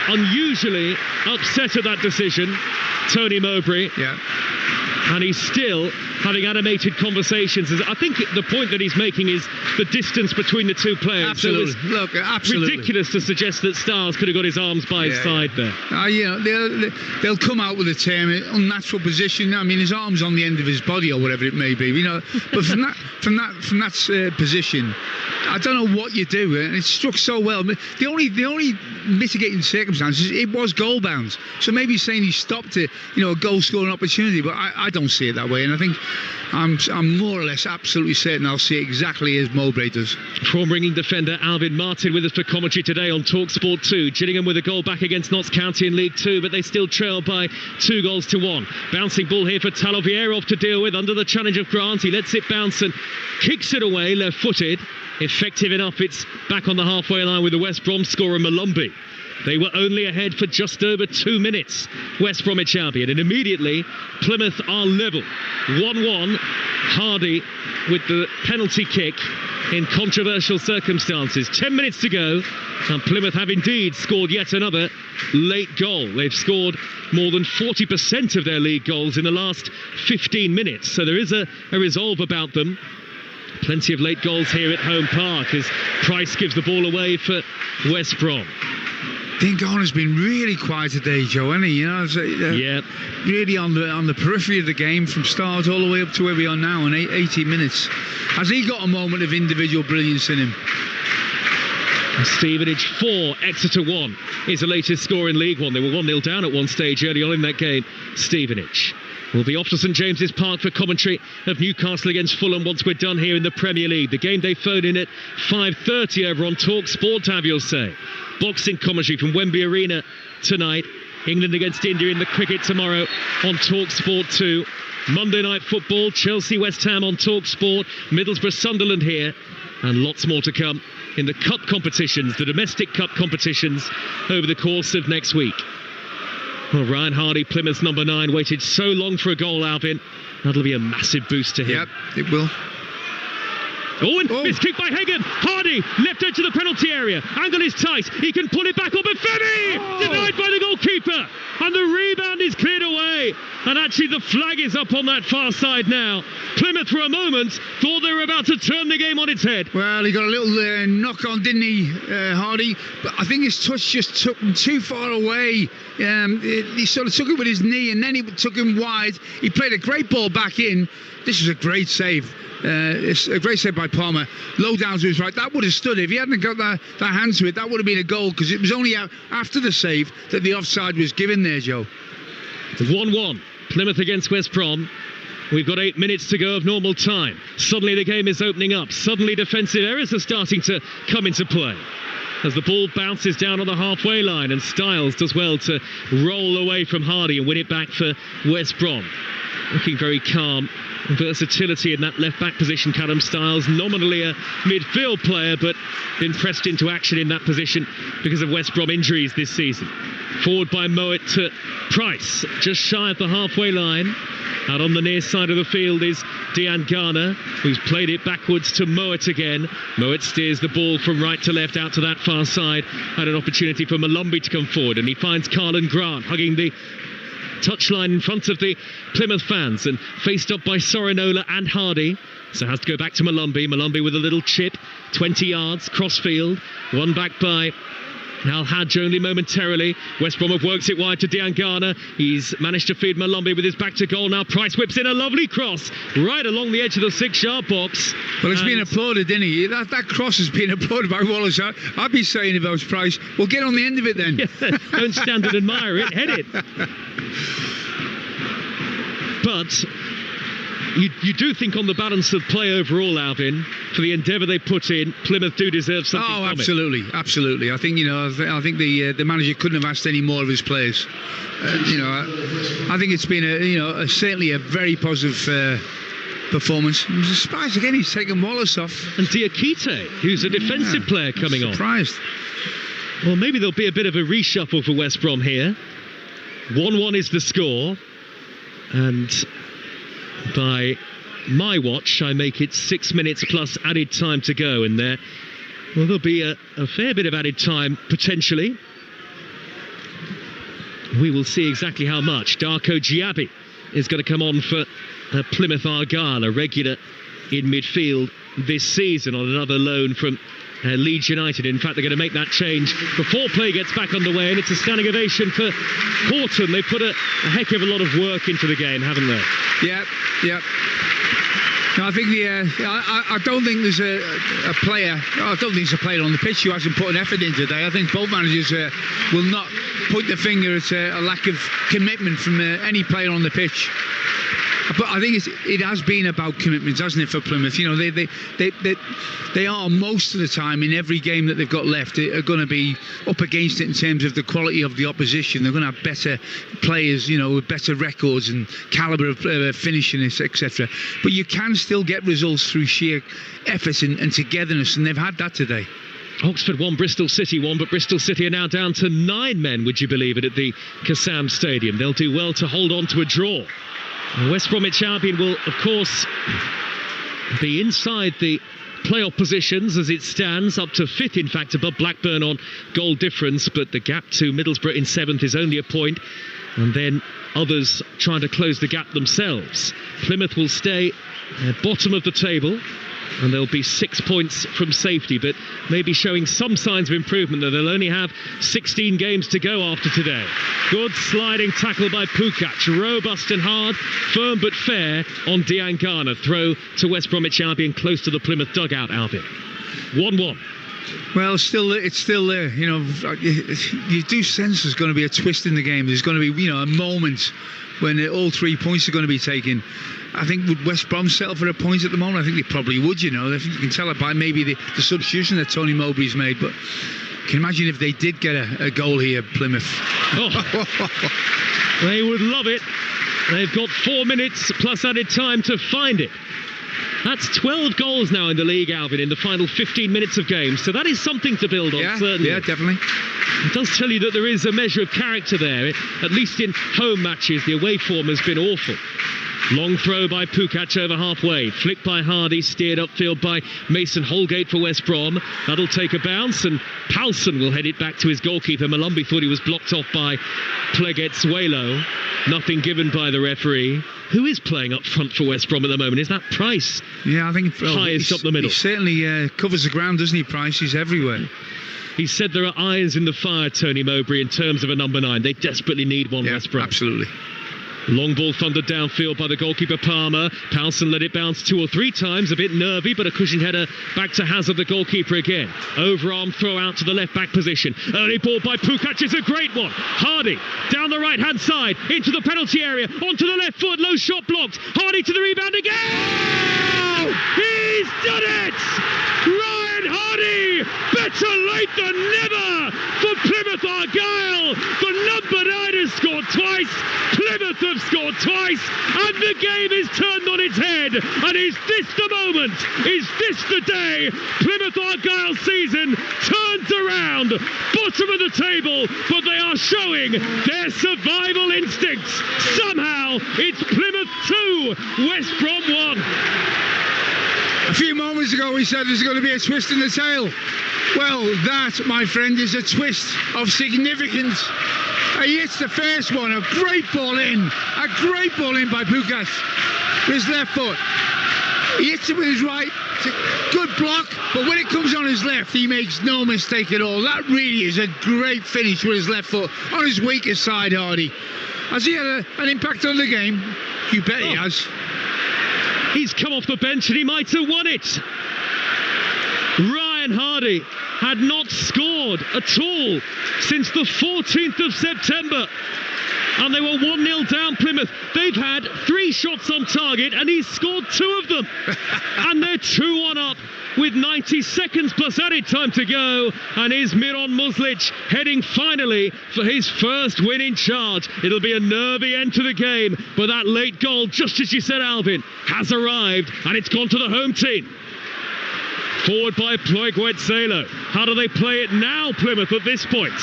unusually upset at that decision, Tony Mowbray. Yeah. And he's still having animated conversations. I think the point that he's making is the distance between the two players. Absolutely. So it was Look, absolutely ridiculous to suggest that Styles could have got his arms by his side there. They'll come out with a term, unnatural position. I mean, his arm's on the end of his body or whatever it may be, you know. But from that position, I don't know what you do, and it struck so well. The only mitigating circumstances, it was goal bound. So maybe he's saying he stopped it, a goal scoring opportunity. But I don't see it that way, and I think I'm more or less absolutely certain I'll see it exactly as Mowbray does. Form-ringing defender Albion Martin with us for commentary today on Talksport 2. Gillingham with a goal back against Notts County in League 2, but they still trail by 2-1. Bouncing ball here for Talavera off to deal with under the challenge of Grant. He lets it bounce and kicks it away left-footed. Effective enough, it's back on the halfway line with the West Brom scorer Malombi. They were only ahead for just over 2 minutes, West Bromwich Albion, and immediately Plymouth are level. 1-1, Hardy with the penalty kick in controversial circumstances. 10 minutes to go, and Plymouth have indeed scored yet another late goal. They've scored more than 40% of their league goals in the last 15 minutes, so there is a resolve about them. Plenty of late goals here at Home Park as Price gives the ball away for West Brom. Dean Garner's been really quiet today, Joe, hasn't he? Really on the periphery of the game from start all the way up to where we are now in 80 minutes. Has he got a moment of individual brilliance in him? Stevenage 4, Exeter 1 is the latest score in League 1. They were 1-0 down at one stage early on in that game. Stevenage will be off to St James's Park for commentary of Newcastle against Fulham once we're done here in the Premier League. The game they phone in at 5:30 over on Talksport, have you'll say. Boxing commentary from Wembley Arena tonight. England against India in the cricket tomorrow on Talksport 2. Monday night football, Chelsea West Ham on Talksport, Middlesbrough Sunderland here, and lots more to come in the cup competitions, the domestic cup competitions over the course of next week. Well, Ryan Hardy, Plymouth's number 9, waited so long for a goal, Albion. That'll be a massive boost to him. Yep, it will. Missed kick by Hagan. Hardy, left edge of the penalty area. Angle is tight. He can pull it back up, but Femi denied by the goalkeeper. And the rebound is cleared away. And actually the flag is up on that far side now. Plymouth for a moment thought they were about to turn the game on its head. Well, he got a little knock on, didn't he, Hardy? But I think his touch just took him too far away. He sort of took it with his knee and then he took him wide. He played a great ball back in. This was a great save. It's a great save by Palmer. Low down to his right. That would have stood. If he hadn't got that hand to it, that would have been a goal, because it was only after the save that the offside was given there, Joe. 1-1. Plymouth against West Brom. We've got 8 minutes to go of normal time. Suddenly the game is opening up. Suddenly defensive errors are starting to come into play as the ball bounces down on the halfway line, and Styles does well to roll away from Hardy and win it back for West Brom. Looking very calm. Versatility in that left-back position, Callum Styles, nominally a midfield player, but been pressed into action in that position because of West Brom injuries this season. Forward by Mowat to Price, just shy of the halfway line. Out on the near side of the field is Dean Garner, who's played it backwards to Mowat again. Mowat steers the ball from right to left out to that far side. Had an opportunity for Malombi to come forward, and he finds Carlin Grant hugging the touchline in front of the Plymouth fans and faced up by Sorinola and Hardy. So has to go back to Malombi. Malombi with a little chip, 20 yards, crossfield, one back by Al-Hadj only momentarily. West Brom have worked it wide to Dean Garner. He's managed to feed Malombi with his back to goal. Now Price whips in a lovely cross right along the edge of the 6-yard box. Well, it's been applauded, didn't he? That cross has been applauded by Wallace. I'd be saying if I was Price, well, get on the end of it then. Yeah, don't stand and admire it, head it. But you do think on the balance of play overall, Alvin, for the endeavour they put in, Plymouth do deserve something from absolutely, it. Absolutely. I think I think the manager couldn't have asked any more of his players. I think it's been certainly a very positive performance. I'm surprised again he's taken Wallace off. And Diakite, who's a defensive player coming on. Surprised. Well, maybe there'll be a bit of a reshuffle for West Brom here. 1-1 is the score, and by my watch I make it 6 minutes plus added time to go, and there'll be a fair bit of added time potentially. We will see exactly how much. Darko Giabi is going to come on for Plymouth Argyle, a regular in midfield this season on another loan from Leeds United. In fact, they're going to make that change before play gets back underway, and it's a standing ovation for Horton. They put a heck of a lot of work into the game, haven't they? Yeah. No, I think I don't think there's a player. I don't think there's a player on the pitch who hasn't put an effort in today. I think both managers will not point the finger at a lack of commitment from any player on the pitch. But I think it has been about commitments, hasn't it, for Plymouth? You know, they are most of the time in every game that they've got left are going to be up against it in terms of the quality of the opposition. They're going to have better players, you know, with better records and calibre of finishing, etc. But you can still get results through sheer effort and togetherness, and they've had that today. Oxford won, Bristol City won, but Bristol City are now down to 9 men, would you believe it, at the Kassam Stadium. They'll do well to hold on to a draw. West Bromwich Albion will, of course, be inside the playoff positions as it stands, up to 5th, in fact, above Blackburn on goal difference, but the gap to Middlesbrough in 7th is only a point, and then others trying to close the gap themselves. Plymouth will stay bottom of the table, and they'll be 6 points from safety, but maybe showing some signs of improvement, that they'll only have 16 games to go after today. Good sliding tackle by Pukac, robust and hard, firm but fair on Diangana. Throw to West Bromwich Albion, close to the Plymouth dugout, Albion. 1-1. Well, it's still there. You know, you do sense there's going to be a twist in the game. There's going to be, you know, a moment when all 3 points are going to be taken. I think would West Brom settle for a point at the moment? I think they probably would, you know. I think you can tell it by maybe the substitution that Tony Mowbray's made. But can you imagine if they did get a goal here, Plymouth? Oh, they would love it. They've got 4 minutes plus added time to find it. That's 12 goals now in the league, Alvin, in the final 15 minutes of games. So that is something to build on, certainly. Yeah, definitely. It does tell you that there is a measure of character there. At least in home matches, the away form has been awful. Long throw by Pukac over halfway. Flicked by Hardy, steered upfield by Mason Holgate for West Brom. That'll take a bounce, and Palsson will head it back to his goalkeeper. Malumbi thought he was blocked off by Pleget-Suelo. Nothing given by the referee. Who is playing up front for West Brom at the moment? Is that Price? Yeah, I think highest up the middle. He certainly covers the ground, doesn't he, Price? He's everywhere. He said there are irons in the fire, Tony Mowbray, in terms of a number 9. They desperately need one, West Brom. Absolutely. Long ball thundered downfield by the goalkeeper Palmer. Palsson let it bounce 2 or 3 times, a bit nervy, but a cushioned header back to Hazard, the goalkeeper again. Overarm throw out to the left back position. Early ball by Pukac is a great one. Hardy down the right hand side into the penalty area, onto the left foot, low shot blocked. Hardy to the rebound again. Oh! He's done it! Ryan Hardy, better late than never for Plymouth Argyle. The number 9 has scored twice. Plymouth have scored twice, and the game is turned on its head. And is this the moment? Is this the day? Plymouth Argyle season turns around. Bottom of the table, but they are showing their survival instincts. Somehow, it's Plymouth 2, West Brom 1. A few moments ago we said there's going to be a twist in the tail. Well, that, my friend, is a twist of significance. He hits the first one, a great ball in by Pukac with his left foot. He hits it with his right, it's a good block, but when it comes on his left, he makes no mistake at all. That really is a great finish with his left foot on his weakest side, Hardy. Has he had an impact on the game? You bet he has. He's come off the bench and he might have won it. Ryan Hardy had not scored at all since the 14th of September. And they were 1-0 down, Plymouth. They've had 3 shots on target and he's scored 2 of them. And they're 2-1 up with 90 seconds plus added time to go. And is Miron Muslic heading finally for his first win in charge. It'll be a nervy end to the game, but that late goal, just as you said, Alvin, has arrived and it's gone to the home team. Forward by Pleget-Suelo. How do they play it now, Plymouth, at this point?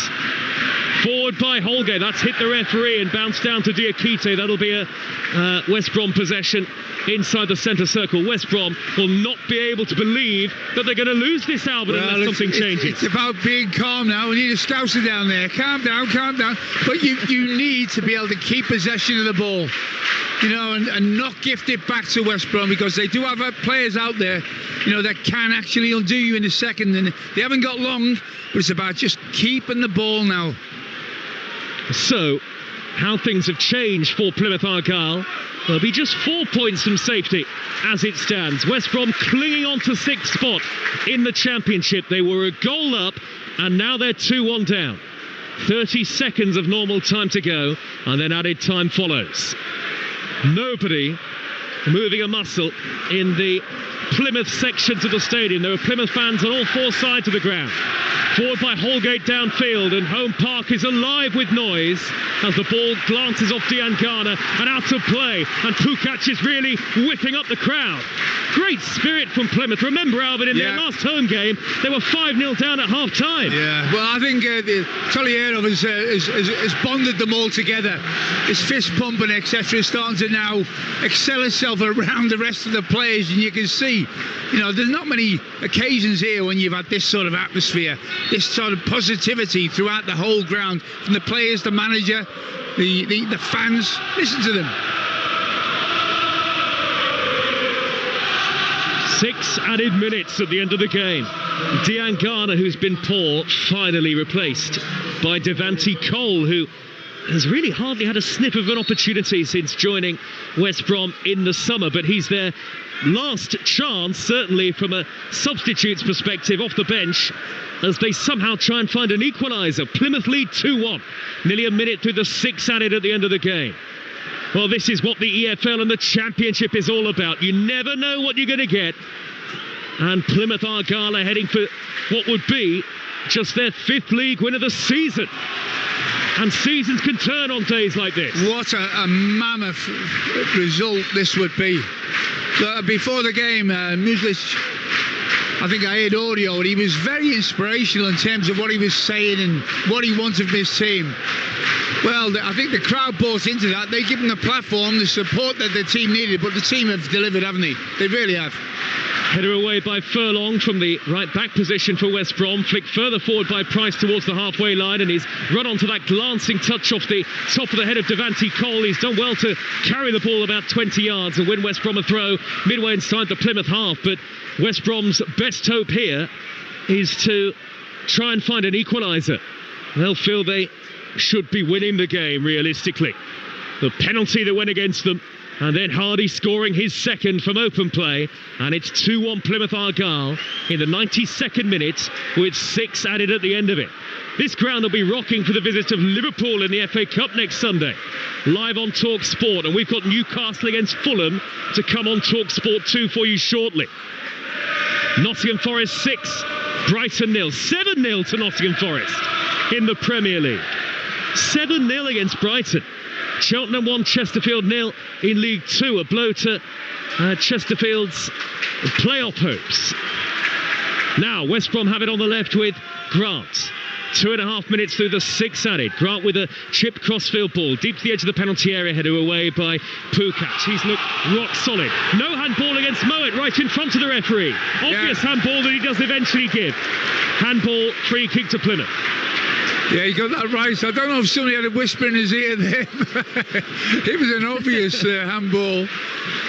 Forward by Holgate, that's hit the referee and bounced down to Diakite. That'll be a West Brom possession inside the centre circle. West Brom will not be able to believe that they're going to lose this, Albion, unless something changes. It's about being calm now. We need a Scouser down there. Calm down. But you need to be able to keep possession of the ball, and not gift it back to West Brom, because they do have players out there, that can actually undo you in a second, and they haven't got long, but it's about just keeping the ball now. So, how things have changed for Plymouth Argyle. There'll be just 4 points from safety as it stands. West Brom clinging on to 6th spot in the Championship. They were a goal up, and now they're 2-1 down. 30 seconds of normal time to go, and then added time follows. Nobody moving a muscle in the Plymouth sections of the stadium. There are Plymouth fans on all 4 sides of the ground. Forward by Holgate downfield, and Home Park is alive with noise as the ball glances off Diangana and out of play, and Pukac is really whipping up the crowd. Great spirit from Plymouth. Remember, Albion, in their last home game, they were 5-0 down at half-time. Yeah, well, I think Toliero has bonded them all together. His fist pumping, etc., is starting to now excel itself around the rest of the players, and you can see, there's not many occasions here when you've had this sort of atmosphere, this sort of positivity throughout the whole ground, from the players, the manager, the fans. Listen to them. 6 added minutes at the end of the game. Diangana, who's been poor, finally replaced by Devante Cole, who has really hardly had a snip of an opportunity since joining West Brom in the summer, but he's their last chance, certainly from a substitute's perspective, off the bench, as they somehow try and find an equaliser. Plymouth lead 2-1, nearly a minute through the 6 added at the end of the game. Well, this is what the EFL and the Championship is all about. You never know what you're going to get. And Plymouth Argyle are heading for what would be just their 5th league win of the season. And seasons can turn on days like this. What a mammoth result this would be. Before the game, Muslic, I think I heard audio, and he was very inspirational in terms of what he was saying and what he wanted from his team. Well, I think the crowd bought into that. They give him the platform, the support that the team needed, but the team have delivered, haven't they? They really have. Header away by Furlong from the right back position for West Brom. Flicked further forward by Price towards the halfway line, and he's run onto that glancing touch off the top of the head of Devante Cole. He's done well to carry the ball about 20 yards and win West Brom a throw midway inside the Plymouth half. But West Brom's best hope here is to try and find an equaliser. They'll feel they should be winning the game realistically. The penalty that went against them, and then Hardy scoring his second from open play, and it's 2-1 Plymouth Argyle in the 92nd minute with 6 added at the end of it. This ground will be rocking for the visit of Liverpool in the FA Cup next Sunday, live on Talksport, and we've got Newcastle against Fulham to come on Talksport 2 for you shortly. Nottingham Forest 6, Brighton 0, 7-0 to Nottingham Forest in the Premier League. 7-0 against Brighton. Cheltenham 1, Chesterfield 0 in League 2. A blow to Chesterfield's playoff hopes. Now West Brom have it on the left with Grant. 2.5 minutes through the 6 added. Grant with a chipped crossfield ball deep to the edge of the penalty area, header away by Pukac. He's looked rock solid. No handball against Moet right in front of the referee. Obvious handball that he does eventually give. Handball, free kick to Plymouth. Yeah, you got that right. I don't know if somebody had a whisper in his ear there. It was an obvious handball.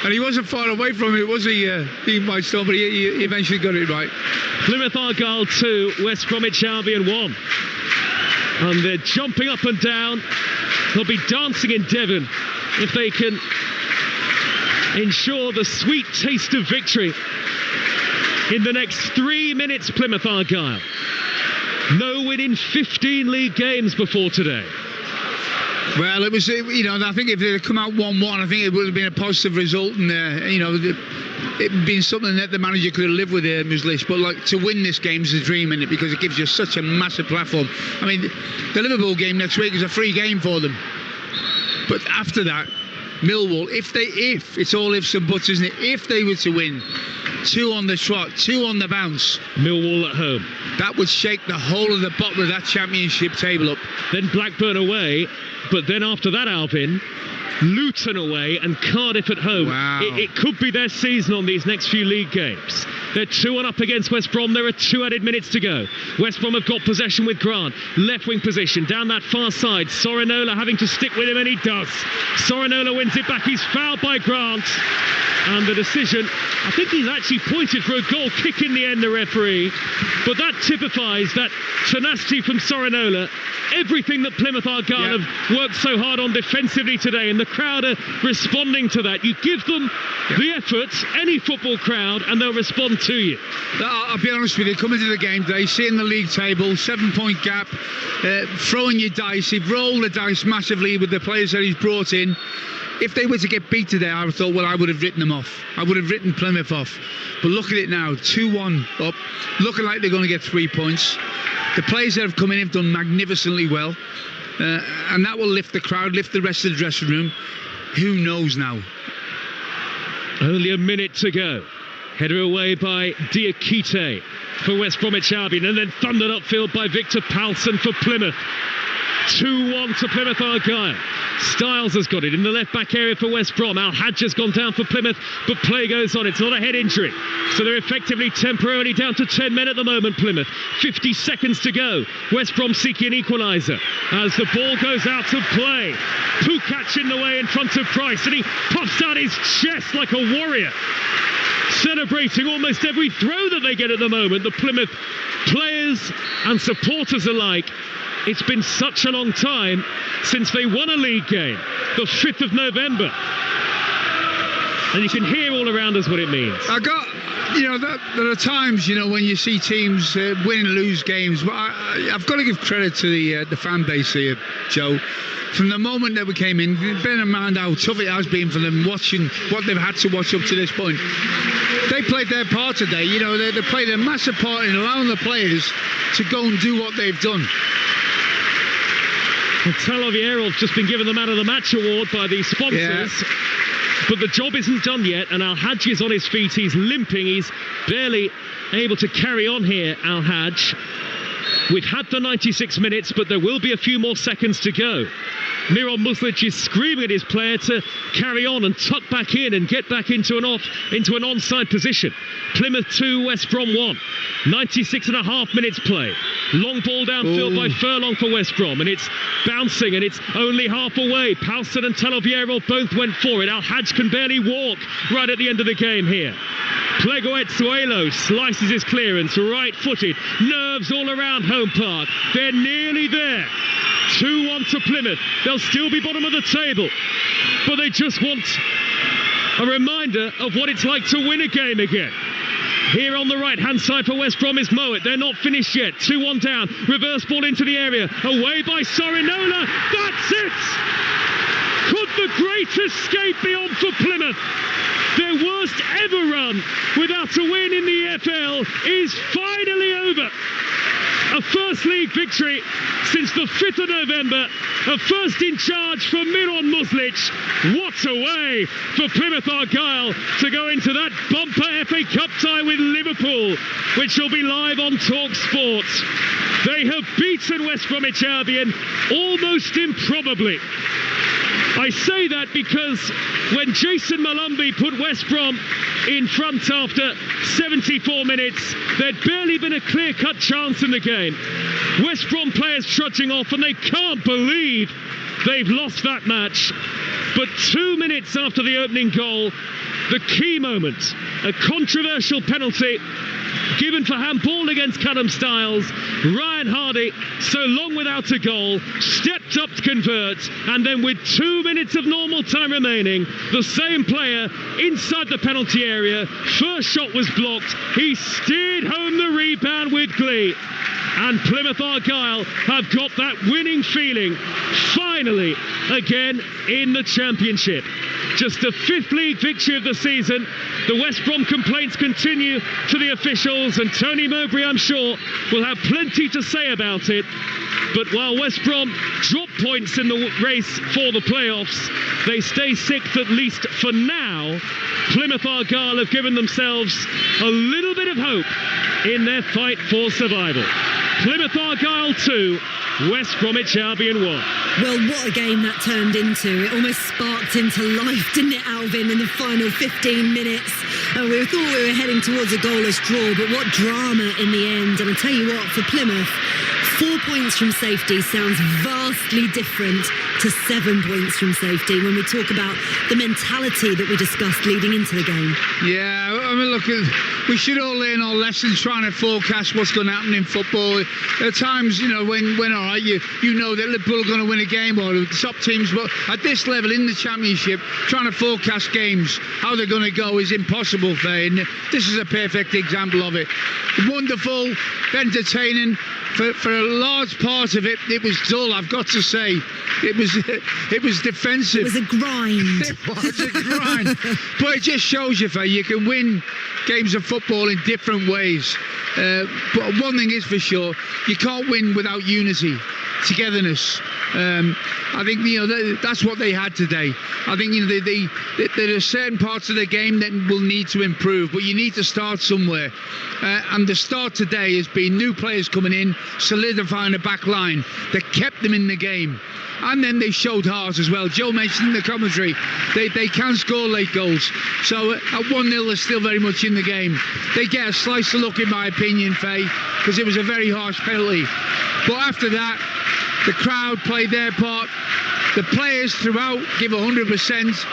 And he wasn't far away from it, was he, Dean Whitestone? But he eventually got it right. Plymouth Argyle 2, West Bromwich Albion 1. And they're jumping up and down. They'll be dancing in Devon if they can ensure the sweet taste of victory in the next 3 minutes. Plymouth Argyle. No win in 15 league games before today. Well, it was, I think if they'd have come out 1-1, I think it would have been a positive result, and it'd been something that the manager could have lived with, Muslic. But to win this game is a dream, isn't it? Because it gives you such a massive platform. I mean, the Liverpool game next week is a free game for them. But after that, Millwall, if it's all ifs and buts, isn't it? If they were to win, 2 on the trot, 2 on the bounce. Millwall at home. That would shake the whole of the bottom of that Championship table up. Then Blackburn away, but then after that, Albion, Luton away and Cardiff at home. Wow. It could be their season on these next few league games. They're 2-1 up against West Brom. There are 2 added minutes to go. West Brom have got possession with Grant. Left wing position down that far side. Sorinola having to stick with him, and he does. Sorinola wins it back. He's fouled by Grant. And the decision, I think he's actually pointed for a goal kick in the end, the referee. But that typifies that tenacity from Sorinola. Everything that Plymouth Argyle have worked so hard on defensively today, and the crowd are responding to that. You give them the effort, any football crowd, and they'll respond to you. I'll be honest with you, coming to the game today, seeing the league table, 7-point gap, throwing your dice. He'd rolled the dice massively with the players that he's brought in. If they were to get beat today, I thought, well, I would have written them off. I would have written Plymouth off. But look at it now, 2-1 up, looking like they're going to get 3 points. The players that have come in have done magnificently well. And that will lift the crowd, lift the rest of the dressing room. Who knows now? Only a minute to go. Header away by Diakite for West Bromwich Albion, and then thundered upfield by Victor Palsson for Plymouth. 2-1 to Plymouth Argyle. Styles has got it in the left back area for West Brom. Al Hadj has gone down for Plymouth, but play goes on. It's not a head injury, so they're effectively temporarily down to 10 men at the moment, Plymouth. 50 seconds to go. West Brom seeking an equaliser as the ball goes out to play. Pukac in the way in front of Price, and he puffs out his chest like a warrior, celebrating almost every throw that they get at the moment. The Plymouth players and supporters alike. It's been such a long time since they won a league game, the 5th of November. And you can hear all around us what it means. There are times, when you see teams win and lose games, but I've got to give credit to the fan base here, Joe. From the moment that we came in, bearing in mind how tough it has been for them, watching what they've had to watch up to this point, they played their part today. They played a massive part in allowing the players to go and do what they've done. Taloviero's just been given the Man of the Match award by the sponsors. Yeah. But the job isn't done yet, and Al Hadj is on his feet. He's limping. He's barely able to carry on here, Al Hadj. We've had the 96 minutes, but there will be a few more seconds to go. Miron Muslic is screaming at his player to carry on and tuck back in and get back into an onside position. Plymouth 2, West Brom 1. 96.5 minutes play. Long ball downfield by Furlong for West Brom, and it's bouncing, and it's only half away. Palsson and Taloviero both went for it. Al Hadj can barely walk right at the end of the game here. Plegoetzuelo slices his clearance, right-footed, nerves all around home park. They're nearly there. 2-1 to Plymouth. They'll still be bottom of the table, but they just want a reminder of what it's like to win a game again. Here on the right-hand side for West Brom is Mowat. They're not finished yet. 2-1 down. Reverse ball into the area. Away by Sorinola. That's it! Could the great escape be on for Plymouth? Their worst ever run without a win in the EFL is finally over. A first league victory since the 5th of November. A first in charge for Miron Muslic. What a way for Plymouth Argyle to go into that bumper FA Cup tie with Liverpool, which will be live on Talksport. They have beaten West Bromwich Albion almost improbably. I say that because when Jason Malumbi put West Brom in front after 74 minutes, there'd barely been a clear-cut chance in the game. West Brom players trudging off, and they can't believe they've lost that match. But 2 minutes after the opening goal, the key moment, a controversial penalty given for handball against Callum Styles. Ryan Hardy, so long without a goal, stepped up to convert, and then with 2 minutes of normal time remaining, the same player inside the penalty area, first shot was blocked, he steered home the rebound with glee. And Plymouth Argyle have got that winning feeling finally again in the Championship. Just a 5th league victory of the season. The West Brom complaints continue to the officials, and Tony Mowbray, I'm sure, will have plenty to say about it. But while West Brom drop points in the race for the playoffs, they stay 6th, at least for now, now, Plymouth Argyle have given themselves a little bit of hope in their fight for survival. Plymouth Argyle 2, West Bromwich Albion 1. Well, what a game that turned into. It almost sparked into life, didn't it, Alvin, in the final 15 minutes? We thought we were heading towards a goalless draw, but what drama in the end. And I tell you what, for Plymouth, 4 points from safety sounds vastly different to 7 points from safety when we talk about the mentality that we discussed leading into the game. Yeah, I mean, look, we should all learn our lessons trying to forecast what's going to happen in football. At times, when all right, you know that Liverpool are going to win a game or the top teams, but at this level in the Championship, trying to forecast games, how they're going to go is impossible, Faye, and this is a perfect example of it. Wonderful, entertaining. For a large part of it, it was dull, I've got to say. It was defensive. It was a grind. It was a grind. But it just shows you, Faye, you can win games of football in different ways. But one thing is for sure, you can't win without unity, togetherness. I think that's what they had today. I think there are certain parts of the game that will need to improve, but you need to start somewhere. And the start today has been new players coming in, solidifying the back line that kept them in the game. And then they showed heart as well. Joe mentioned in the commentary, they can score late goals. So at 1-0, they're still very much in the game. They get a slice of luck, in my opinion, Faye, because it was a very harsh penalty. But after that, the crowd played their part. The players throughout give 100%.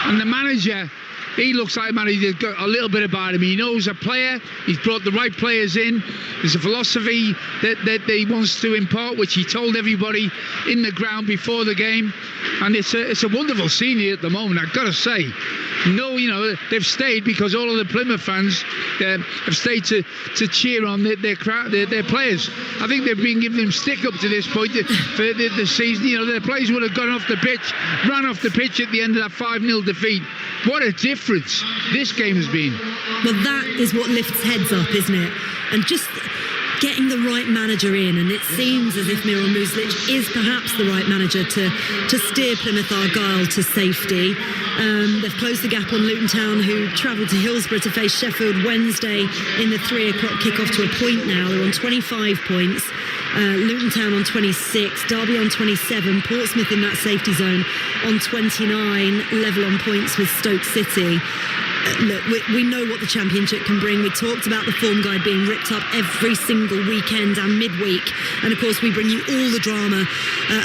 And the manager, he looks like a man who's got a little bit about him. He knows a player. He's brought the right players in. There's a philosophy that he wants to impart, which he told everybody in the ground before the game. And it's a wonderful scene here at the moment, I've got to say. They've stayed because all of the Plymouth fans have stayed to cheer on their crowd, their players. I think they've been giving them stick up to this point for the season. Their players would have gone off the pitch, ran off the pitch at the end of that 5-0 defeat. What a difference this game has been. Well, that is what lifts heads up, isn't it? And just getting the right manager in, and it seems as if Miron Muslic is perhaps the right manager to steer Plymouth Argyle to safety. They've closed the gap on Luton Town, who travelled to Hillsborough to face Sheffield Wednesday in the 3 o'clock kick-off, to a point now. They're on 25 points. Luton Town on 26, Derby on 27, Portsmouth in that safety zone on 29, level on points with Stoke City. Look, we know what the Championship can bring. We talked about the form guide being ripped up every single weekend and midweek. And of course, we bring you all the drama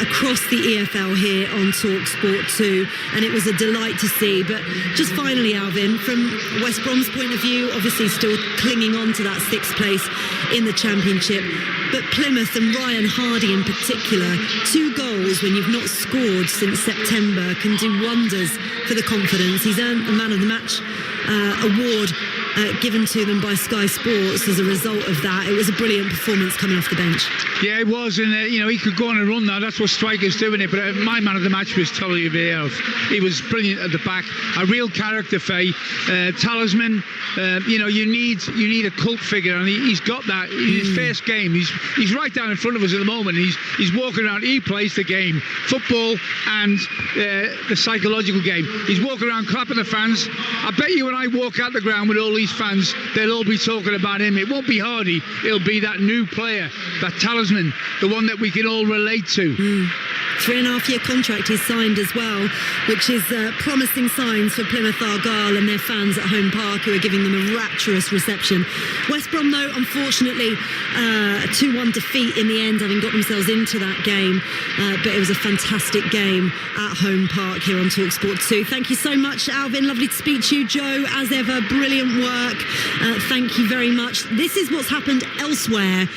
across the EFL here on Talksport 2. And it was a delight to see. But just finally, Alvin, from West Brom's point of view, obviously still clinging on to that 6th place in the Championship. But Plymouth and Ryan Hardy in particular, 2 goals when you've not scored since September can do wonders for the confidence. He's earned the Man of the Match award given to them by Sky Sports as a result of that. It was a brilliant performance coming off the bench. Yeah, it was, and he could go on and run now. That's what strikers do in it. But my man of the match was Tolly Vieira. He was brilliant at the back, a real character, Faye, talisman. You need a cult figure, and he's got that in his first game. He's right down in front of us at the moment. He's walking around. He plays the game, football and the psychological game. He's walking around clapping the fans. I bet you when I walk out the ground with all these fans, they'll all be talking about him. It won't be Hardy. It'll be that new player, that talisman, the one that we can all relate to. 3.5-year contract he's signed as well, which is promising signs for Plymouth Argyle and their fans at Home Park, who are giving them a rapturous reception. West Brom, though, unfortunately, a 2-1 defeat in the end, having got themselves into that game. But it was a fantastic game at Home Park here on Talksport 2. Thank you so much, Alvin. Lovely to speak to you. Joe, as ever, brilliant work. Thank you very much. This is what's happened elsewhere